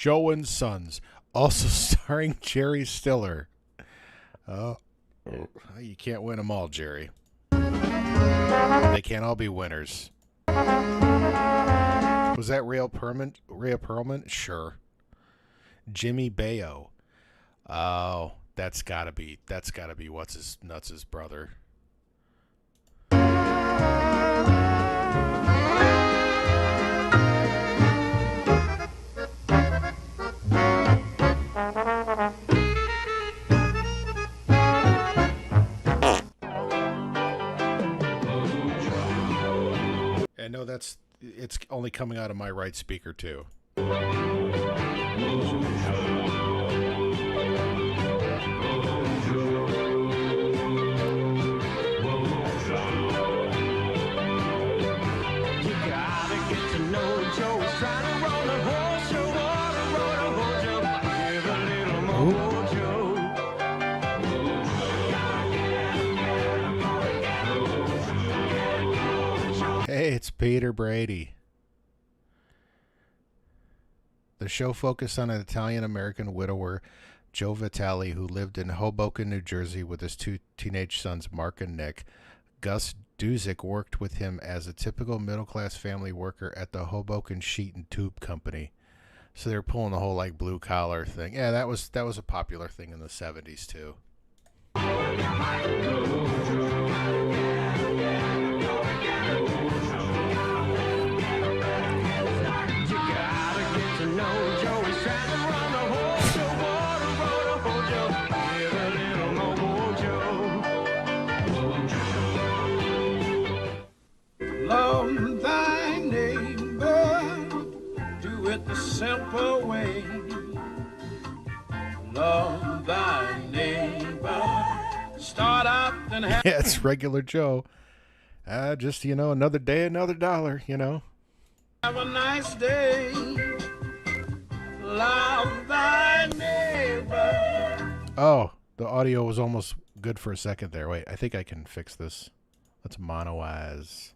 Joe and Sons, also starring Jerry Stiller. Oh, you can't win them all, Jerry. They can't all be winners. Was that Rhea Perlman? Sure. Jimmy Bayo. Oh, that's gotta be what's his nuts' brother. And no, it's only coming out of my right speaker too. Hey, it's Peter Brady. The show focused on an Italian-American widower, Joe Vitale, who lived in Hoboken, New Jersey with his two teenage sons, Mark and Nick. Gus Duzik worked with him as a typical middle-class family worker at the Hoboken Sheet and Tube Company. So they're pulling the whole like blue-collar thing. Yeah, that was a popular thing in the 70s too. Love thy neighbor, do it the simple way. Love thy neighbor, start out and have... Yeah, it's regular Joe. Just, another day, another dollar, Have a nice day. Love thy neighbor. Oh, the audio was almost good for a second there. Wait, I think I can fix this. Let's monoize.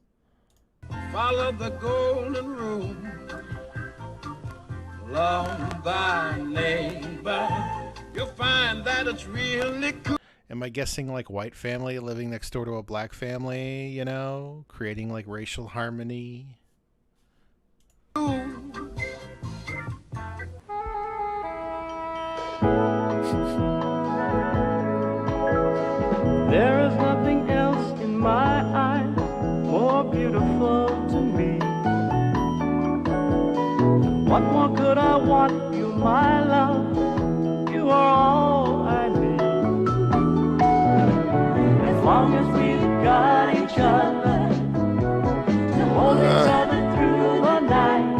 Follow the golden rule. Love thy neighbor. You'll find that it's really cool. Am I guessing like white family living next door to a black family, creating like racial harmony? There is nothing else in my eyes more beautiful to me. What more could I want you, my love? You are all I need. As long as we've got each other to hold each other through the night,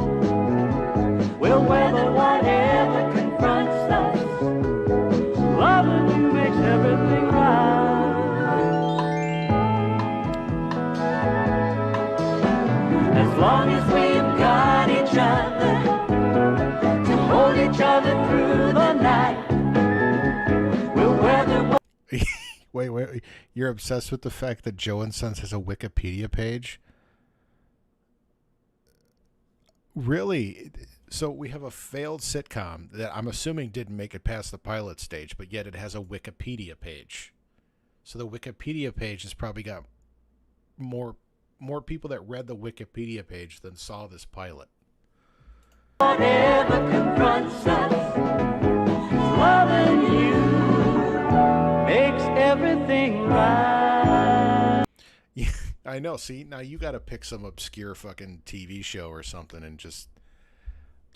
we'll weather whatever confronts us. Loving you makes everything right. As long as we've got each other to hold each other through the night, we'll weather. Wait. You're obsessed with the fact that Joe and Sons has a Wikipedia page? Really? So we have a failed sitcom that I'm assuming didn't make it past the pilot stage, but yet it has a Wikipedia page. So the Wikipedia page has probably got more people that read the Wikipedia page than saw this pilot. Whatever confronts us, loving you makes everything right. Yeah, I know. See, now you got to pick some obscure fucking TV show or something and just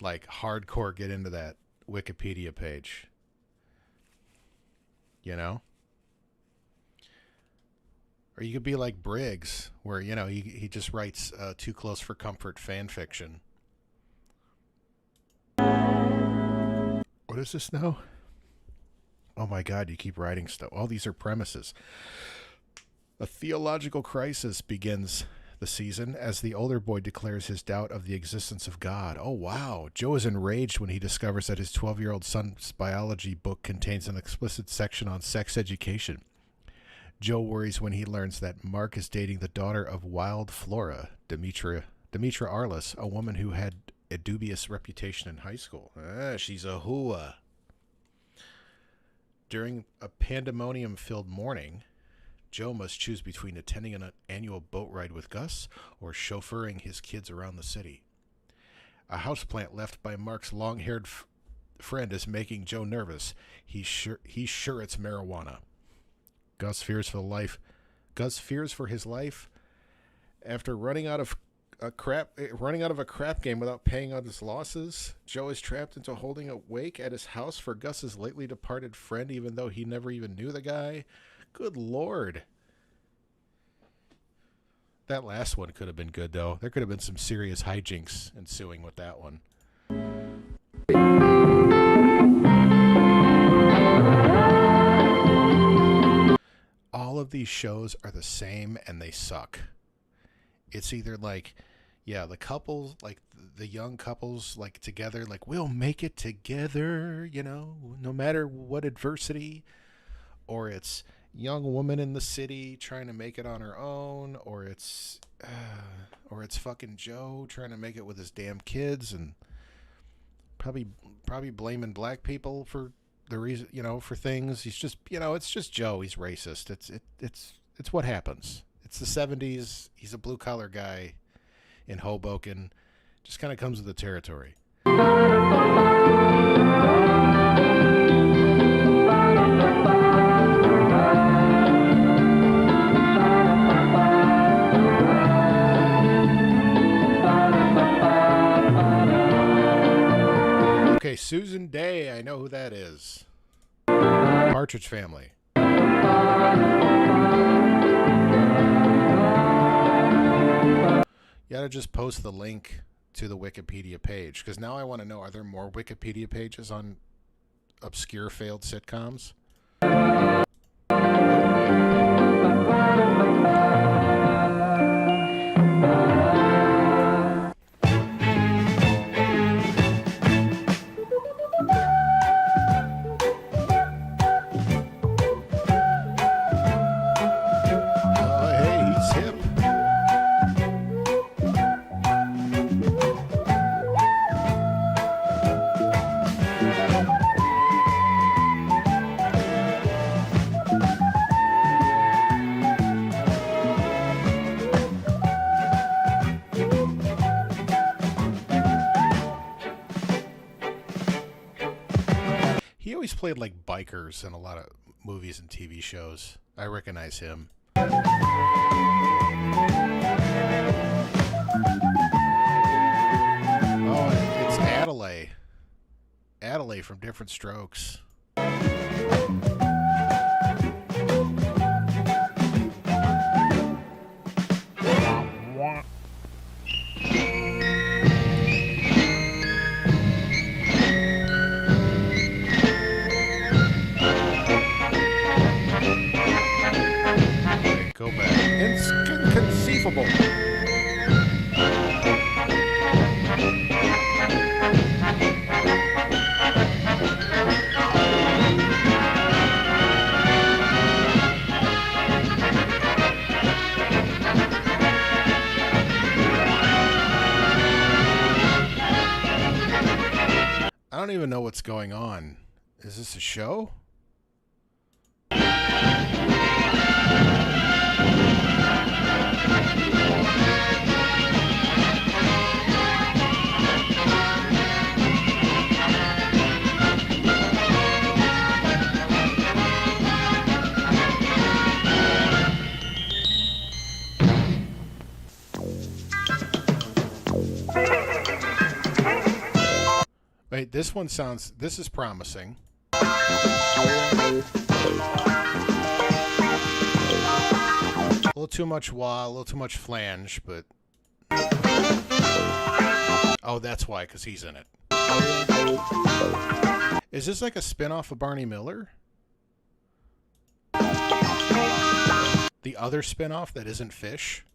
like hardcore get into that Wikipedia page. Or you could be like Briggs, where, he just writes Too Close for Comfort fan fiction. What is this now? Oh my God, you keep writing stuff. All these are premises. A theological crisis begins the season as the older boy declares his doubt of the existence of God. Oh, wow. Joe is enraged when he discovers that his 12-year-old son's biology book contains an explicit section on sex education. Joe worries when he learns that Mark is dating the daughter of Wild Flora, Demetra Arliss, a woman who had a dubious reputation in high school. She's a hooah. During a pandemonium-filled morning, Joe must choose between attending an annual boat ride with Gus or chauffeuring his kids around the city. A houseplant left by Mark's long-haired friend is making Joe nervous. He's sure it's marijuana. Gus fears for his life after running out of a crap game without paying out his losses. Joe is trapped into holding a wake at his house for Gus's lately departed friend, even though he never even knew the guy. Good Lord. That last one could have been good, though. There could have been some serious hijinks ensuing with that one. All of these shows are the same and they suck. It's either like, yeah, the couples, like the young couples, like together, like we'll make it together, you know, no matter what adversity. Or it's young woman in the city trying to make it on her own, or it's fucking Joe trying to make it with his damn kids, and probably blaming black people for the reason, you know, for things. He's just, you know, it's just Joe. He's racist. It's what happens. It's the 70s. He's a blue collar guy in Hoboken. Just kind of comes with the territory. Okay, Susan Day, I know who that is. Partridge Family. You gotta just post the link to the Wikipedia page, because now I want to know, are there more Wikipedia pages on obscure failed sitcoms? Played like bikers in a lot of movies and TV shows. I recognize him. Oh, it's Adelaide. Adelaide from Different Strokes. Go back. It's inconceivable. I don't even know what's going on. Is this a show? Wait, this is promising. A little too much wah, a little too much flange, but... Oh, that's why, because he's in it. Is this like a spin-off of Barney Miller? The other spin-off that isn't Fish?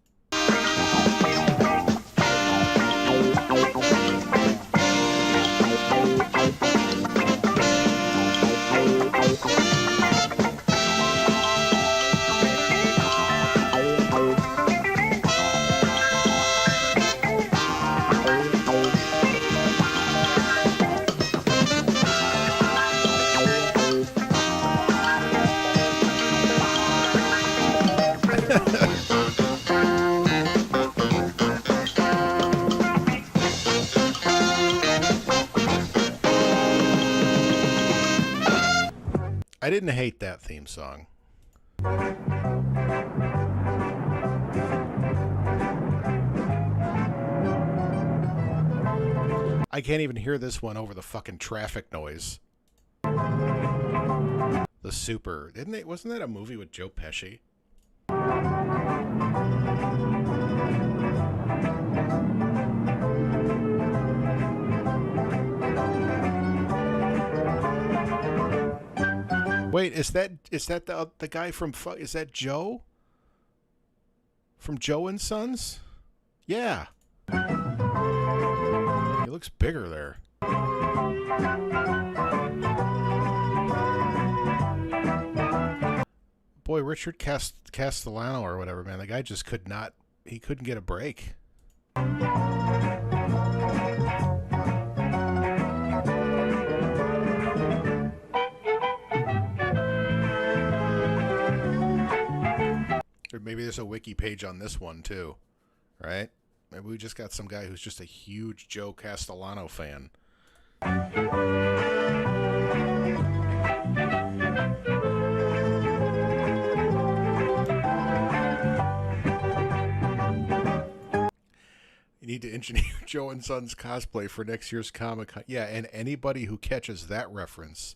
I didn't hate that theme song. I can't even hear this one over the fucking traffic noise. The Super. Wasn't that a movie with Joe Pesci? Wait, is that the guy from? Is that Joe? From Joe and Sons? Yeah. He looks bigger there. Boy, Richard Castellano or whatever, man. The guy just couldn't get a break. Or maybe there's a wiki page on this one too, right? Maybe we just got some guy who's just a huge Joe Castellano fan. You need to engineer Joe and Sons cosplay for next year's Comic-Con. Yeah, and anybody who catches that reference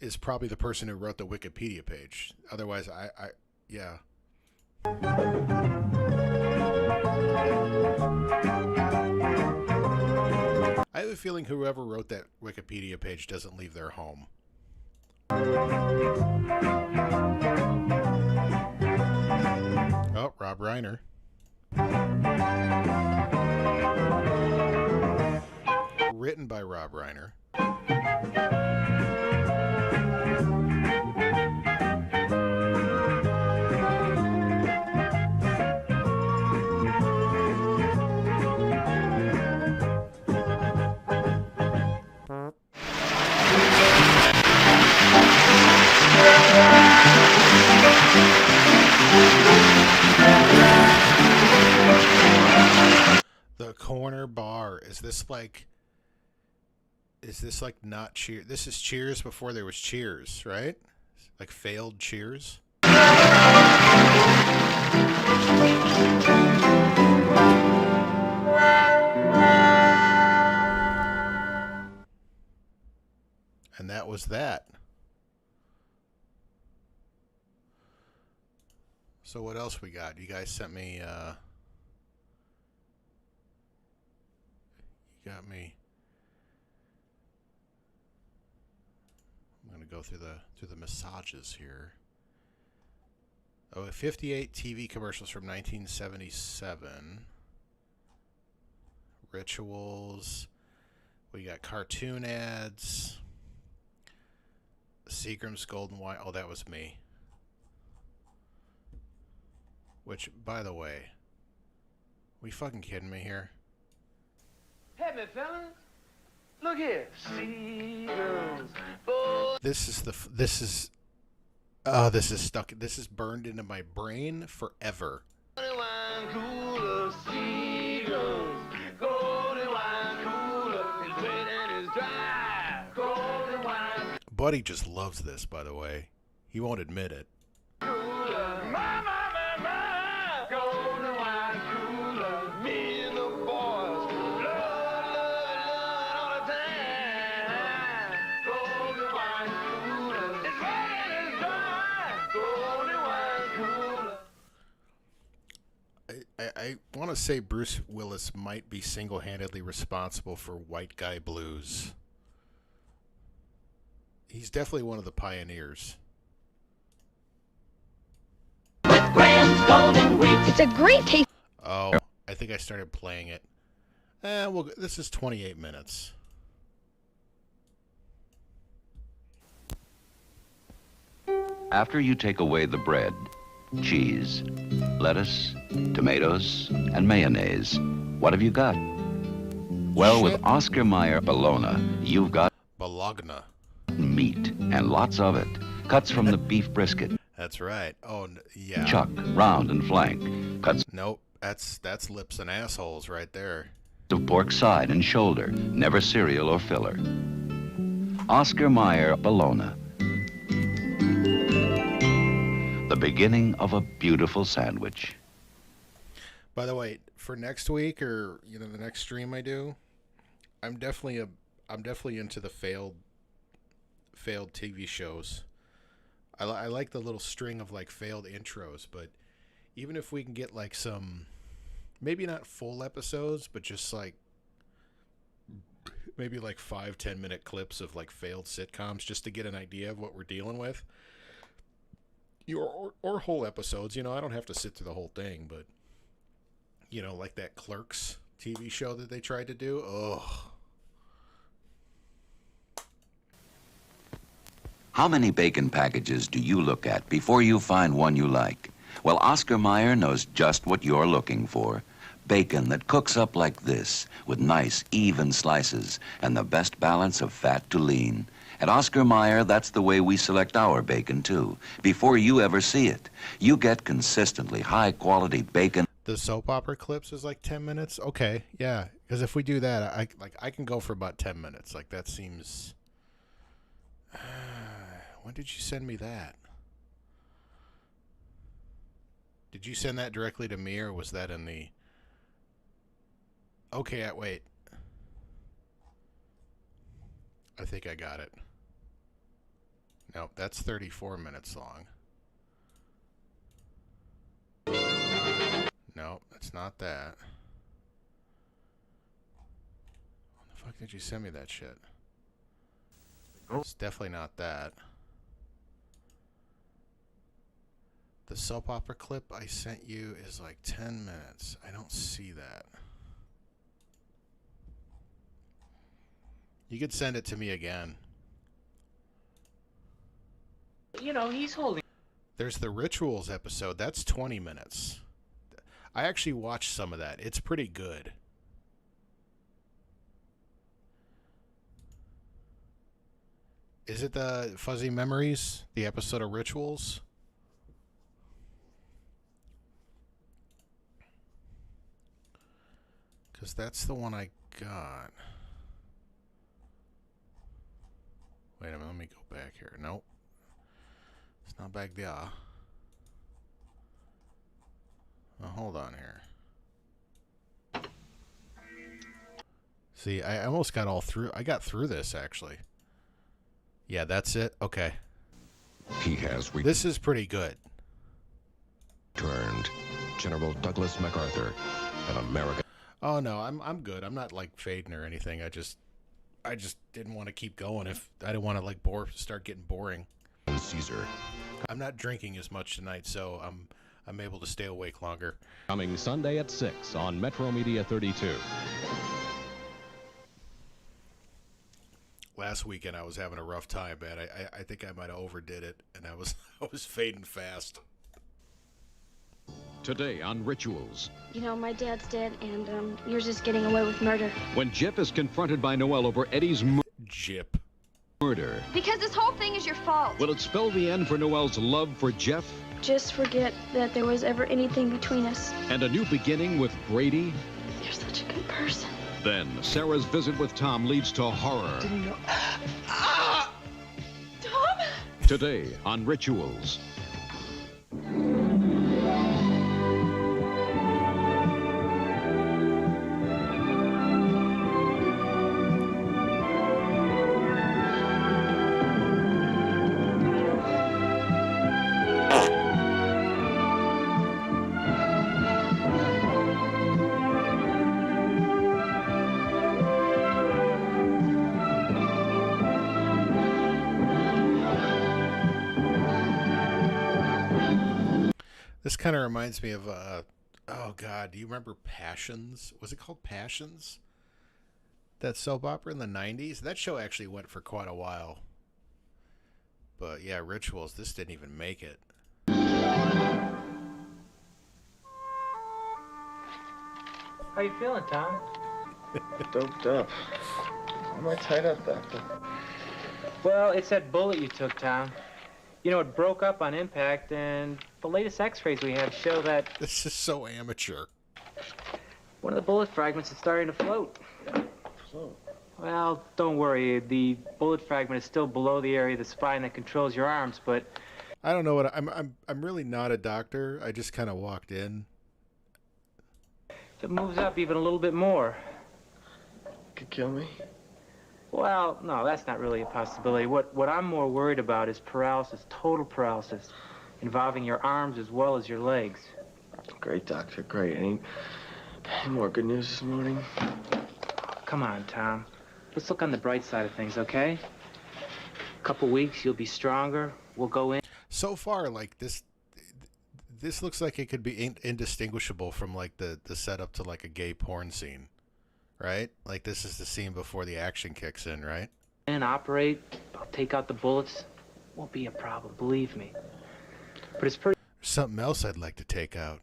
is probably the person who wrote the Wikipedia page. Otherwise, yeah. I have a feeling whoever wrote that Wikipedia page doesn't leave their home. Oh, Rob Reiner. Written by Rob Reiner. The Corner Bar. Is this like not Cheers? This is Cheers before there was Cheers, right? Like failed Cheers. And that was that. So what else we got? You guys sent me you got me. I'm going to go through the massages here. Oh, 58 TV commercials from 1977. Rituals. We got cartoon ads. Seagram's Golden Wine. Oh, that was me. Which, by the way, we fucking kidding me here? Hey, me fellas, look here. Seagulls. This is stuck. This is burned into my brain forever. Golden wine cooler, seagulls. Golden wine cooler, it's wet and it's dry. Golden wine Buddy just loves this, by the way. He won't admit it. cooler. My, golden wine cooler. Me and the boys love all the time. Golden wine cooler. It's wet and it's dry. Golden wine cooler. I want to say Bruce Willis might be single-handedly responsible for White Guy Blues. He's definitely one of the pioneers. It's a great taste. Oh, I think I started playing it. Well, this is 28 minutes. After you take away the bread, cheese, lettuce, tomatoes, and mayonnaise, what have you got? Well, with Oscar Mayer Bologna, you've got Bologna. Meat, and lots of it. Cuts from the beef brisket. That's right. Oh, yeah. Chuck, round and flank. Cuts. Nope. That's lips and assholes right there. Of pork side and shoulder. Never cereal or filler. Oscar Mayer Bologna. The beginning of a beautiful sandwich. By the way, for next week or the next stream I do, I'm definitely into the failed TV shows. I like the little string of like failed intros, but even if we can get like some, maybe not full episodes, but just like maybe like 5-10 minute clips of like failed sitcoms, just to get an idea of what we're dealing with. Or whole episodes, I don't have to sit through the whole thing, but like that Clerks TV show that they tried to do. Ugh. How many bacon packages do you look at before you find one you like? Well, Oscar Mayer knows just what you're looking for. Bacon that cooks up like this, with nice, even slices, and the best balance of fat to lean. At Oscar Mayer, that's the way we select our bacon, too. Before you ever see it, you get consistently high-quality bacon. The soap opera clips is like 10 minutes? Okay, yeah. Because if we do that, I can go for about 10 minutes. Like, that seems... when did you send me that? Did you send that directly to me, or was that in the... Okay, wait. I think I got it. Nope, that's 34 minutes long. Nope, that's not that. When the fuck did you send me that shit? It's definitely not that. The soap opera clip I sent you is like 10 minutes. I don't see that. You could send it to me again. He's holding. There's the Rituals episode. That's 20 minutes. I actually watched some of that. It's pretty good. Is it the Fuzzy Memories? The episode of Rituals? Because that's the one I got. Wait a minute, let me go back here. Nope. It's not back there. Oh, hold on here. See, I almost got all through. I got through this, actually. Yeah, that's it. Okay. He has This is pretty good. returned. General Douglas MacArthur, an American. Oh no, I'm good. I'm not like fading or anything. I just didn't want to keep going if I didn't want to like start getting boring. Caesar. I'm not drinking as much tonight, so I'm able to stay awake longer. Coming Sunday at 6 on Metro Media 32. Last weekend I was having a rough time, man. I think I might have overdid it, and I was fading fast. Today on Rituals. My dad's dead, and yours is getting away with murder. When Jip is confronted by Noel over Eddie's murder. Because this whole thing is your fault. Will it spell the end for Noel's love for Jeff? Just forget that there was ever anything between us. And a new beginning with Brady? You're such a good person. Then Sarah's visit with Tom leads to horror. Didn't know. Tom? Today on Rituals. This kind of reminds me of, oh God, do you remember Passions? Was it called Passions? That soap opera in the 90s? That show actually went for quite a while. But yeah, Rituals, this didn't even make it. How you feeling, Tom? Doped up. Why am I tied up, Doctor? Well, it's that bullet you took, Tom. It broke up on impact, and the latest x-rays we have show that... This is so amateur. One of the bullet fragments is starting to float. Float? Well, don't worry. The bullet fragment is still below the area of the spine that controls your arms, but I don't know what I'm really not a doctor. I just kind of walked in. if it moves up even a little bit more. Could kill me. Well, no, that's not really a possibility. What I'm more worried about is paralysis, total paralysis, involving your arms as well as your legs. Great, doctor, great. Any more good news this morning? Come on, Tom. Let's look on the bright side of things, okay? Couple weeks, you'll be stronger. We'll go in. So far, like this looks like it could be indistinguishable from like the setup to like a gay porn scene, right? Like this is the scene before the action kicks in, right? And operate. I'll take out the bullets. Won't be a problem, believe me. But it's pretty Something else I'd like to take out.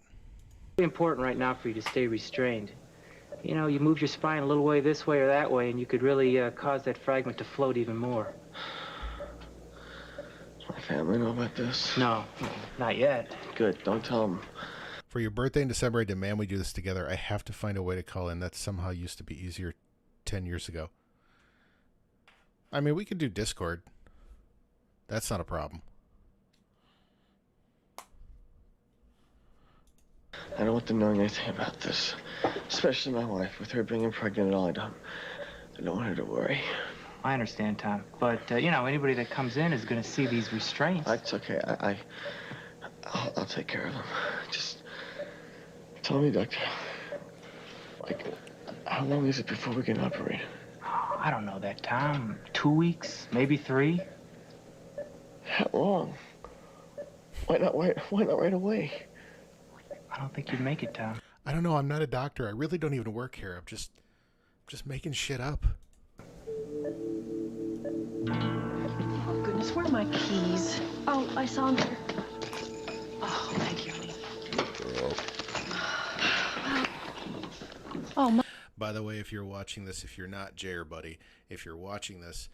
important right now for you to stay restrained. You know, you move your spine a little way this way or that way, and you could really cause that fragment to float even more. Does my family know about this? No, not yet. Good, don't tell them. For your birthday in December, I demand we do this together. I have to find a way to call in. That somehow used to be easier 10 years ago. I mean, we could do Discord. That's not a problem. I don't want them knowing anything about this. Especially my wife. With her being pregnant and all, I don't want her to worry. I understand, Tom. But, you know, anybody that comes in is going to see these restraints. It's okay. I'll take care of them. Just tell me, doctor. Like, how long is it before we can operate? Oh, I don't know that, Tom. 2 weeks, maybe 3. How long? Why not right away? I don't think you'd make it, Tom. I don't know. I'm not a doctor. I really don't even work here. I'm just making shit up. Oh, goodness, where are my keys? Oh, I saw them here. Oh, thank you, honey. Oh, my. By the way, if you're watching this, if you're not Jay or Buddy, if you're watching this,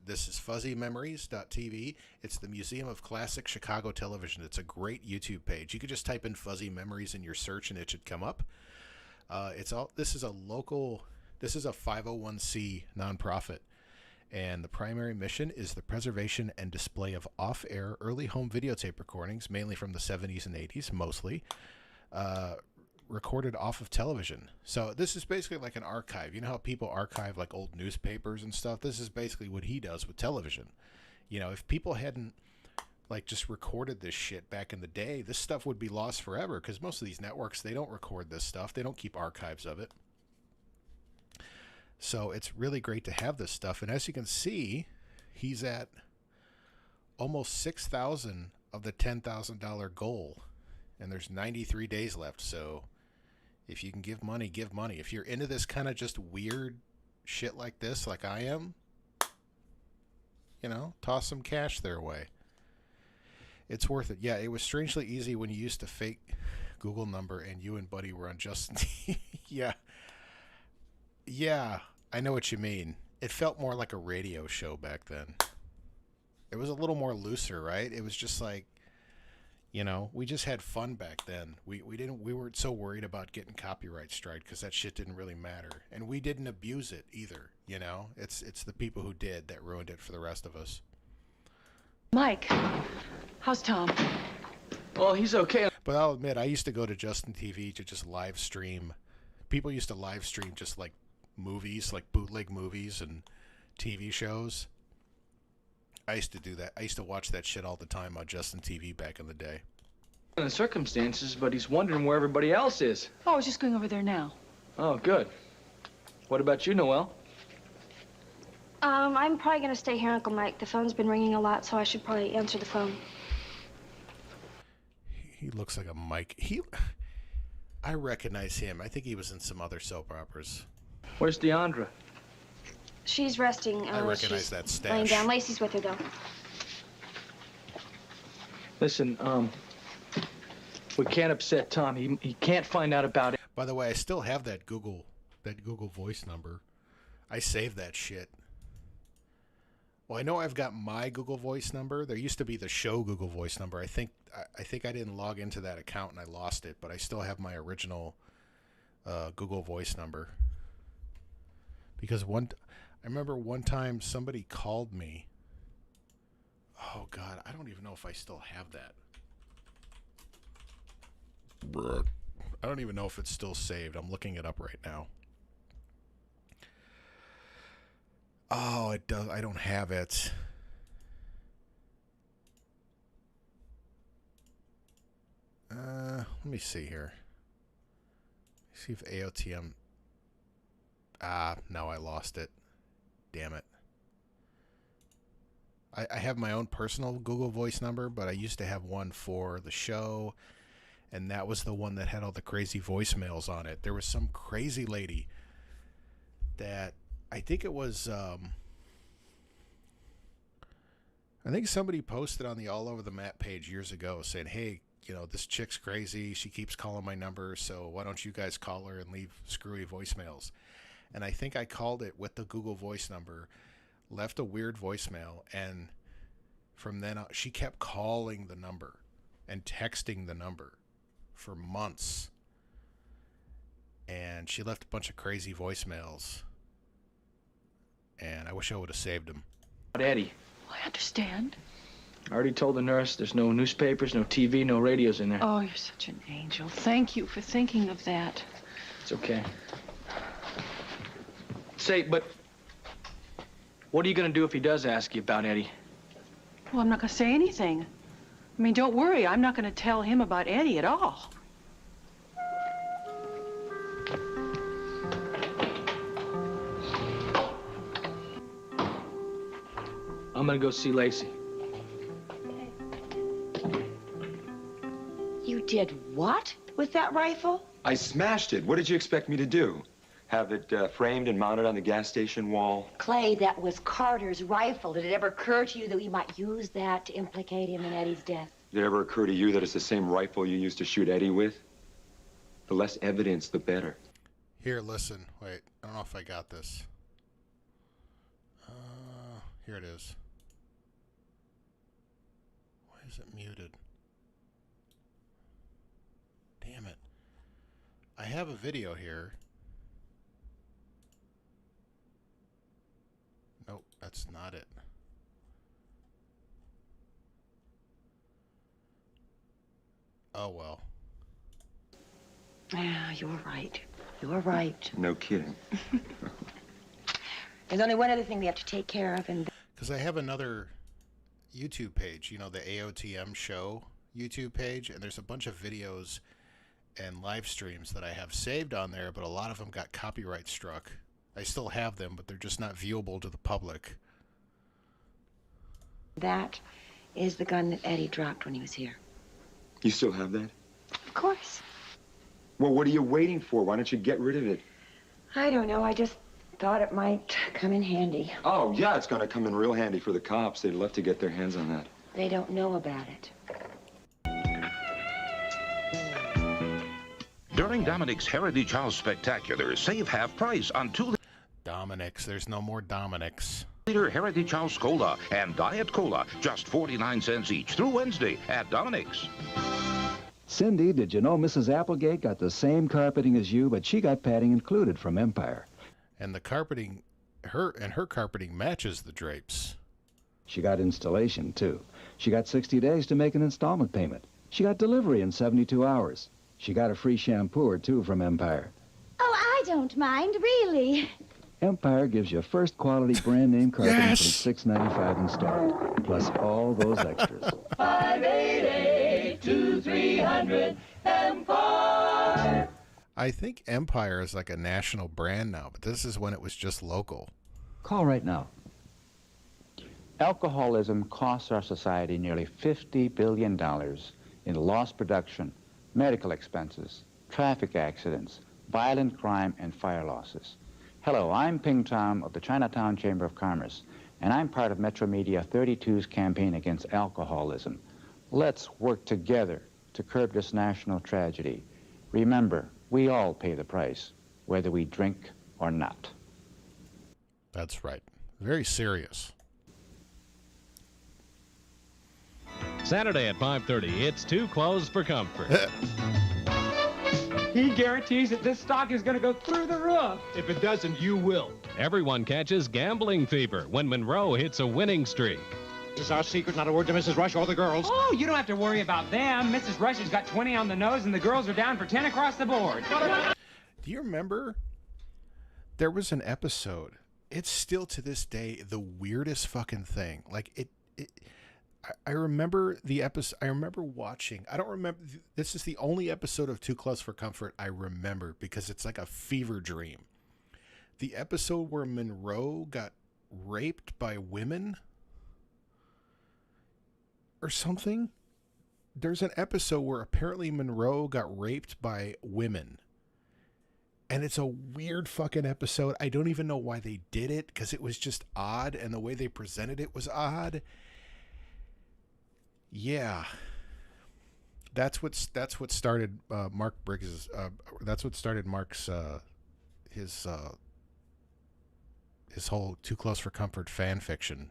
this is fuzzymemories.tv. It's the Museum of Classic Chicago Television. It's a great YouTube page. You could just type in Fuzzy Memories in your search and it should come up. This is a 501c nonprofit, and the primary mission is the preservation and display of off-air early home videotape recordings, mainly from the 70s and 80s, mostly, recorded off of television. So this is basically like an archive. You know how people archive like old newspapers and stuff? This is basically what he does with television. You know, if people hadn't like just recorded this shit back in the day, this stuff would be lost forever, because most of these networks, they don't record this stuff. They don't keep archives of it. So it's really great to have this stuff. And as you can see, he's at almost 6,000 of the $10,000 goal. And there's 93 days left. So if you can give money, give money. If you're into this kind of just weird shit like this, like I am, you know, toss some cash their way. It's worth it. Yeah, it was strangely easy when you used to fake Google number and you and Buddy were on Justin TV. Yeah, I know what you mean. It felt more like a radio show back then. It was a little more looser, right? It was just like, you know, we just had fun back then. We weren't so worried about getting copyright strike because that shit didn't really matter, and we didn't abuse it either. You know, it's the people who did that ruined it for the rest of us. Mike, how's Tom? Oh, he's okay. But I'll admit, I used to go to Justin TV to just live stream. People used to live stream just like movies, like bootleg movies and TV shows. I used to do that. I used to watch that shit all the time on Justin TV back in the day. In the circumstances, but he's wondering where everybody else is. Oh, I was just going over there now. Oh, good. What about you, Noelle? I'm probably gonna stay here, Uncle Mike. The phone's been ringing a lot, so I should probably answer the phone. He looks like a Mike. I recognize him. I think he was in some other soap operas. Where's Deandra? She's resting. I recognize she's that stash. laying down. Lacey's with her, though. Listen, we can't upset Tom. He can't find out about it. By the way, I still have that Google Voice number. I saved that shit. Well, I know I've got my Google Voice number. There used to be the show Google Voice number. I think I didn't log into that account and I lost it, but I still have my original Google Voice number. Because I remember one time somebody called me. Oh, God, I don't even know if I still have that. I don't even know if it's still saved. I'm looking it up right now. Oh, it does. I don't have it. Let me see here. See if AOTM. No, I lost it. Damn it. I have my own personal Google Voice number, but I used to have one for the show, and that was the one that had all the crazy voicemails on it. There was some crazy lady that I think it was. I think somebody posted on the All Over the Map page years ago saying, "Hey, this chick's crazy. She keeps calling my number, so why don't you guys call her and leave screwy voicemails?" And I think I called it with the Google Voice number, left a weird voicemail, and from then on, she kept calling the number and texting the number for months. And she left a bunch of crazy voicemails. And I wish I would have saved them. Eddie. I understand. I already told the nurse there's no newspapers, no TV, no radios in there. Oh, you're such an angel. Thank you for thinking of that. It's okay. Say, but what are you going to do if he does ask you about Eddie? Well, I'm not going to say anything. I mean, don't worry. I'm not going to tell him about Eddie at all. I'm going to go see Lacey. You did what with that rifle? I smashed it. What did you expect me to do? Have it framed and mounted on the gas station wall? Clay, that was Carter's rifle. Did it ever occur to you that we might use that to implicate him in Eddie's death? Did it ever occur to you that it's the same rifle you used to shoot Eddie with? The less evidence, the better. Here, listen. Wait, I don't know if I got this. Here it is. Why is it muted? Damn it. I have a video here. Nope, that's not it. Oh, well. Yeah, you're right. You're right. No kidding. There's only one other thing we have to take care of, and... Because I have another YouTube page, the AOTM show YouTube page, and there's a bunch of videos and live streams that I have saved on there, but a lot of them got copyright struck. I still have them, but they're just not viewable to the public. that is the gun that Eddie dropped when he was here. You still have that? Of course. Well, what are you waiting for? Why don't you get rid of it? I don't know. I just thought it might come in handy. Oh, yeah, it's going to come in real handy for the cops. They'd love to get their hands on that. They don't know about it. During Dominic's Heritage House Spectacular, save half price on 2 Dominic's. There's no more Dominic's. liter Heritage House Cola and Diet Cola, just 49 cents each through Wednesday at Dominic's. Cindy, did you know Mrs. Applegate got the same carpeting as you, but she got padding included from Empire? And the carpeting, her carpeting matches the drapes. She got installation, too. She got 60 days to make an installment payment. She got delivery in 72 hours. She got a free shampooer, too, from Empire. Oh, I don't mind, really. Empire gives you first quality brand name carpeting for $6.95 installed, plus all those extras. 588-2300 Empire. I think Empire is like a national brand now, but this is when it was just local. Call right now. Alcoholism costs our society nearly $50 billion in lost production, medical expenses, traffic accidents, violent crime, and fire losses. Hello, I'm Ping Tom of the Chinatown Chamber of Commerce, and I'm part of Metro Media 32's campaign against alcoholism. Let's work together to curb this national tragedy. Remember, we all pay the price, whether we drink or not. That's right. Very serious. Saturday at 5:30, it's Too Close for Comfort. He guarantees that this stock is going to go through the roof. If it doesn't, you will. Everyone catches gambling fever when Monroe hits a winning streak. This is our secret, not a word to Mrs. Rush or the girls. Oh, you don't have to worry about them. Mrs. Rush has got 20 on the nose, and the girls are down for 10 across the board. Do you remember? There was an episode. It's still to this day the weirdest fucking thing. Like I remember the episode. I remember watching. I don't remember. This is the only episode of Too Close for Comfort I remember because it's like a fever dream. The episode where Monroe got raped by women or something. There's an episode where apparently Monroe got raped by women. And it's a weird fucking episode. I don't even know why they did it because it was just odd and the way they presented it was odd. Yeah. That's what started Mark Briggs's that's what started Mark's his whole Too Close for Comfort fan fiction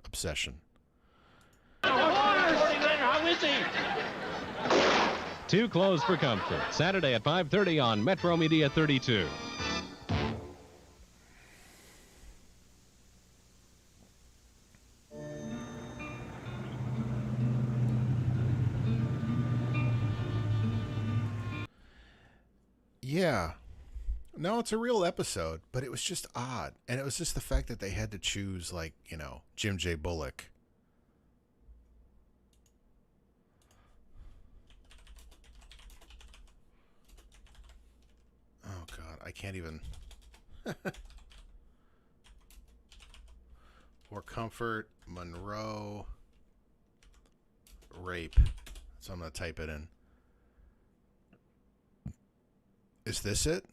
obsession. How is he? Too Close for Comfort, Saturday at 5:30 on Metro Media 32. Yeah. No, it's a real episode, but it was just odd. And it was just the fact that they had to choose, like, you know, Jim J. Bullock. Oh, God, I can't even. For Comfort, Monroe, rape. So I'm going to type it in. Is this it?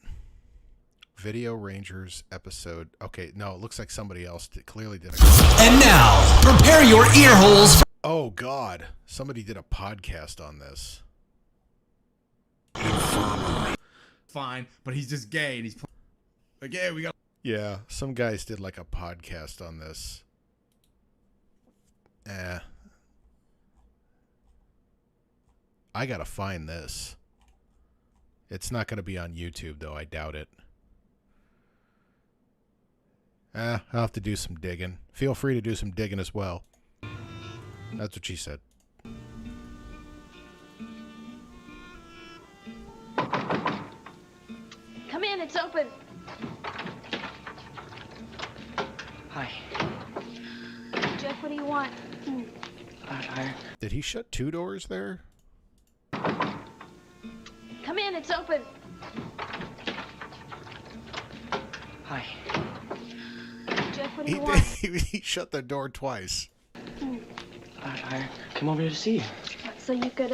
Video Rangers episode. Okay, no, it looks like somebody else clearly did a... And now, prepare your ear holes. Oh, God. Somebody did a podcast on this. Fine, but he's just gay and he's like, yeah, we got. Yeah, some guys did like a podcast on this. I gotta find this. It's not gonna be on YouTube though, I doubt it. I'll have to do some digging. Feel free to do some digging as well. That's what she said. Come in, it's open. Hi. Jeff, what do you want? Did he shut two doors there? Come in, it's open. Hi. Jeff, what do you He want? he shut the door twice. I come over here to see you. So you could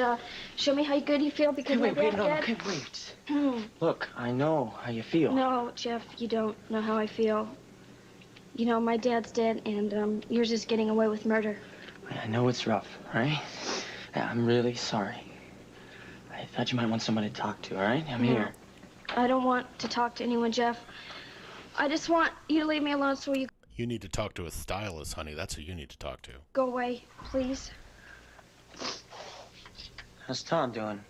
show me how good you feel because Wait, my dad's no, dead? okay, wait. Look, I know how you feel. No, Jeff, you don't know how I feel. You know, my dad's dead, and you're just getting away with murder. I know it's rough, all right? I'm really sorry. I thought you might want somebody to talk to, all right? I'm here. I don't want to talk to anyone, Jeff. I just want you to leave me alone so you You need to talk to a stylist, honey. That's who you need to talk to. go away, please. How's Tom doing?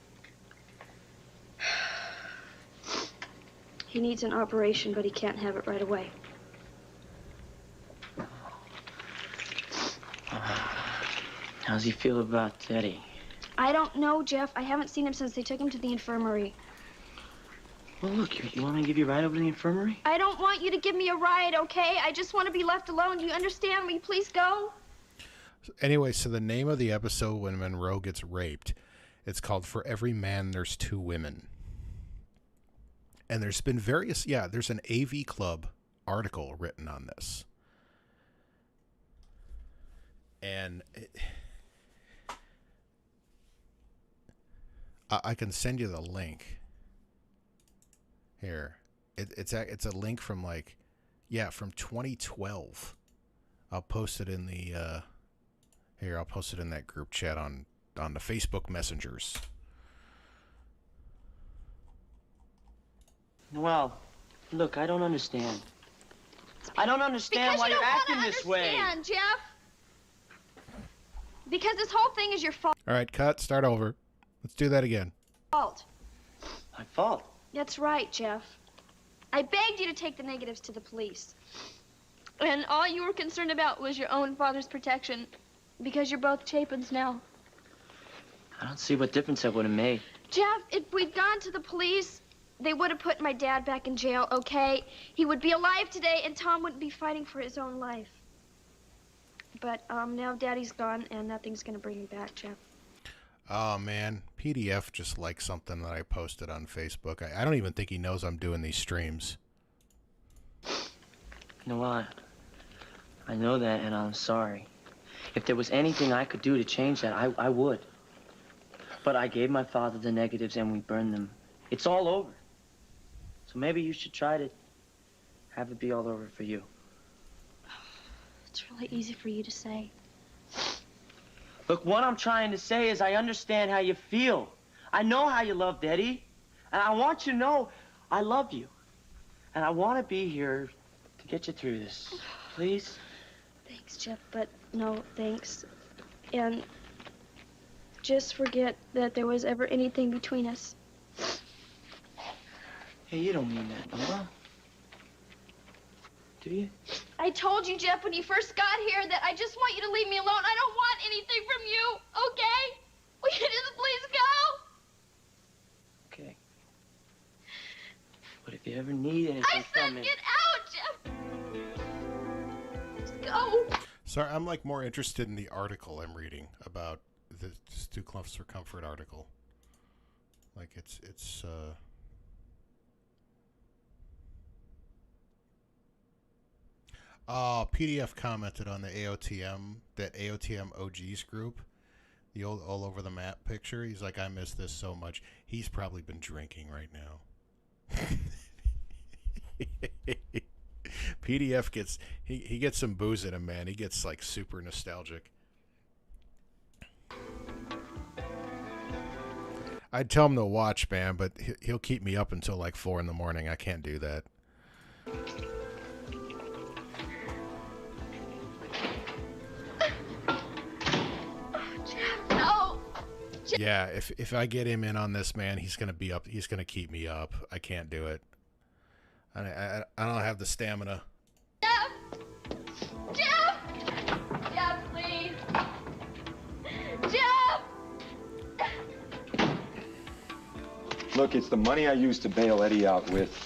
He needs an operation, but he can't have it right away. How's he feel about Eddie? I don't know, Jeff. I haven't seen him since they took him to the infirmary. Well, look, you want me to give you a ride over to the infirmary? I don't want you to give me a ride, okay? I just want to be left alone. Do you understand? Will you please go? Anyway, so the name of the episode when Monroe gets raped, it's called For Every Man, There's Two Women. And there's been various, there's an AV Club article written on this. And I can send you the link. Here. It's a link from from 2012. I'll post it in the I'll post it in that group chat on the Facebook messengers. Well, look, I don't understand. I don't understand why you're acting this way. Understand, Jeff. Because this whole thing is your fault. All right, cut. Start over. Let's do that again. My fault. That's right, Jeff. I begged you to take the negatives to the police. And all you were concerned about was your own father's protection, because you're both Chapins now. I don't see what difference that would have made. Jeff, if we'd gone to the police, they would have put my dad back in jail, okay? He would be alive today, and Tom wouldn't be fighting for his own life. But now Daddy's gone, and nothing's gonna bring him back, Jeff. Oh, man. PDF just liked something that I posted on Facebook. I don't even think he knows I'm doing these streams. You know what? I know that, and I'm sorry. If there was anything I could do to change that, I would. But I gave my father the negatives, and we burned them. It's all over. So maybe you should try to have it be all over for you. It's really easy for you to say. Look, what I'm trying to say is I understand how you feel. I know how you loved Eddie. And I want you to know I love you. And I want to be here to get you through this. Please? Thanks, Jeff, but no thanks. And just forget that there was ever anything between us. Hey, you don't mean that, Noah. Do you? I told you, Jeff, when you first got here that I just want you to leave me alone. I don't want anything from you, okay? Will you just please go? Okay. But if you ever need anything I from said me... get out, Jeff! Just go. Sorry, I'm like more interested in the article I'm reading about the Stu Clumps for Comfort article. Like it's PDF commented on the AOTM, that AOTM OGs group, the old all over the map picture. He's like, I miss this so much. He's probably been drinking right now. PDF gets he gets some booze in him, man. He gets like super nostalgic. I'd tell him to watch, man, but he'll keep me up until like 4 in the morning. I can't do that. No. Yeah, if I get him in on this, man, he's gonna be up. He's gonna keep me up. I can't do it. I don't have the stamina. Jeff! Jeff! Jeff, please! Jeff! Look, it's the money I used to bail Eddie out with.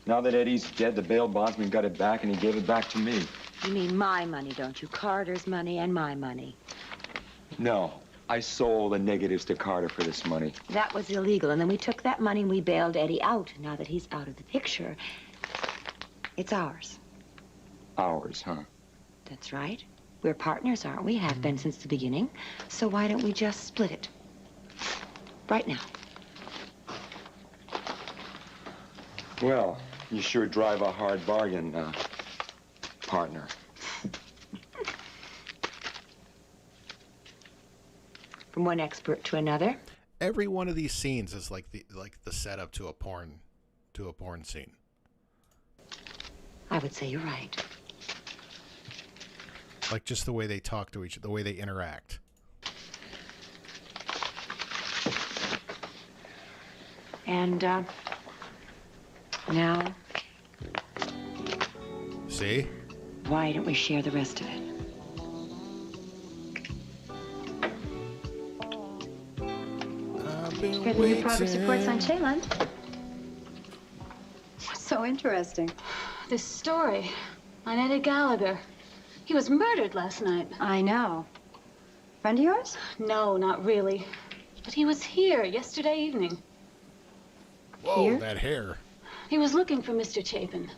Now that Eddie's dead, the bail bondsman got it back, and he gave it back to me. You mean my money, don't you? Carter's money and my money. No, I sold the negatives to Carter for this money. That was illegal, and then we took that money and we bailed Eddie out. Now that he's out of the picture, it's ours. Ours, huh? That's right. We're partners, aren't we? Have been since the beginning. So why don't we just split it? Right now. Well, you sure drive a hard bargain, partner. From one expert to another. Every one of these scenes is like the setup to a porn scene. I would say you're right. Like just the way they talk to each other, the way they interact. And now, see? Why don't we share the rest of it? Good new progress reports on Shayland. What's so interesting? This story on Eddie Gallagher. He was murdered last night. I know. Friend of yours? No, not really. But he was here yesterday evening. Whoa, Here? that hair. He was looking for Mr. Chapin.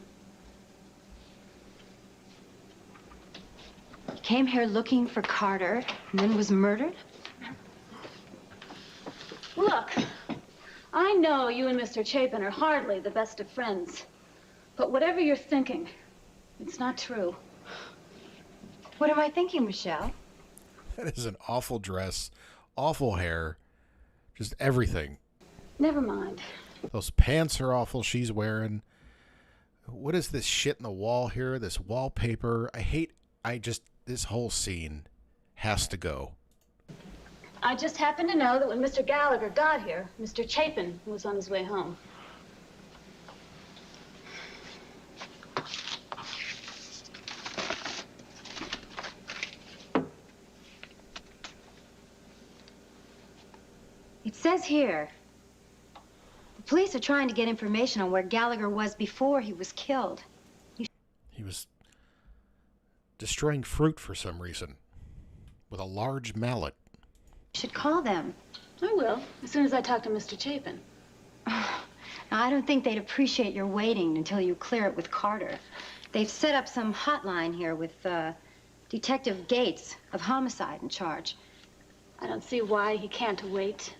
He came here looking for Carter and then was murdered? Look, I know you and Mr. Chapin are hardly the best of friends. But whatever you're thinking, it's not true. What am I thinking, Michelle? That is an awful dress, awful hair, just everything. Never mind. Those pants are awful she's wearing. What is this shit in the wall here? This wallpaper. This whole scene has to go. I just happened to know that when Mr. Gallagher got here, Mr. Chapin was on his way home. It says here, the police are trying to get information on where Gallagher was before he was killed. He was destroying fruit for some reason with a large mallet. You should call them. I will, as soon as I talk to Mr. Chapin. Now, I don't think they'd appreciate your waiting until you clear it with Carter. They've set up some hotline here with Detective Gates of Homicide in charge. I don't see why he can't wait.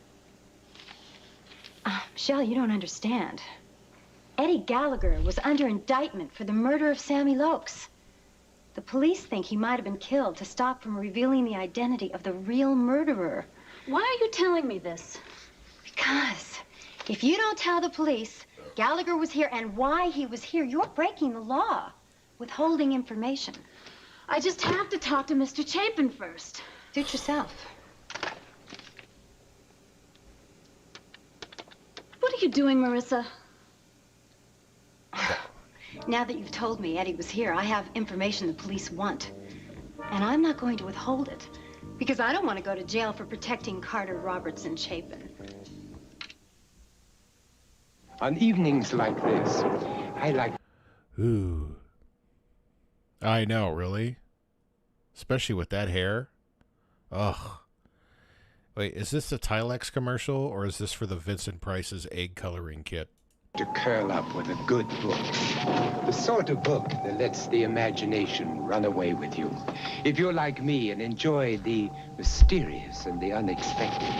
Michelle, you don't understand. Eddie Gallagher was under indictment for the murder of Sammy Lokes. The police think he might have been killed to stop from revealing the identity of the real murderer. Why are you telling me this? Because if you don't tell the police Gallagher was here and why he was here, you're breaking the law, withholding information. I just have to talk to Mr. Chapin first. Do it yourself. What are you doing, Marissa? Now that you've told me Eddie was here, I have information the police want. And I'm not going to withhold it, because I don't want to go to jail for protecting Carter, Roberts, and Chapin. On evenings like this, I like... Ooh. I know, really? Especially with that hair. Ugh. Wait, is this the Tilex commercial, or is this for the Vincent Price's egg coloring kit? to curl up with a good book. The sort of book that lets the imagination run away with you. If you're like me and enjoy the mysterious and the unexpected,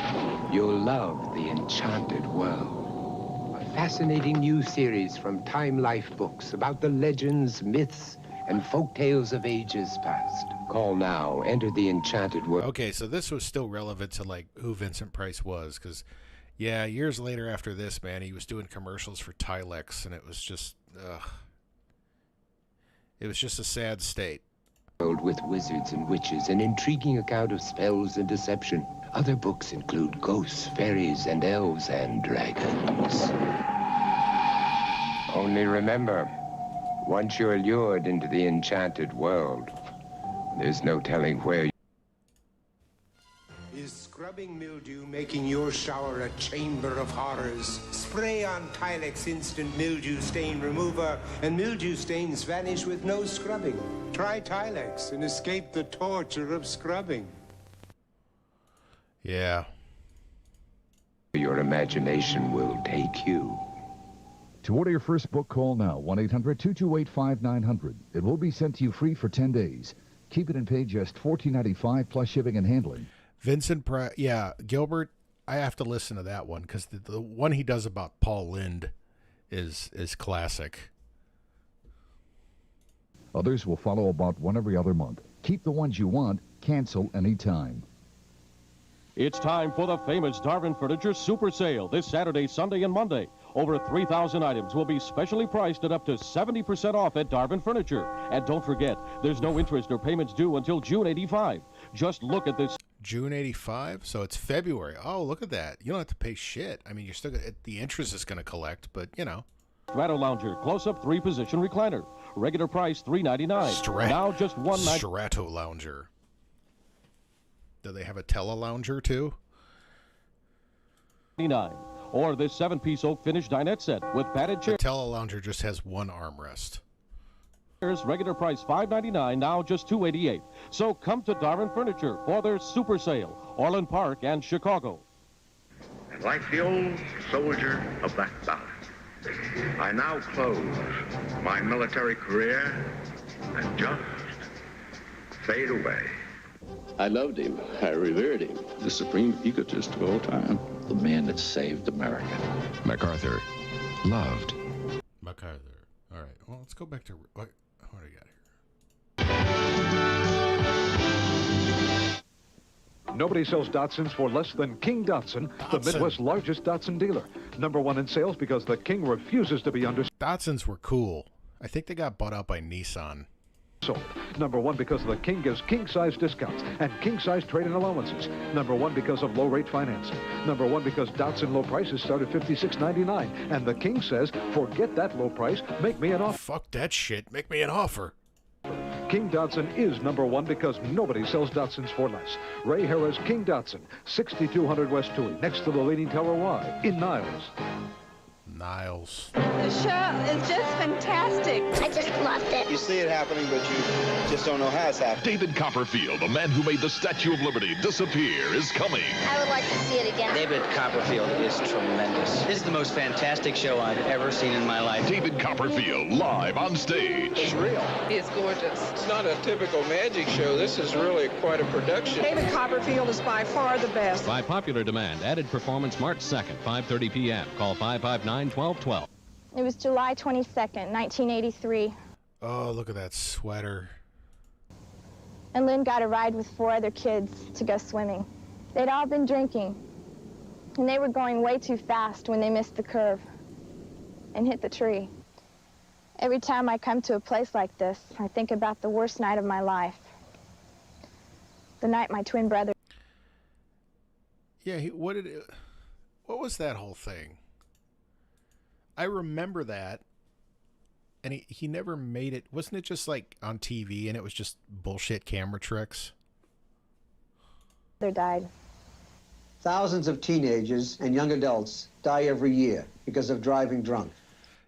you'll love The Enchanted World. A fascinating new series from Time Life Books about the legends, myths, and folk tales of ages past. Call now. Enter The Enchanted World. Okay, so this was still relevant to, like, who Vincent Price was, because... yeah, years later after this, man, he was doing commercials for Tilex, and it was just, it was just a sad state. With wizards and witches, an intriguing account of spells and deception. Other books include ghosts, fairies, and elves, and dragons. Only remember, once you're lured into the enchanted world, there's no telling where you... Is scrubbing mildew making your shower a chamber of horrors? Spray on Tilex Instant Mildew Stain Remover, and mildew stains vanish with no scrubbing. Try Tilex and escape the torture of scrubbing. Yeah. Your imagination will take you. To order your first book, call now, 1-800-228-5900. It will be sent to you free for 10 days. Keep it and pay just $14.95 plus shipping and handling. Vincent Price, yeah, Gilbert, I have to listen to that one, because the one he does about Paul Lynde is classic. Others will follow about one every other month. Keep the ones you want, cancel anytime. It's time for the famous Darwin Furniture Super Sale this Saturday, Sunday, and Monday. Over 3,000 items will be specially priced at up to 70% off at Darwin Furniture. And don't forget, there's no interest or payments due until June 85. Just look at this. June 85, so it's February. Oh, look at that. You don't have to pay shit. I mean, you're still the interest is going to collect, but you know. Strato Lounger, close-up 3-position recliner. Regular price $399. Now just $199. Strato Lounger. Do they have a Tele Lounger too? Or this 7-piece oak finish dinette set with padded chairs. The Tele Lounger just has one armrest. Regular price $599, now just $288. So come to Darwin Furniture for their super sale, Orland Park and Chicago. And like the old soldier of that battle, I now close my military career and just fade away. I loved him. I revered him. The supreme egotist of all time. The man that saved America. MacArthur. Loved. MacArthur. All right. Well, let's go back to... What do we got here? Nobody sells Datsuns for less than King Datsun, the Midwest's largest Datsun dealer. #1 in sales because the King refuses to be undersold. Datsuns were cool. I think they got bought out by Nissan. sold. Number one because the King gives king-size discounts and king-size trade-in allowances. Number one because of low-rate financing. Number one because Datsun low prices start at $56.99. And the King says, forget that low price, make me an offer. Fuck that shit, make me an offer. King Datsun is number one because nobody sells Datsuns for less. Ray Harrah's King Datsun, 6200 West Toohey, next to the Leaning Tower Y, in Niles. Niles. The show is just fantastic. I just loved it. You see it happening, but you just don't know how it's happening. David Copperfield, the man who made the Statue of Liberty disappear, is coming. I would like to see it again. David Copperfield is tremendous. This is the most fantastic show I've ever seen in my life. David Copperfield, live on stage. It's real. It's gorgeous. It's not a typical magic show. This is really quite a production. David Copperfield is by far the best. By popular demand, added performance March 2nd, 5:30 p.m. Call 559-1212. It was July 22nd, 1983. Oh, look at that sweater. And Lynn got a ride with 4 other kids to go swimming. They'd all been drinking, and they were going way too fast when they missed the curve and hit the tree. Every time I come to a place like this, I think about the worst night of my life. The night my twin brother... Yeah, what was that whole thing? I remember that, and he never made it. Wasn't it just like on TV and it was just bullshit camera tricks? They died. Thousands of teenagers and young adults die every year because of driving drunk.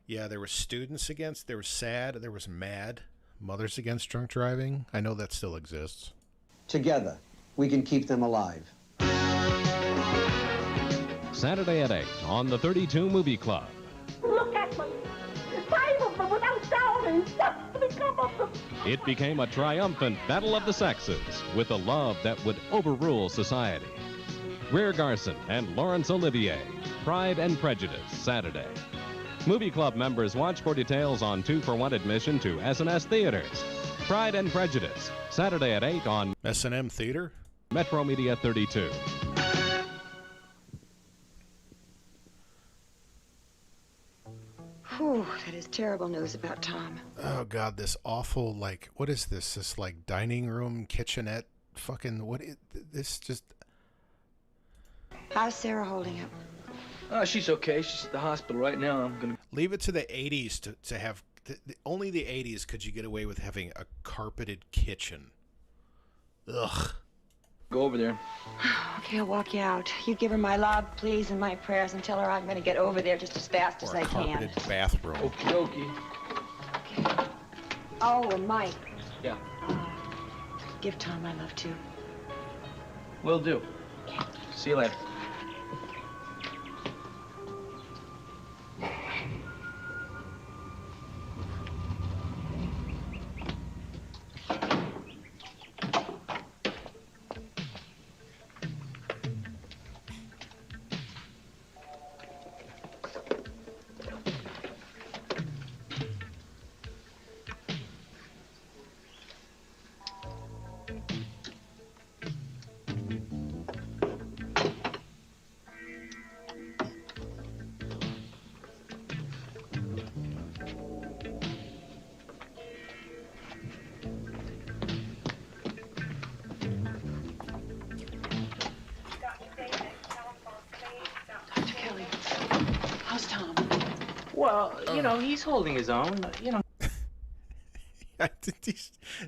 Yeah, there were students against, there was SAD, there was MAD, Mothers Against Drunk Driving. I know that still exists. Together, we can keep them alive. Saturday at 8 on the 32 Movie Club. Look at them. 5 of them without sound just to become of them. It became a triumphant battle of the sexes with a love that would overrule society. Greer Garson and Laurence Olivier, Pride and Prejudice, Saturday. Movie Club members watch for details on 2-for-1 admission to S&S Theaters. Pride and Prejudice, Saturday at 8 on S&M Theater, Metro Media 32. Whew, that is terrible news about Tom. Oh, God, this awful, like, what is this? This, like, dining room, kitchenette, fucking, what is this just... How's Sarah holding up? She's okay. She's at the hospital right now. I'm gonna... Leave it to the 80s to have... only the 80s could you get away with having a carpeted kitchen. Ugh. Go over there. Okay, I'll walk you out. You give her my love, please, and my prayers, and tell her I'm going to get over there just as fast as I can. Carpeted bathroom. Okie dokie. Okay. Oh, and Mike. Yeah. Give Tom my love, too. Will do. Okay. See you later. Well, you know, he's holding his own, you know.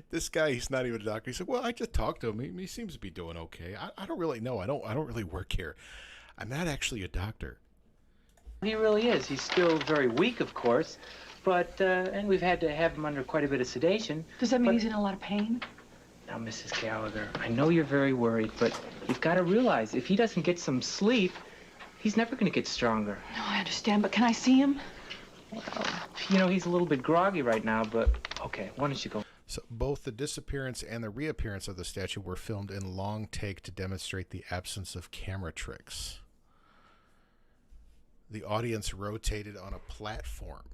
This guy, he's not even a doctor. He said, well, I just talked to him. He seems to be doing okay. I don't really know. I don't really work here. I'm not actually a doctor. He really is. He's still very weak, of course, but, and we've had to have him under quite a bit of sedation. Does that mean he's in a lot of pain? Now, Mrs. Gallagher, I know you're very worried, but you've got to realize if he doesn't get some sleep, he's never going to get stronger. No, I understand, but can I see him? Well, you know, he's a little bit groggy right now, but okay, why don't you go? So both the disappearance and the reappearance of the statue were filmed in long take to demonstrate the absence of camera tricks. The audience rotated on a platform.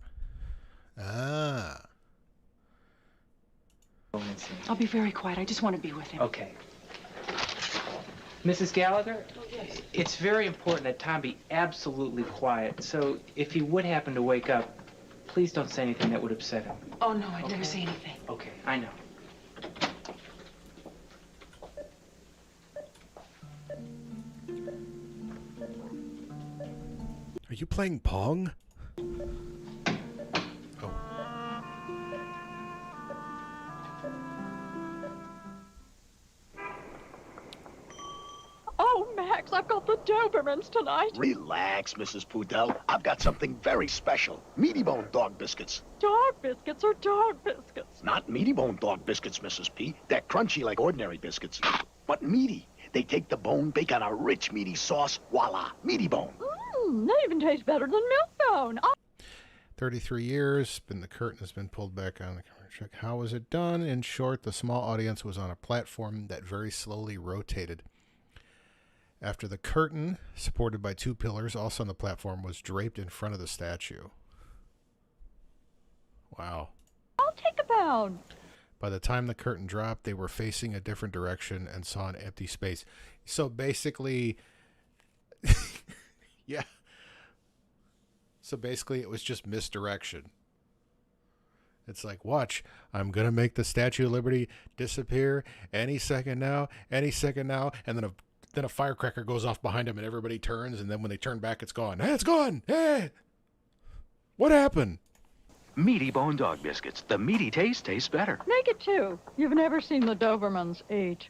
Ah. I'll be very quiet. I just want to be with him. Okay. Mrs. Gallagher, it's very important that Tom be absolutely quiet. So if he would happen to wake up, please don't say anything that would upset him. Oh, no, I'd never say anything. Okay, I know. you playing Pong? Oh. Oh, Max, I've got the Dobermans tonight. Relax, Mrs. Pudell. I've got something very special. Meaty Bone dog biscuits. Dog biscuits are dog biscuits. Not Meaty Bone dog biscuits, Mrs. P. They're crunchy like ordinary biscuits, but meaty. They take the bone, bake on a rich meaty sauce. Voila, Meaty Bone. They even taste better than milk bone. 33 years, the curtain has been pulled back on the camera. Check. How was it done? In short, the small audience was on a platform that very slowly rotated. After the curtain, supported by two pillars, also on the platform, was draped in front of the statue. Wow. I'll take a pound. By the time the curtain dropped, they were facing a different direction and saw an empty space. So basically, yeah. So basically, it was just misdirection. It's like, watch, I'm going to make the Statue of Liberty disappear any second now, and then a firecracker goes off behind him and everybody turns, and then when they turn back, it's gone. Hey, it's gone! Hey! What happened? Meaty Bone dog biscuits. The meaty taste tastes better. Make it two. You've never seen the Dobermans eat.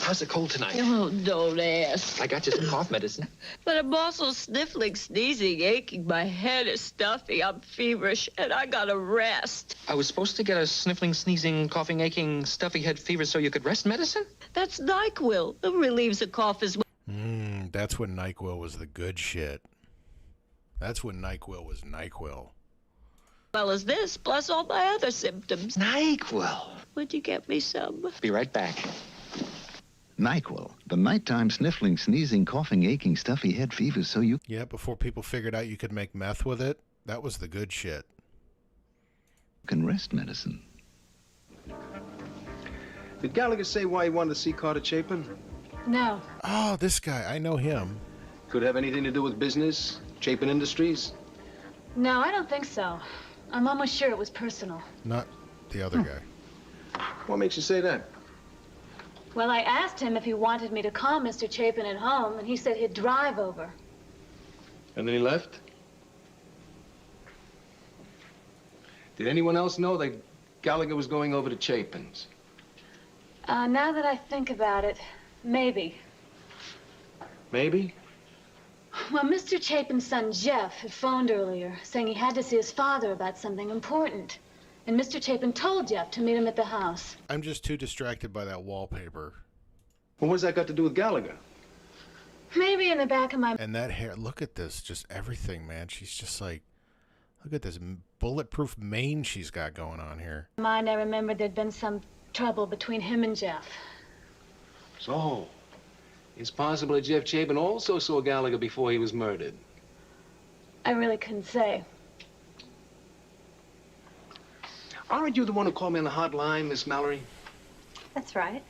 How's it cold tonight? Oh, don't ask. I got you some cough medicine. But I'm also sniffling, sneezing, aching. My head is stuffy. I'm feverish, and I gotta rest. I was supposed to get a sniffling, sneezing, coughing, aching, stuffy head fever so you could rest medicine? That's NyQuil. It relieves the cough as well. That's when NyQuil was the good shit. That's when NyQuil was NyQuil. Well as this, plus all my other symptoms. NyQuil. Would you get me some? Be right back. NyQuil, the nighttime sniffling, sneezing, coughing, aching, stuffy head fever so you... Yeah, before people figured out you could make meth with it, that was the good shit. ...can rest medicine. Did Gallagher say why he wanted to see Carter Chapin? No. Oh, this guy, I know him. Could have anything to do with business? Chapin Industries? No, I don't think so. I'm almost sure it was personal. Not the other guy. What makes you say that? Well, I asked him if he wanted me to call Mr. Chapin at home, and he said he'd drive over. And then he left? Did anyone else know that Gallagher was going over to Chapin's? Now that I think about it, maybe. Maybe? Well, Mr. Chapin's son, Jeff, had phoned earlier, saying he had to see his father about something important. And Mr. Chapin told Jeff to meet him at the house. I'm just too distracted by that wallpaper. Well, what's that got to do with Gallagher? Maybe in the back of my... And that hair, look at this, just everything, man. She's just like, look at this bulletproof mane she's got going on here. mind, I remembered there'd been some trouble between him and Jeff. So, it's possible that Jeff Chapin also saw Gallagher before he was murdered. I really couldn't say. Aren't you the one who called me on the hotline, Miss Mallory? That's right.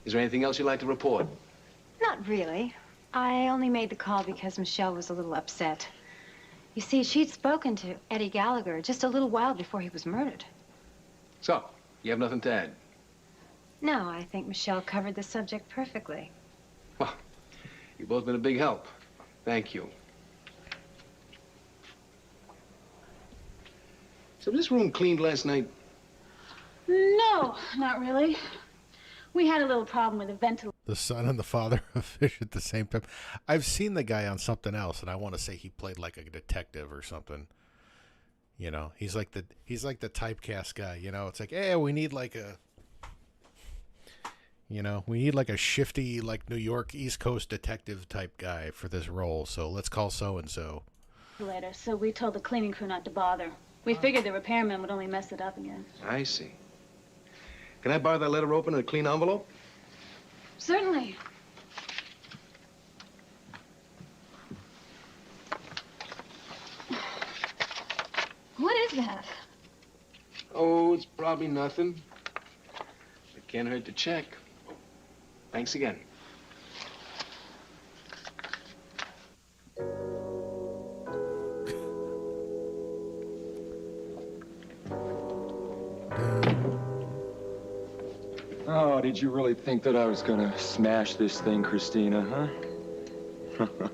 Is there anything else you'd like to report? Not really. I only made the call because Michelle was a little upset. You see, she'd spoken to Eddie Gallagher just a little while before he was murdered. So, you have nothing to add? No, I think Michelle covered the subject perfectly. Well, you've both been a big help. Thank you. So was this room cleaned last night? No, not really. We had a little problem with the ventilator. The son and the father of Fish at the same time. I've seen the guy on something else, and I want to say he played like a detective or something. You know, he's like the typecast guy. You know, it's like, hey, we need like a, shifty like New York East Coast detective type guy for this role. So let's call so and so. So we told the cleaning crew not to bother. We figured the repairman would only mess it up again. I see. Can I borrow that letter opener and a clean envelope? Certainly. What is that? Oh, it's probably nothing. It can't hurt to check. Thanks again. Oh, did you really think that I was gonna smash this thing, Christina, huh?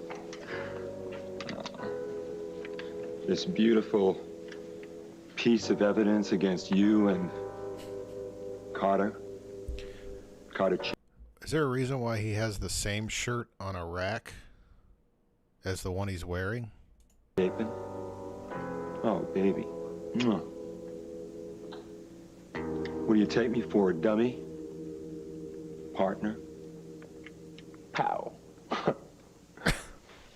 this beautiful piece of evidence against you and Carter. Is there a reason why he has the same shirt on a rack as the one he's wearing? Chapin? Oh, baby. Mwah. What do you take me for, a dummy? Partner? Pow.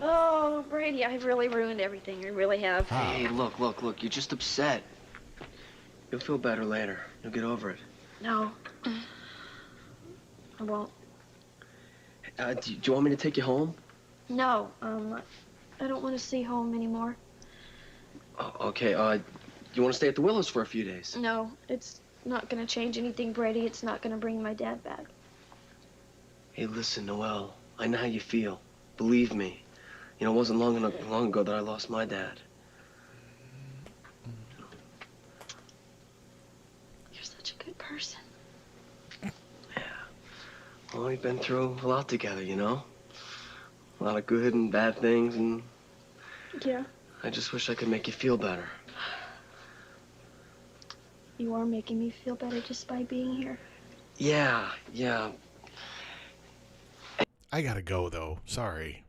Oh, Brady, I've really ruined everything. I really have. Hey, look. You're just upset. You'll feel better later. You'll get over it. No. I won't. Do you want me to take you home? No, I don't want to see home anymore. Oh, okay, you want to stay at the Willows for a few days? No, it's not going to change anything, Brady. It's not going to bring my dad back. Hey, listen, Noelle. I know how you feel. Believe me. You know, it wasn't long ago that I lost my dad. You're such a good person. Well, we've been through a lot together, you know? A lot of good and bad things, and Yeah, I just wish I could make you feel better. you are making me feel better just by being here. Yeah. I gotta go, though. Sorry.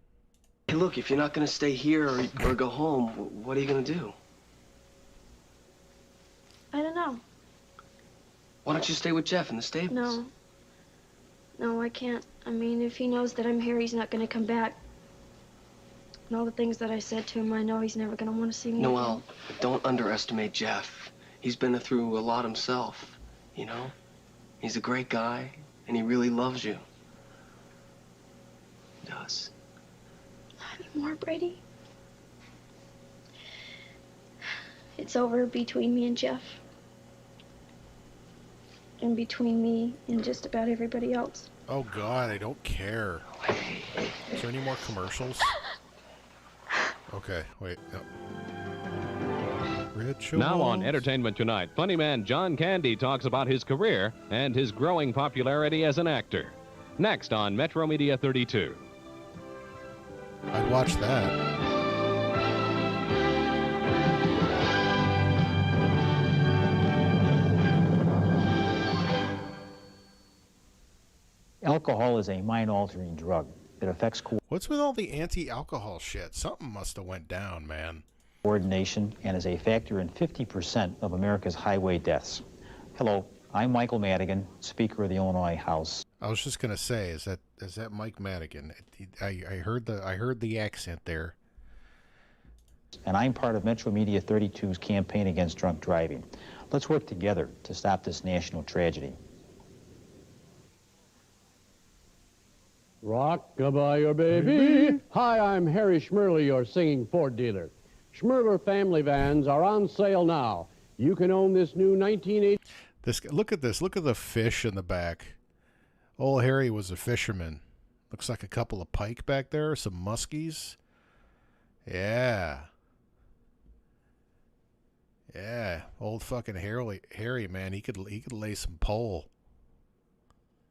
Hey, look, if you're not gonna stay here or go home, what are you gonna do? I don't know. Why don't you stay with Jeff in the stables? No, I can't. I mean, if he knows that I'm here, he's not going to come back. And all the things that I said to him, I know he's never going to want to see me Noelle, don't underestimate Jeff. He's been through a lot himself, you know? He's a great guy, and he really loves you. He does. Not anymore, Brady. It's over between me and Jeff. And between me and just about everybody else. Oh, God, I don't care. Is there any more commercials? Okay, wait. No. Rituals. Now on Entertainment Tonight, funny man John Candy talks about his career and his growing popularity as an actor. Next on Metro Media 32. I'd watch that. Alcohol is a mind-altering drug. It affects What's with all the anti-alcohol shit? Something must have went down, man. coordination and is a factor in 50% of America's highway deaths. Hello, I'm Michael Madigan, Speaker of the Illinois House. I was just gonna say, is that Mike Madigan? I heard the accent there. And I'm part of Metro Media 32's campaign against drunk driving. Let's work together to stop this national tragedy. Rock-a-bye your baby. Hi, I'm Harry Schmerle, your singing Ford dealer. Schmerler family vans are on sale now. You can own this new 1980... Look at this. Look at the fish in the back. Old Harry was a fisherman. Looks like a couple of pike back there. Some muskies. Yeah. Yeah. Old fucking Harry, man. He could lay some pole.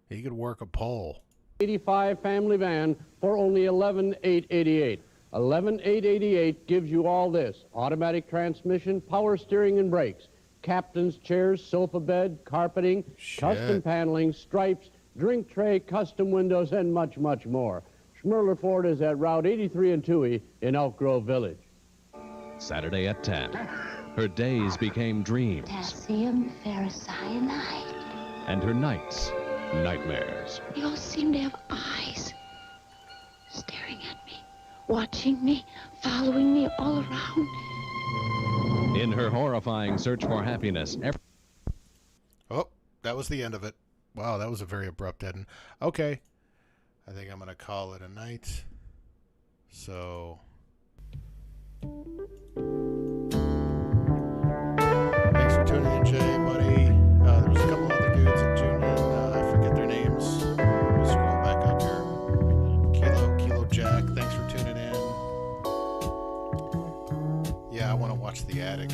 He could work a pole. 85 family van for only $11,888. $11,888 gives you all this: automatic transmission, power steering and brakes, captain's chairs, sofa bed, carpeting, custom paneling, stripes, drink tray, custom windows, and much, much more. Schmerler Ford is at Route 83 and Toohey in Elk Grove Village. Saturday at 10. Her days became dreams. Potassium ferrocyanide. And her nights, nightmares. They all seem to have eyes staring at me, watching me, following me all around. In her horrifying search for happiness. Oh, that was the end of it. Wow, that was a very abrupt ending. Okay. I think I'm going to call it a night. So... Thanks for tuning in, Jay, buddy. There was a couple other dudes that tuned in. I forget their names. Let me scroll back up here. Kilo Jack, thanks for tuning in. Yeah, I want to watch The Attic.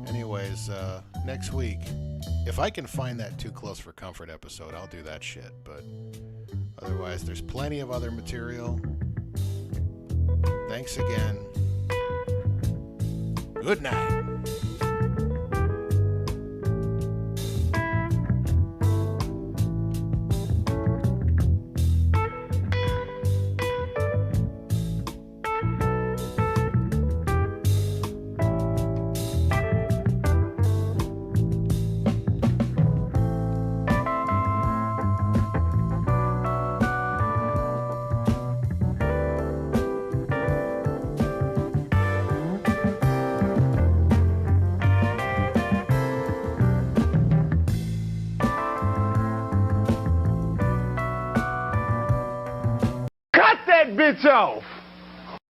Anyways, next week, if I can find that Too Close for Comfort episode, I'll do that shit. But otherwise, there's plenty of other material. Thanks again. Good night. Cut that bitch off!